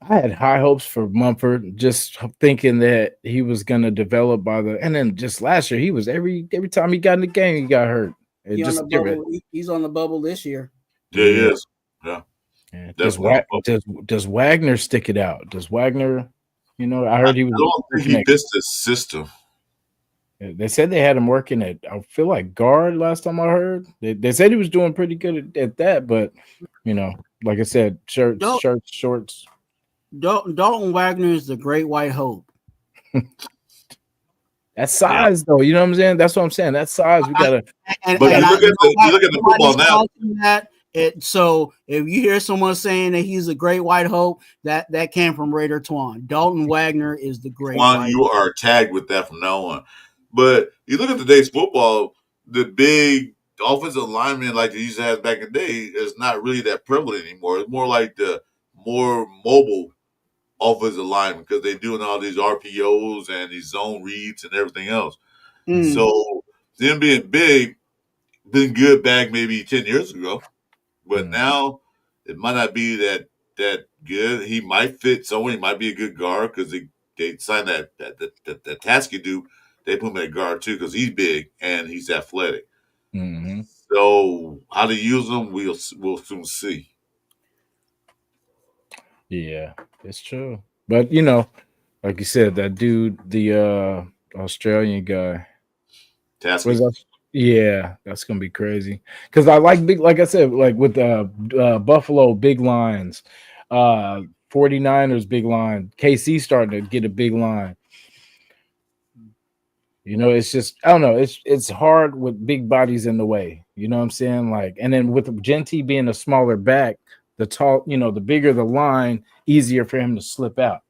I had high hopes for Mumford, just thinking that he was going to develop and then just last year he was every time he got in the game he got hurt. He's on the bubble this year. Yeah, he is. Yeah. Does Wagner stick it out? Does Wagner? I heard he was. I don't think he fits the system. They said they had him working at, I feel like, guard last time I heard. They said he was doing pretty good at that, but like I said, shirts, shorts. Dalton Wagner is the great white hope. That size, though, you know what I'm saying? That's what I'm saying. That size, we gotta. But you look at the football now. So if you hear someone saying that he's a great white hope, that came from Raider Twan. Dalton Wagner is the great white you hope. Are tagged with that from now on. But you look at today's football, the big offensive lineman like they used to have back in the day is not really that prevalent anymore. It's more like the more mobile offensive lineman because they're doing all these RPOs and these zone reads and everything else. So them being big, been good back maybe 10 years ago. But now it might not be that good. He might fit somewhere. He might be a good guard because they signed that Tasky dude. They put him at guard too because he's big and he's athletic. So how to use him, we'll soon see. Yeah, it's true. But like you said, that dude, the Australian guy, Tasky. Yeah, that's gonna be crazy. Because I like I said, like with Buffalo, big lines, 49ers, big line, KC starting to get a big line. You know, it's just I don't know. It's hard with big bodies in the way. You know what I'm saying? Like, and then with Gentry being a smaller back, the tall, the bigger the line, easier for him to slip out.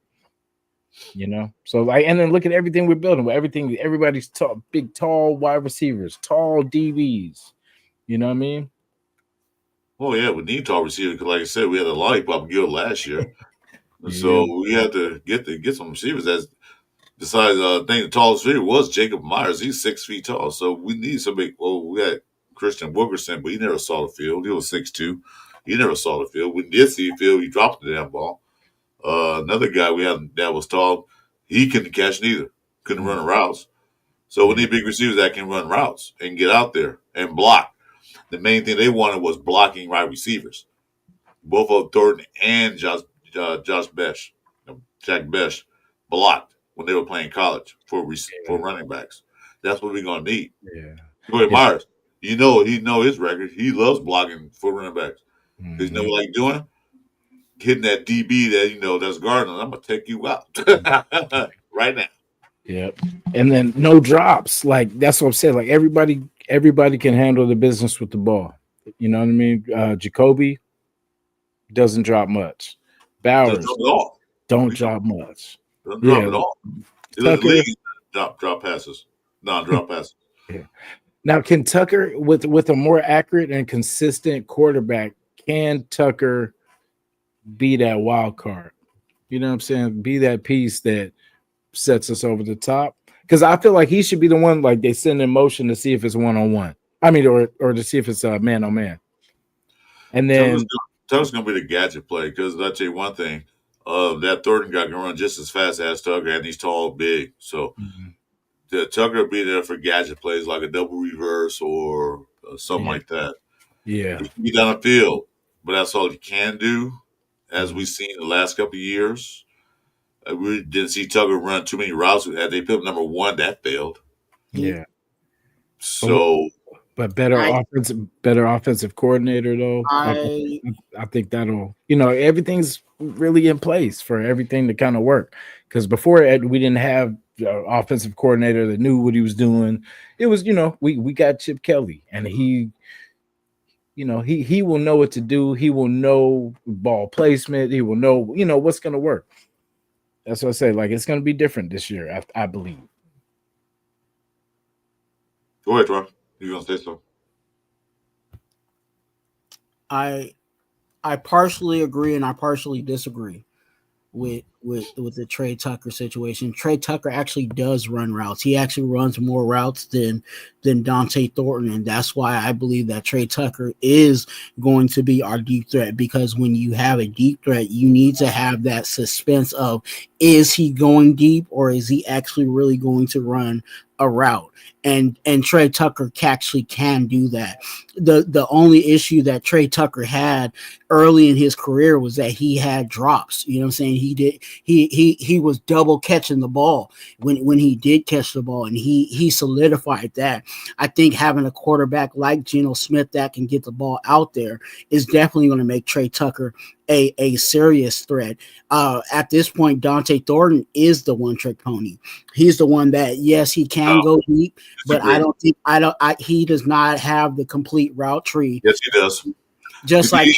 You know, so like, and then look at everything we're building. Everything, everybody's tall, big, tall wide receivers, tall DBs. You know what I mean? Oh yeah, we need tall receivers because, like I said, we had a lollipop guild last year, Yeah, so we had to get some receivers. That's besides, I think the tallest receiver was Jacob Myers. He's 6 feet tall, so we need somebody. Well, we had Christian Wilkerson, but he never saw the field. He was 6'2". He never saw the field. We did see the field. He dropped the damn ball. Another guy we had that was tall, he couldn't catch neither. Couldn't run routes. So we need big receivers that can run routes and get out there and block. The main thing they wanted was blocking wide receivers. Both of Thornton and Josh Besh, Jack Besh, blocked when they were playing college for running backs. That's what we're gonna need. yeah. Joey Myers, he know his record. He loves blocking for running backs. Because you know what I like doing? Hitting that DB that that's guarding. I'm gonna take you out right now. Yep. And then no drops. Like that's what I'm saying. Like everybody can handle the business with the ball. You know what I mean? Jacoby doesn't drop much. Bowers don't drop much. Doesn't drop at all. Tucker, Drop passes. Non-drop passes. Yeah. Now, can Tucker, with a more accurate and consistent quarterback, can Tucker be that wild card? You know what I'm saying? Be that piece that sets us over the top. Because I feel like he should be the one like they send in motion to see if it's one-on-one. I mean, or to see if it's a man-on-man. And then Tucker's going to be the gadget play because I'll tell you one thing. That Thornton guy can run just as fast as Tucker, and he's tall, big. So Tucker will be there for gadget plays like a double reverse or something like that. Yeah. He can be down the field, but that's all he can do, as we've seen the last couple of years. We didn't see Tucker run too many routes. Had they put him number one, that failed. Yeah. So, but better offensive coordinator though. I think that'll everything's really in place for everything to kind of work. Because before we didn't have an offensive coordinator that knew what he was doing. It was we got Chip Kelly and he will know what to do. He will know ball placement. He will know what's going to work. That's what I say. Like it's going to be different this year, I believe. Go ahead, Ron. You gonna say so? I partially agree and I partially disagree with the Trey Tucker situation. Trey Tucker actually does run routes. He actually runs more routes than Dante Thornton, and that's why I believe that Trey Tucker is going to be our deep threat, because when you have a deep threat, you need to have that suspense of, is he going deep or is he actually really going to run a route? And Trey Tucker actually can do that. The only issue that Trey Tucker had early in his career was that he had drops. You know what I'm saying? He was double catching the ball when he did catch the ball, and he solidified that. I think having a quarterback like Geno Smith that can get the ball out there is definitely going to make Trey Tucker a serious threat. At this point, Dante Thornton is the one-trick pony. He's the one that, yes, he can go deep, but he does not have the complete route tree. Yes, he does. Just like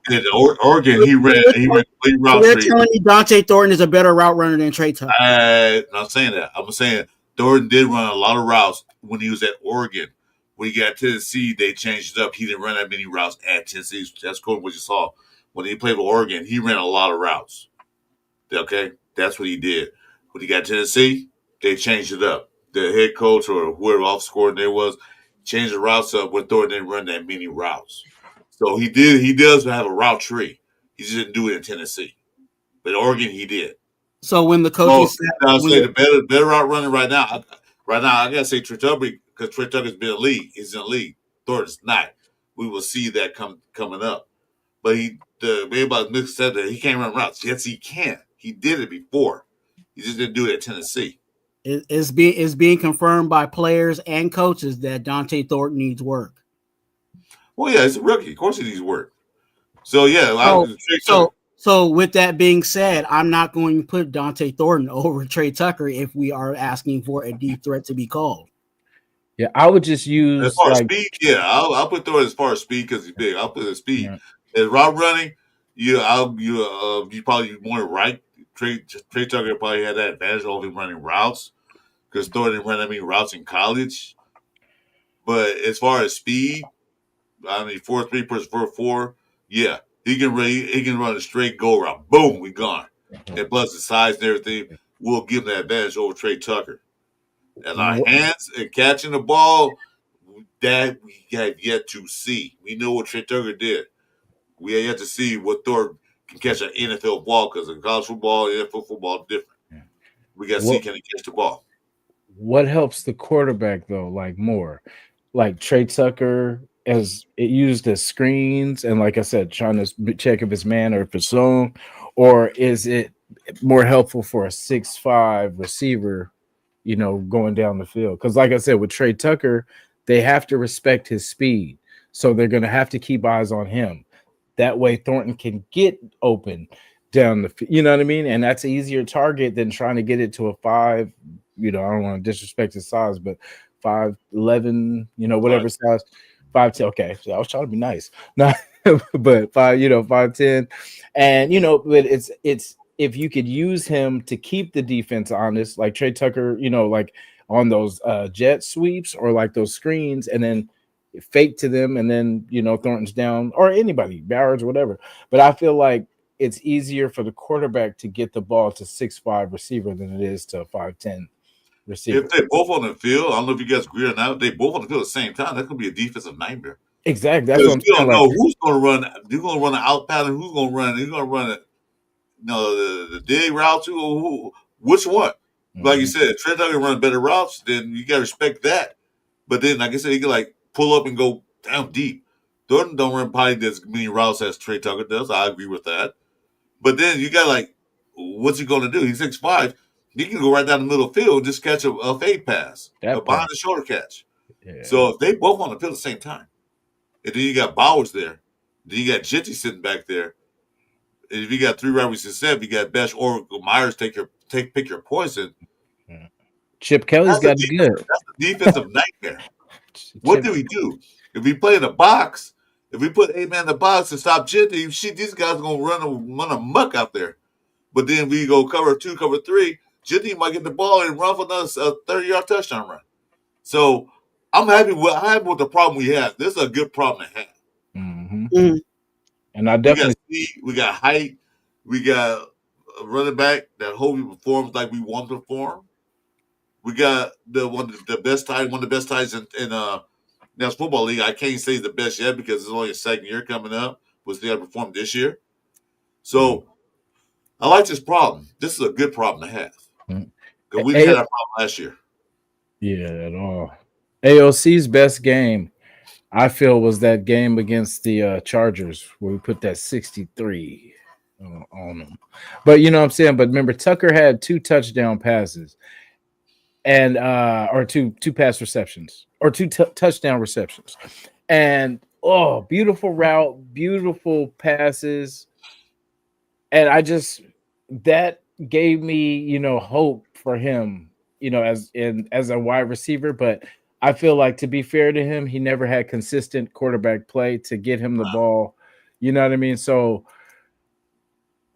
in Oregon, he ran complete route tree. You're telling me Dante Thornton is a better route runner than Trey Tucker? I'm not saying that. I'm saying Thornton did run a lot of routes when he was at Oregon. When he got to Tennessee, they changed it up. He didn't run that many routes at Tennessee. That's cool what you saw. When he played with Oregon, he ran a lot of routes. Okay? That's what he did. When he got to Tennessee, they changed it up. The head coach or whoever offensive coordinator was changed the routes up when Thornton didn't run that many routes. So he does have a route tree. He just didn't do it in Tennessee. But in Oregon, he did. So when the coaches I'll say the better route runner right now, I gotta say Trey Tucker, because Trey Tucker's been in the league. He's in the league. Thornton's not. We will see that coming up. But the way about Mick said that he can't run routes. Yes, he can. He did it before. He just didn't do it at Tennessee. It's being confirmed by players and coaches that Dante Thornton needs work. Well, yeah, it's a rookie. Of course he needs work. So, yeah. So with that being said, I'm not going to put Dante Thornton over Trey Tucker if we are asking for a deep threat to be called. Yeah, I would just As use far as like speed, yeah, I'll put Thor as far as speed because he's big. I'll put his speed. yeah, As route running, you probably more right. Trey Tucker probably had that advantage over him running routes because Thor didn't run that many routes in college. But as far as speed, I mean 4.3 plus 4.4, yeah, he can run a straight go route. Boom, we gone. And plus the size and everything will give him that advantage over Trey Tucker. And our Wh- hands and catching the ball, that we have yet to see. We know what Trey Tucker did. We have yet to see what Thor can catch an NFL ball because in college football, NFL football is different. We got to see what can he catch the ball. what helps the quarterback though, like more, like Trey Tucker as it used as screens and like I said, trying to check if it's man or if it's zone, or is it more helpful for a 6'5" receiver, going down the field? Because like I said, with Trey Tucker, they have to respect his speed, so they're going to have to keep eyes on him. That way, Thornton can get open down the, you know what I mean, and that's an easier target than trying to get it to a five. I don't want to disrespect his size, but 5'11", Right. whatever size, 5'10". Okay, so I was trying to be nice, not, but 5'10", and but it's if you could use him to keep the defense honest, like Trey Tucker, like on those jet sweeps or like those screens, and then fake to them, and then Thornton's down or anybody, Bowers, whatever. But I feel like it's easier for the quarterback to get the ball to 6'5" receiver than it is to a 5'10" If receiver. they both on the field, I don't know if you guys agree or not. If they both on the field at the same time, that could be a defensive nightmare. Exactly. That's what Because I'm you saying. don't Like, know who's going to run. You're going to run an out pattern. Who's going to run? You're going to run it. The dig route too. Which one? Like you mhm, said, Trey Tucker run better routes. Then you got to respect that. But then, like I said, he can like pull up and go down deep. Thornton don't run probably as many routes as Trey Tucker does. I agree with that. But then you got like, what's he going to do? He's 6'5". He can go right down the middle of the field and just catch a fade pass, a that behind part. the shoulder catch. Yeah. So if they both on the field at the same time, and then you got Bowers there, then you got Jitty sitting back there. And if you got three wide receivers, you got Best or Myers pick your poison. Yeah. Chip Kelly's got it good. That's a defensive nightmare. What Chip. do we do? If we play in the box, if we put 8 man in the box and stop Jitty, shit, these guys are gonna run a muck out there. But then we go cover 2, cover 3. Jitty might get the ball and run for another 30-yard touchdown run. So I'm happy with the problem we have. This is a good problem to have. Hmm. Mm. And I We got definitely. speed, we got height, we got a running back that hope he performs like we want him to perform. We got the best tight, one of the best tights in National Football League. I can't say he's the best yet because it's only a second year coming up. Was they perform this year? Mhm. So I like this problem. This is a good problem to have Mhm. because we didn't A- have that problem last year. yeah, at all. AOC's best game, I feel, was that game against the Chargers where we put that 63 on them. But you know what I'm saying? But remember, Tucker had 2 touchdown passes and or two pass receptions or touchdown receptions. And oh, beautiful route, beautiful passes. And I just that gave me, hope for him, as a wide receiver. But I feel like, to be fair to him, he never had consistent quarterback play to get him the ball. You know what I mean? So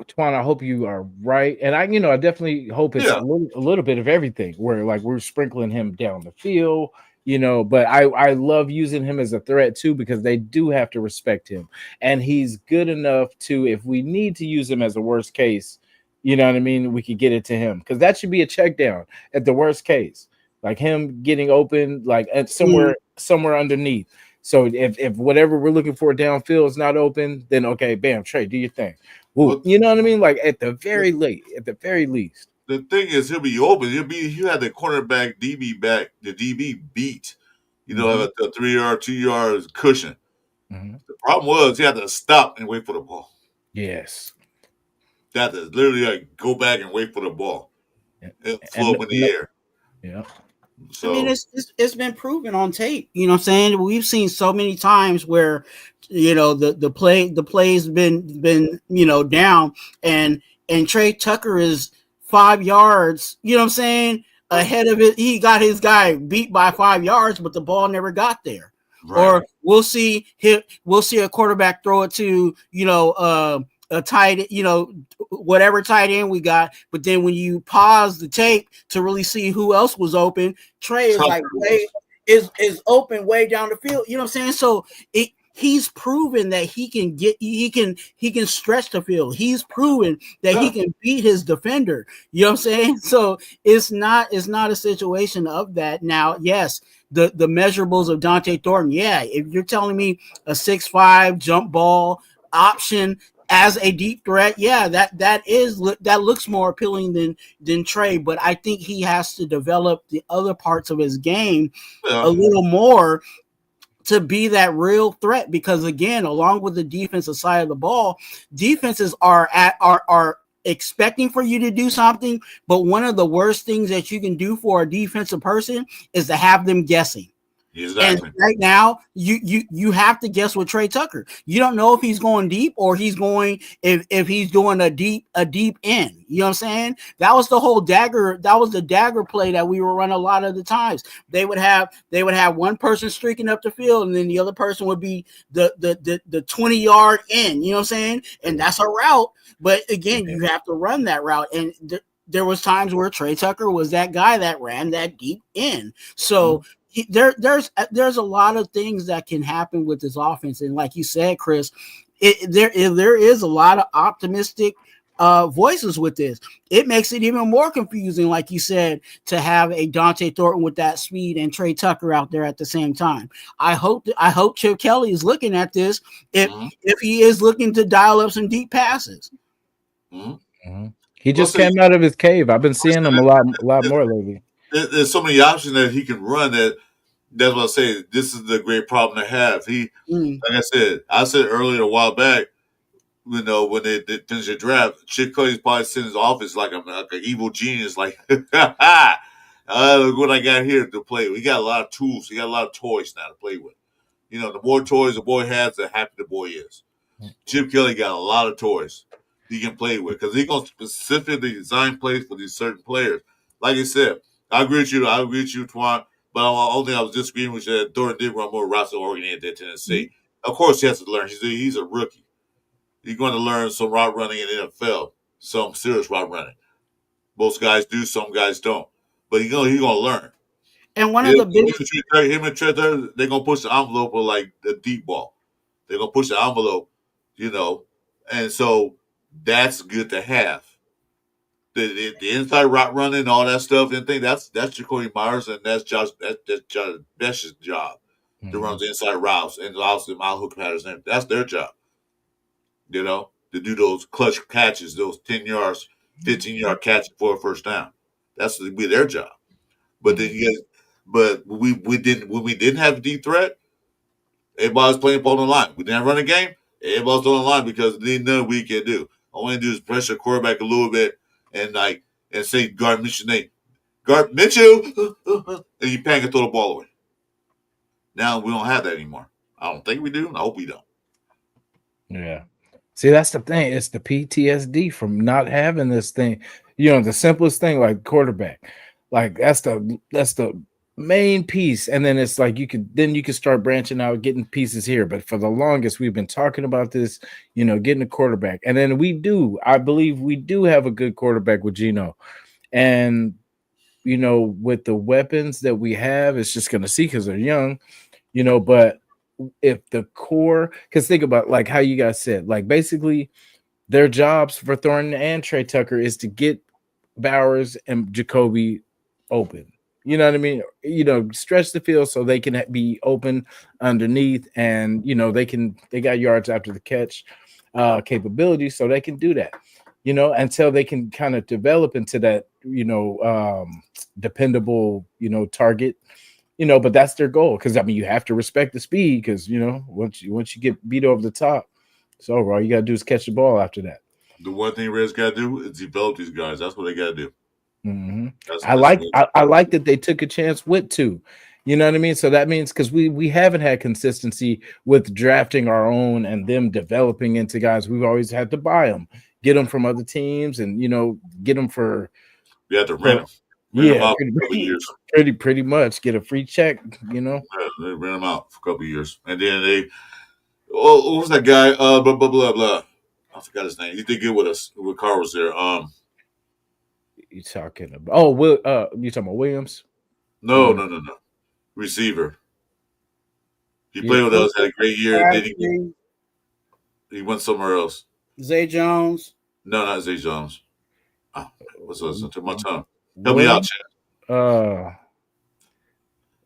Twan, I hope you are right, and I definitely hope it's Yeah, a little bit of everything. Where like we're sprinkling him down the field, But I love using him as a threat too because they do have to respect him, and he's good enough to, if we need to use him as a worst case, you know what I mean. We could get it to him because that should be a check down at the worst case, like him getting open, like at Mm. somewhere underneath. So if whatever we're looking for downfield is not open, then okay, bam, Trey, do your thing. Woo. but You know what I mean? Like at the very least. the thing is, he'll be open. He'll have the cornerback the DB beat. Hmm. Have a 3 yard, 2 yards cushion. Hmm. The problem was he had to stop and wait for the ball. Yes. He had to literally like go back and wait for the ball. And, It flew and up in the no, air. yeah. So I mean, it's been proven on tape. You know what I'm saying? We've seen so many times where, the play's been down, and Trey Tucker is 5 yards. You know what I'm saying? Ahead of it, he got his guy beat by 5 yards, but the ball never got there. right. Or we'll see a quarterback throw it to a tight, whatever tight end we got. But then when you pause the tape to really see who else was open, Trey is like is open way down the field. You know what I'm saying? So he's proven that he can stretch the field. He's proven that he can beat his defender. You know what I'm saying? So it's not a situation of that. Now, yes, the measurables of Dante Thornton. Yeah, if you're telling me a 6'5" jump ball option as a deep threat, yeah, that looks more appealing than Trey. But I think he has to develop the other parts of his game a little more to be that real threat. Because again, along with the defensive side of the ball, defenses are expecting for you to do something. But one of the worst things that you can do for a defensive person is to have them guessing. Exactly. And right now, you have to guess with Trey Tucker. You don't know if he's going deep or he's going if he's doing a deep end. You know what I'm saying? That was the whole dagger. That was the dagger play that we were running a lot of the times. They would have one person streaking up the field, and then the other person would be the 20-yard end. You know what I'm saying? And that's a route. But again, you have to run that route. And there was times where Trey Tucker was that guy that ran that deep end. So there's a lot of things that can happen with this offense. And like you said, Chris, there is a lot of optimistic voices with this. It makes it even more confusing, like you said, to have a Dante Thornton with that speed and Trey Tucker out there at the same time. I hope Chip Kelly is looking at this if he is looking to dial up some deep passes. He just came out of his cave. I've been seeing him a lot more lately. There's so many options that he can run that's what I say. This is the great problem to have. Like I said earlier a while back, when they finish the draft, Chip Kelly's probably sitting in his office like an evil genius, like, look what I got here to play. We got a lot of tools. We got a lot of toys now to play with. The more toys the boy has, the happier the boy is. Chip Kelly got a lot of toys he can play with because he's going to specifically design plays for these certain players. Like I said, I agree with you, Twan. But the only thing I was disagreeing with you that Thornton did run more routes than Oregon than Tennessee. Of course, he has to learn. He's a rookie. He's going to learn some route running in the NFL, some serious route running. Most guys do, some guys don't. But he's going to learn. And one of the big him and Trey, they're going to push the envelope with like the deep ball. They're going to push the envelope, and so that's good to have. The inside route running, all that stuff, and thing that's Jacoby Myers and that's Josh Besh's job to run the inside routes and allows them out hook patterns. And that's their job, to do those clutch catches, those 10 yards, 15-yard catches for a first down. That's be their job. But then when we didn't have a deep threat, everybody was playing on the line. We didn't run a game. Everybody was on the line because there's nothing we can do. All we can do is pressure the quarterback a little bit. And say guard Mitchell's name, guard Mitchell, and you panic and throw the ball away. Now we don't have that anymore. I don't think we do. I hope we don't. Yeah. See, that's the thing. It's the PTSD from not having this thing. The simplest thing like quarterback, like that's the main piece. And then it's like you could start branching out, getting pieces here. But for the longest, we've been talking about this, getting a quarterback. And then I believe we do have a good quarterback with Geno. And, with the weapons that we have, it's just going to see because they're young, but if the core, because think about like how you guys said, like basically their jobs for Thornton and Trey Tucker is to get Bowers and Jacoby open. You know what I mean? Stretch the field so they can be open underneath, and they got yards after the catch capability, so they can do that. Until they can kind of develop into that, dependable, target. But that's their goal because you have to respect the speed because once you get beat over the top, it's over. All you gotta do is catch the ball after that. The one thing Red's got to do is develop these guys. That's what they got to do. Mm-hmm. That's I like that they took a chance with 2. You know what I mean? So that means because we haven't had consistency with drafting our own and them developing into guys. We've always had to buy them, get them from other teams, and get them for you have to rent them. Yeah, out for a couple of years. pretty much get a free check. Yeah, they rent them out for a couple of years, and then what was that guy? Blah blah blah blah. I forgot his name. He did good with us. When Carr was there. You talking about? You talking about Williams? No. Receiver. He played with us, had a great year. Then he went somewhere else. Zay Jones. No, not Zay Jones. What's this? Took my tongue. Help me out, Chad.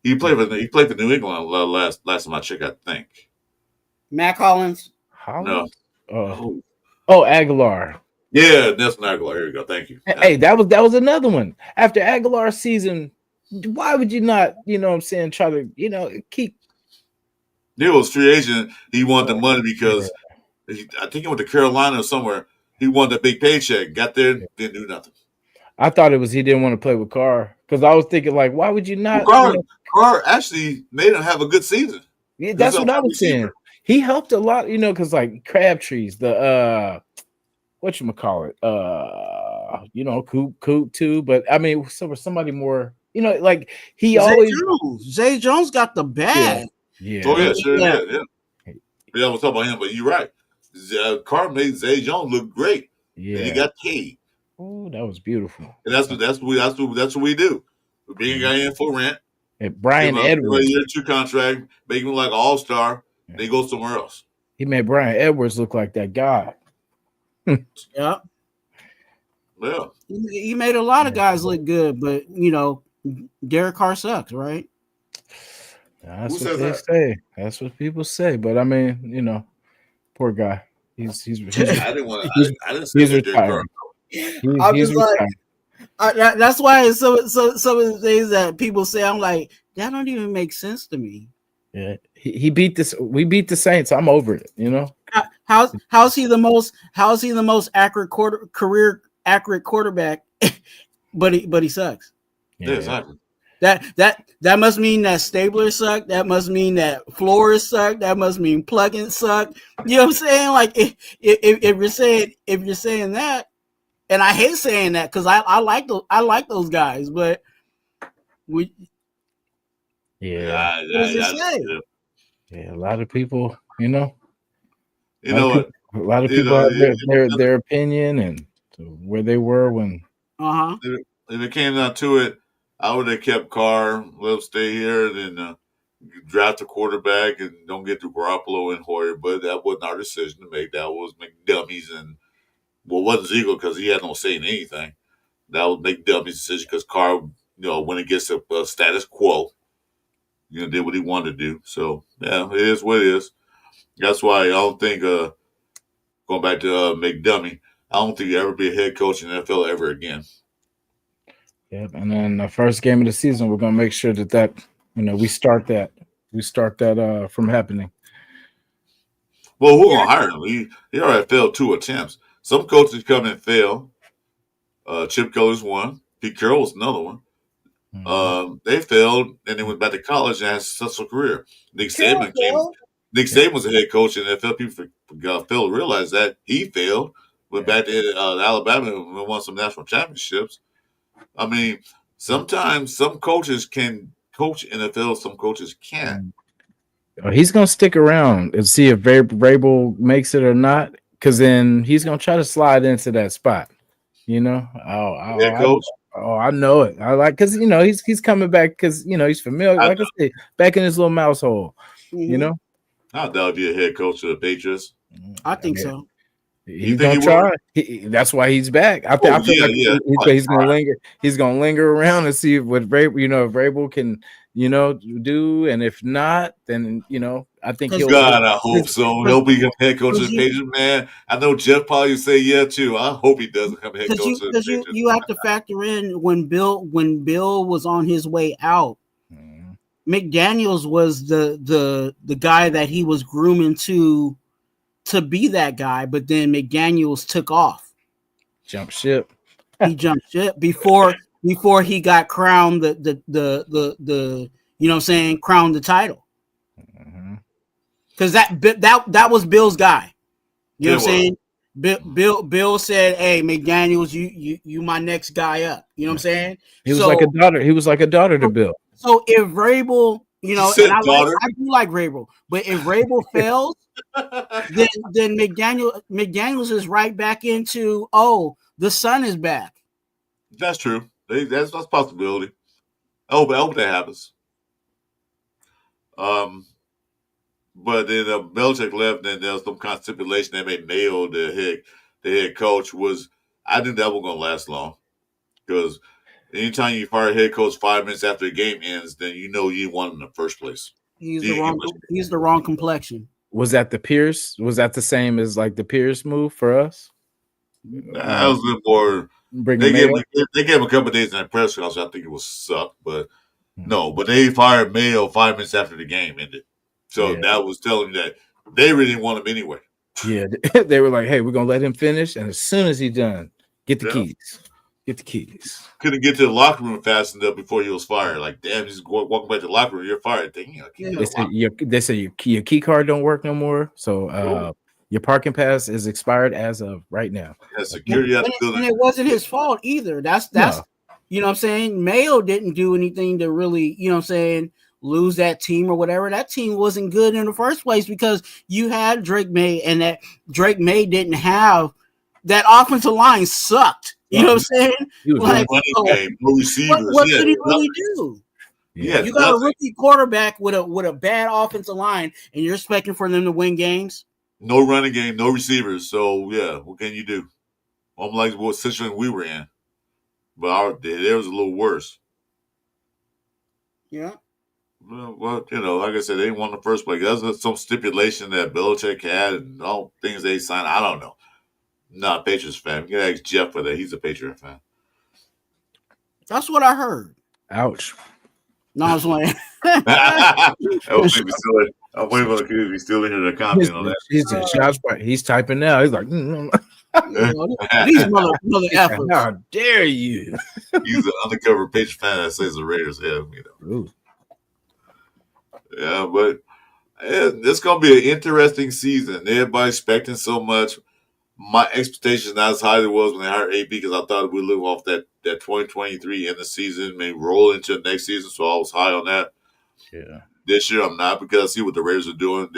He played for New England last time I checked, I think. Matt Collins. No. Aguilar. Yeah, Nelson Aguilar. Here you go. Thank you. Hey, that was another one. After Aguilar's season, why would you not, try to, keep. He was free agent. He wanted the money because I think he went to Carolina or somewhere. He wanted a big paycheck. Got there, didn't do nothing. I thought it was he didn't want to play with Carr because I was thinking like, why would you not? Carr actually made him have a good season. Yeah, that's what I was saying. He helped a lot, because like Crabtree's the whatchamacallit, Coop too. But I mean, so somebody more, like he Zay Jones got the bag. Yeah. Oh yeah, sure. Yeah. Yeah, we'll talk about him, but you're right. Carr made Zay Jones look great. Yeah, and he got paid. Oh, that was beautiful. And that's what we do. We bring a guy in for rent. And Brian Edwards, a year 2 contract, make him like all-star. Yeah. They go somewhere else. He made Brian Edwards look like that guy. Yeah. Well, he made a lot of guys look good, but Derek Carr sucks, right? That's what they say. That's what people say. But I mean, poor guy. He's I didn't say he's retired. I'm just retired. That's why some of the things that people say, I'm like, that don't even make sense to me. Yeah, he beat this. We beat the Saints. I'm over it. How's he the most accurate career accurate quarterback, but he sucks. Yeah, exactly. That must mean that Stabler sucked. That must mean that Flores sucked. That must mean Plugin sucked. You know what I'm saying? Like if you're saying that, and I hate saying that because I like those guys, but we. Yeah. A lot of people, a lot of people have their opinion and where they were when. If it came down to it, I would have kept Carr, let him stay here, and then draft a quarterback and don't get to Garoppolo and Hoyer. But that wasn't our decision to make. That was McDummie's, and it wasn't Ziegler because he had no say in anything. That was McDummie's decision because Carr, went against a status quo. Did what he wanted to do. So, yeah, it is what it is. That's why I don't think, going back to McDummie, I don't think he'll ever be a head coach in the NFL ever again. Yep, and then the first game of the season, we're going to make sure that we start that. We start that from happening. Well, who's going to hire him? He already failed 2 attempts. Some coaches come and fail. Chip Kelly's one. Pete Carroll was another one. Mm-hmm. They failed, and they went back to college and had a successful career. Nick Saban was a head coach in the NFL. People failed to realize that he failed. Went back to Alabama and won some national championships. I mean, sometimes some coaches can coach NFL, some coaches can't. He's going to stick around and see if Vrabel makes it or not, because then he's going to try to slide into that spot. Coach. I know it. I like because he's coming back because he's familiar. Like I said, back in his little mouse hole. Mm-hmm. I doubt he'd be a head coach of the Patriots. I think so. He's gonna try. That's why he's back. I feel like he's gonna linger. He's gonna linger around and see what Vrabel can do, and if not, then I think he'll. God, I hope so. He'll become head coach of the Patriots, man. I know Jeff probably say yeah too. I hope he doesn't become head coach of the Patriots. You have to factor in when Bill was on his way out. McDaniels was the guy that he was grooming to be that guy, but then McDaniels took off. Jump ship. He jumped ship before he got crowned the you know what I'm saying, crowned the title. Because that was Bill's guy. You know what I'm saying? Bill said, "Hey, McDaniels, you my next guy up." You know what I'm saying? He was like a daughter. He was like a daughter to Bill. So if Vrabel, you know, and I do like Vrabel, but if Vrabel fails, then McDaniels is right back into, oh, the son is back. That's true. That's a possibility. I hope that happens. But then Belichick left, and there was some kind of stipulation that made Mayo the head coach. I think that wasn't going to last long, because anytime you fire a head coach 5 minutes after the game ends, then you know you won in the first place. He's the wrong complexion. Was that the Pierce? Was that the same as like the Pierce move for us? That was a little more. They gave him a couple of days in the press conference. I think it was suck, but no. But they fired Mayo 5 minutes after the game ended, so that was telling you that they really didn't want him anyway. Yeah, they were like, "Hey, we're gonna let him finish, and as soon as he's done, get the keys. Get the keys." Couldn't get to the locker room fast enough before he was fired. Like, damn, he's walking back to the locker room. You're fired. They said your key card don't work no more. So your parking pass is expired as of right now. Yeah, security out the building. And it wasn't his fault either. That's you know what I'm saying? Mayo didn't do anything to really, you know what I'm saying, lose that team or whatever. That team wasn't good in the first place because you had Drake May, and that Drake May didn't have that offensive line sucked. You know what I'm saying? Like, no receivers. What did he really do? Yeah, you got a rookie quarterback with a bad offensive line, and you're expecting for them to win games. No running game, no receivers. So yeah, what can you do? I'm like what situation we were in, but theirs was a little worse. Yeah. Well, you know, like I said, they won the first place. There's some stipulation that Belichick had and all things they signed. I don't know. Not a Patriots fan. You can ask Jeff for that. He's a Patriot fan. That's what I heard. Ouch. No, I was like, I'm waiting for the kids to be still in here to comment on that. He's typing now. He's like, these mother effers. How dare you? He's an undercover Patriot fan that says the Raiders have, you know. Ooh. Yeah, but it's going to be an interesting season. Everybody's expecting so much. My expectations not as high as it was when they hired AP, because I thought we'd live off that 2023 end of season, maybe roll into the next season. So I was high on that. Yeah. This year I'm not, because I see what the Raiders are doing.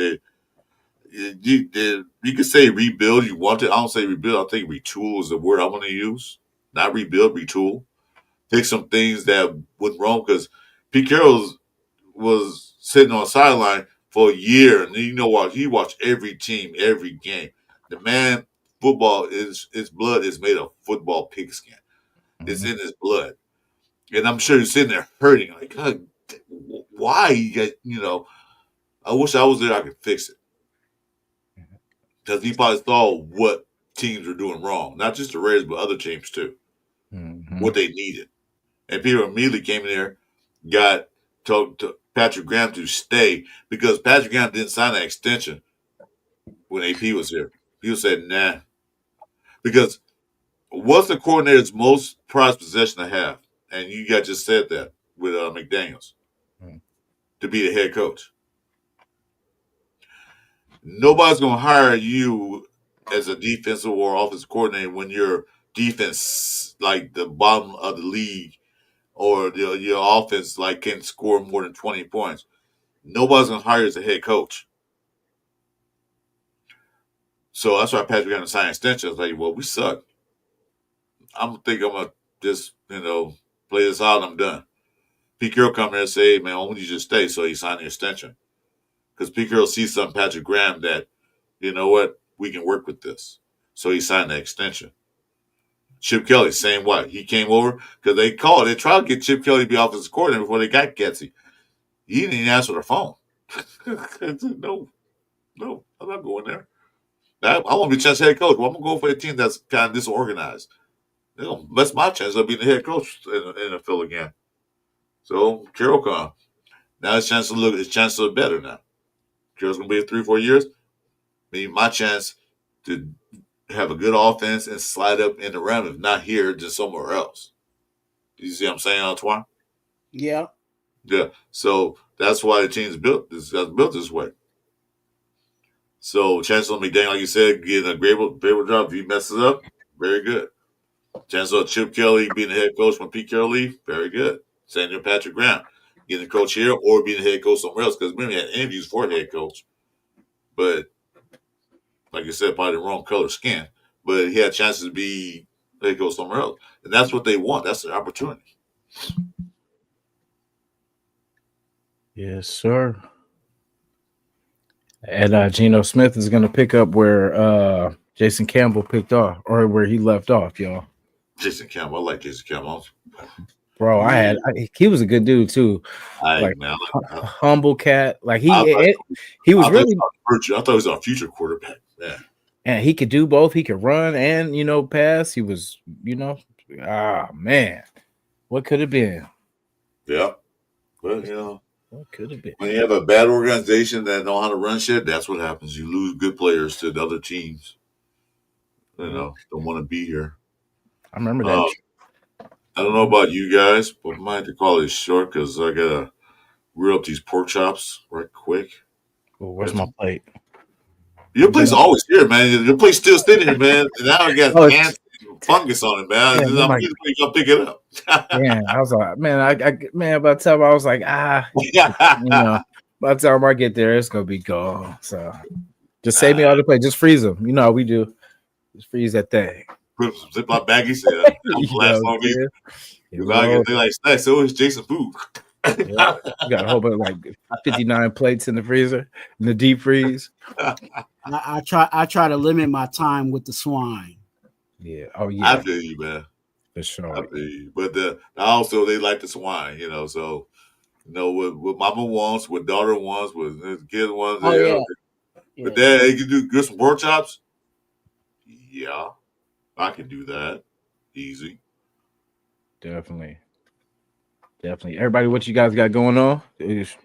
You can say rebuild. You want it. I don't say rebuild. I think retool is the word I want to use. Not rebuild, retool. Take some things that went wrong, because Pete Carroll was sitting on the sideline for a year, and you know what? He watched every team, every game. The man. Football his blood is made of football pigskin. It's in his blood, and I'm sure he's sitting there hurting. Like, God, why? You know, I wish I was there. I could fix it, because he probably saw what teams were doing wrong, not just the Raiders, but other teams too. What they needed, and people immediately came in there, told Patrick Graham to stay, because Patrick Graham didn't sign that extension when AP was here. He said, nah. Because what's the coordinator's most prized possession to have? And you guys just said that with McDaniels, to be the head coach. Nobody's going to hire you as a defensive or offensive coordinator when your defense like the bottom of the league, or your offense like can score more than 20 points. Nobody's going to hire you as a head coach. So that's why Patrick got to sign an extension. I was like, well, we suck. I'm going to just, play this out and I'm done. Pete Carroll come here and say, man, why don't you just stay? So he signed the extension. Because Pete Carroll sees something Patrick Graham that, you know what, we can work with this. So he signed the extension. Chip Kelly, same way. He came over because they tried to get Chip Kelly to be offensive coordinator before they got Getsy. He didn't even answer the phone. I said, no, I'm not going there. I want to be chance head coach. Well, I'm going to go for a team that's kind of disorganized. That's my chance of being the head coach in the NFL again. So Carroll come. Now his chance to look better now. Carroll's going to be here 3-4 years. Maybe my chance to have a good offense and slide up in the round. If not here, just somewhere else. You see what I'm saying, Antoine? Yeah. Yeah. So that's why the team's built. Built this way. So Chancellor McDaniel, like you said, getting a great job. If he messes up, very good. Chancellor Chip Kelly being the head coach when Pete Carroll leave, very good. Same to Patrick Graham, getting a coach here or being the head coach somewhere else. Because remember, he had interviews for head coach, but like I said, probably the wrong color skin. But he had chances to be head coach somewhere else, and that's what they want. That's their opportunity. Yes, sir. And Geno Smith is going to pick up where Jason Campbell picked off, or where he left off, y'all. Jason Campbell, I like Jason Campbell. Bro, he was a good dude too. Humble cat. Like he was really. I thought he was our future quarterback. Yeah, and he could do both. He could run and pass. He was, man, what could have been? Yeah, but what could have been? When you have a bad organization that know how to run shit, that's what happens. You lose good players to the other teams. Don't want to be here. I remember that. I don't know about you guys, but I might have to call this short because I gotta rear up these pork chops right quick. Well, where's my plate? Your plate's always here, man. Your plate's still sitting here, man. And now I got ants and fungus on it, man. Yeah, I'm gonna pick it up. Yeah, I was like, man, by the time I was like, by the time I get there, it's gonna be gone. So just save me all the plate. Just freeze them. You know how we do. Just freeze that thing. Put some Ziploc baggies. Last long they like snacks. So it's Jason food. Yeah. You got a whole bunch of like 59 plates in the freezer, in the deep freeze. I try to limit my time with the swine. Yeah. Oh yeah. I feel you, man. For sure. I feel you. But also they like the swine, So what mama wants, what daughter wants, what the kid wants. Oh, yeah. But Dad, you can do good some pork chops. Yeah, I can do that. Easy. Definitely. Everybody, what you guys got going on?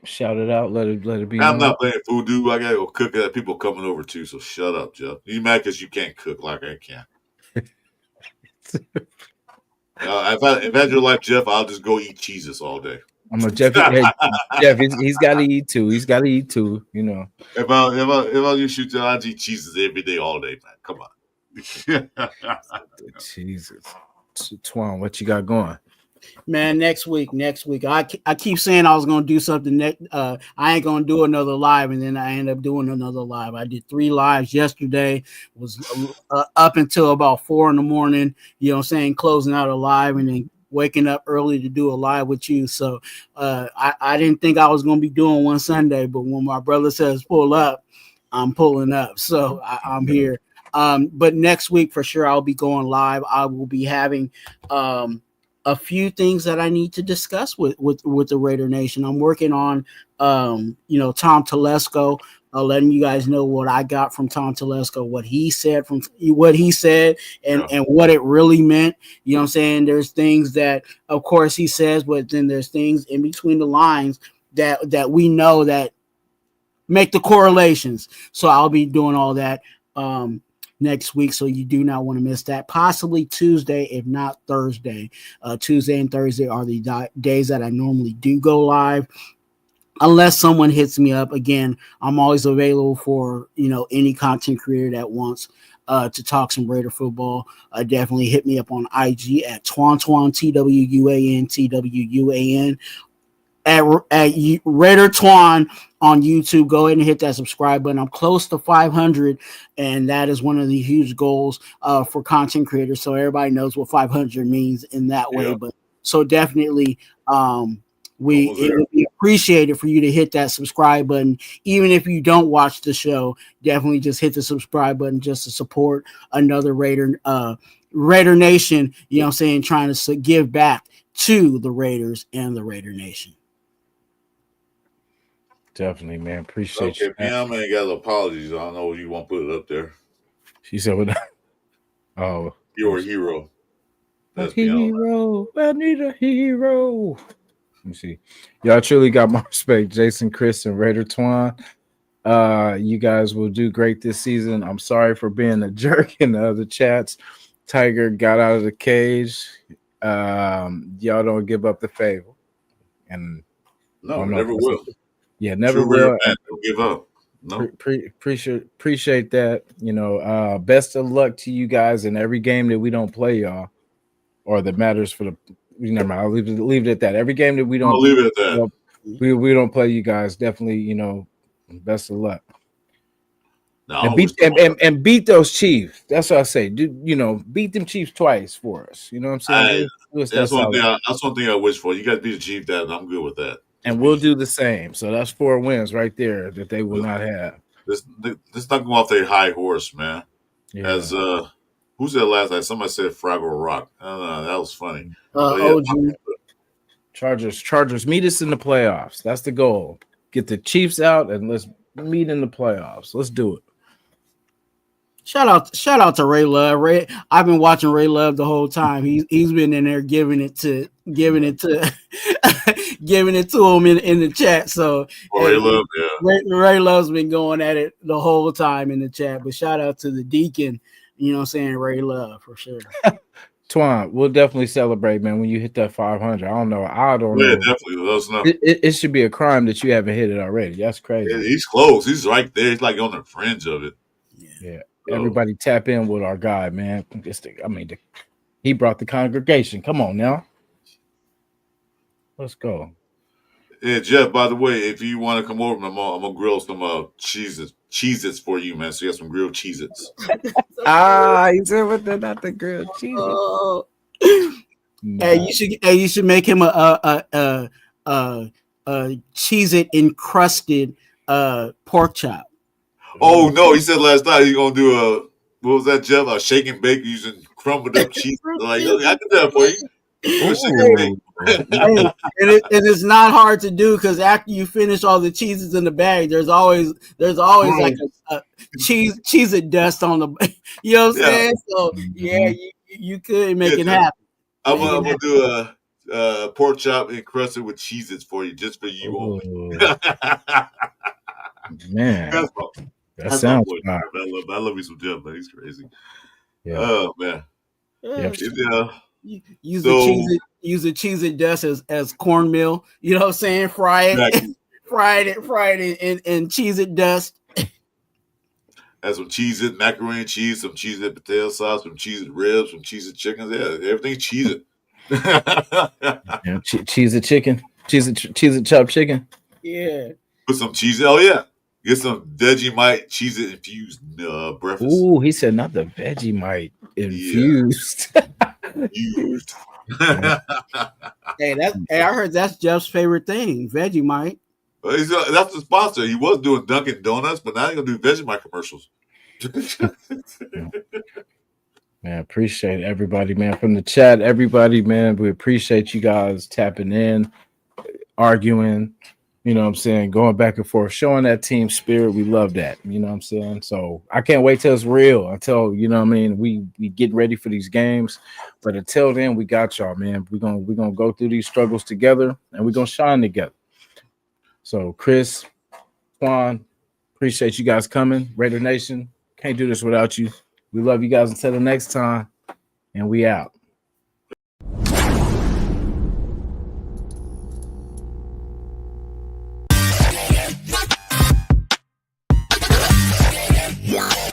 Shout it out. Let it be. I'm not playing voodoo. I gotta go cook. I got people coming over too. So shut up, Jeff. You mad because you can't cook like I can? If I had your life, Jeff, I'll just go eat cheeses all day. I'm a Jeff. Jeff, he's got to eat too. He's got to eat too. If I just shoot you, I'll eat cheeses every day, all day, man. Come on. Jesus, Twan, what you got going? Man, next week. I keep saying I was gonna do something. I ain't gonna do another live, and then I end up doing another live. I did 3 lives yesterday. Was up until about 4 a.m. You know what I'm saying? Closing out a live, and then waking up early to do a live with you. So I didn't think I was gonna be doing one Sunday, but when my brother says pull up, I'm pulling up. So I'm here. But next week for sure I'll be going live. I will be having a few things that I need to discuss with the Raider Nation. I'm working on Tom Telesco, letting you guys know what I got from Tom Telesco, what he said and what it really meant. You know what I'm saying? There's things that of course he says, but then there's things in between the lines that we know that make the correlations. So I'll be doing all that next week, so you do not want to miss that. Possibly Tuesday, if not Thursday. Tuesday and Thursday are the days that I normally do go live, unless someone hits me up. Again, I'm always available for any content creator that wants to talk some Raider football. Definitely hit me up on IG at Twan TWUAN at Raider Twan on YouTube. Go ahead and hit that subscribe button. I'm close to 500, and that is one of the huge goals for content creators. So everybody knows what 500 means in that way. But so definitely, it would be appreciated for you to hit that subscribe button. Even if you don't watch the show, definitely just hit the subscribe button just to support another Raider Nation. You know what I'm saying? Trying to give back to the Raiders and the Raider Nation. Definitely, man. Appreciate you. Okay, man, got a little apologies. I don't know if you want to put it up there. She said, "What? Oh, you're a hero. A hero. I need a hero." Let me see. Y'all truly got my respect, Jason, Chris, and Raider Twan. You guys will do great this season. I'm sorry for being a jerk in the other chats. Tiger got out of the cage. Y'all don't give up the favor. And no, never will. Yeah, never True will. Man, don't give up. No. Appreciate that. Best of luck to you guys in every game that we don't play, y'all, or that matters for the. Never mind. I'll leave it at that. Every game that we don't, I'll leave it at that. We don't play you guys. Definitely, best of luck. No, and beat those Chiefs. That's what I say. Beat them Chiefs twice for us. You know what I'm saying? That's one thing I wish for. You got to beat the Chiefs, and I'm good with that. And we'll do the same. So that's 4 wins right there that they will not have. Let's not go off their high horse, man. Yeah. As who said last night? Somebody said Fraggle Rock. I don't know. That was funny. OG. Chargers, meet us in the playoffs. That's the goal. Get the Chiefs out and let's meet in the playoffs. Let's do it. Shout out to Ray Love. I've been watching Ray Love the whole time. He's been in there giving it to giving it to him in the chat. So Ray Love, yeah. Ray Love's been going at it the whole time in the chat. But shout out to the Deacon, you know what I'm saying, Ray Love for sure. Twan, we'll definitely celebrate, man, when you hit that 500. I don't know. Yeah, definitely. Let us know. It should be a crime that you haven't hit it already. That's crazy. Yeah, he's close. He's right there. He's like on the fringe of it. Yeah. Everybody tap in with our guy, man. He brought the congregation. Come on now. Let's go. Yeah, Jeff, by the way, if you want to come over, I'm going to grill some Cheez-Its for you, man. So you have some grilled Cheez-Its. He said with not the grilled Cheez-Its. Nah. You should make him a Cheez-It encrusted pork chop. Oh no, he said last night he's gonna do what was that, Jeff? A shake and bake using crumbled up cheese. Like, okay, I did that for you. And it's not hard to do because after you finish all the cheeses in the bag, there's always like a Cheez-It dust on the. You know what I'm saying? So yeah, you could make it happen. I'm gonna do a pork chop encrusted with Cheez-Its for you, just for you only. Man. That sounds fun. I love me some Jeff, man. He's crazy. Yeah. Oh man. Yeah. Use the Cheez-It dust as cornmeal. You know what I'm saying? Fry it, exactly. fry it in Cheez-It dust. Have some Cheez-It macaroni and cheese, some Cheez-It potato sauce, some Cheez-It ribs, some Cheez-It chickens. Yeah, everything's Cheez-It. Cheez-It chicken, Cheez-It chopped chicken. Yeah. Put some cheese. Oh yeah. Get some Vegemite Cheez-It infused breakfast. Ooh, he said not the Vegemite infused. Used. Hey, I heard that's Jeff's favorite thing, Vegemite. That's the sponsor. He was doing Dunkin' Donuts, but now he's gonna do Vegemite commercials. Man, appreciate everybody, man, from the chat. Everybody, man, we appreciate you guys tapping in, arguing. You know what I'm saying? Going back and forth, showing that team spirit. We love that. You know what I'm saying? So I can't wait till it's real. Until, you know what I mean, we get ready for these games. But until then, we got y'all, man. We're gonna go through these struggles together and we're gonna shine together. So Chris, Juan, appreciate you guys coming. Raider Nation, can't do this without you. We love you guys until the next time. And we out. Yeah.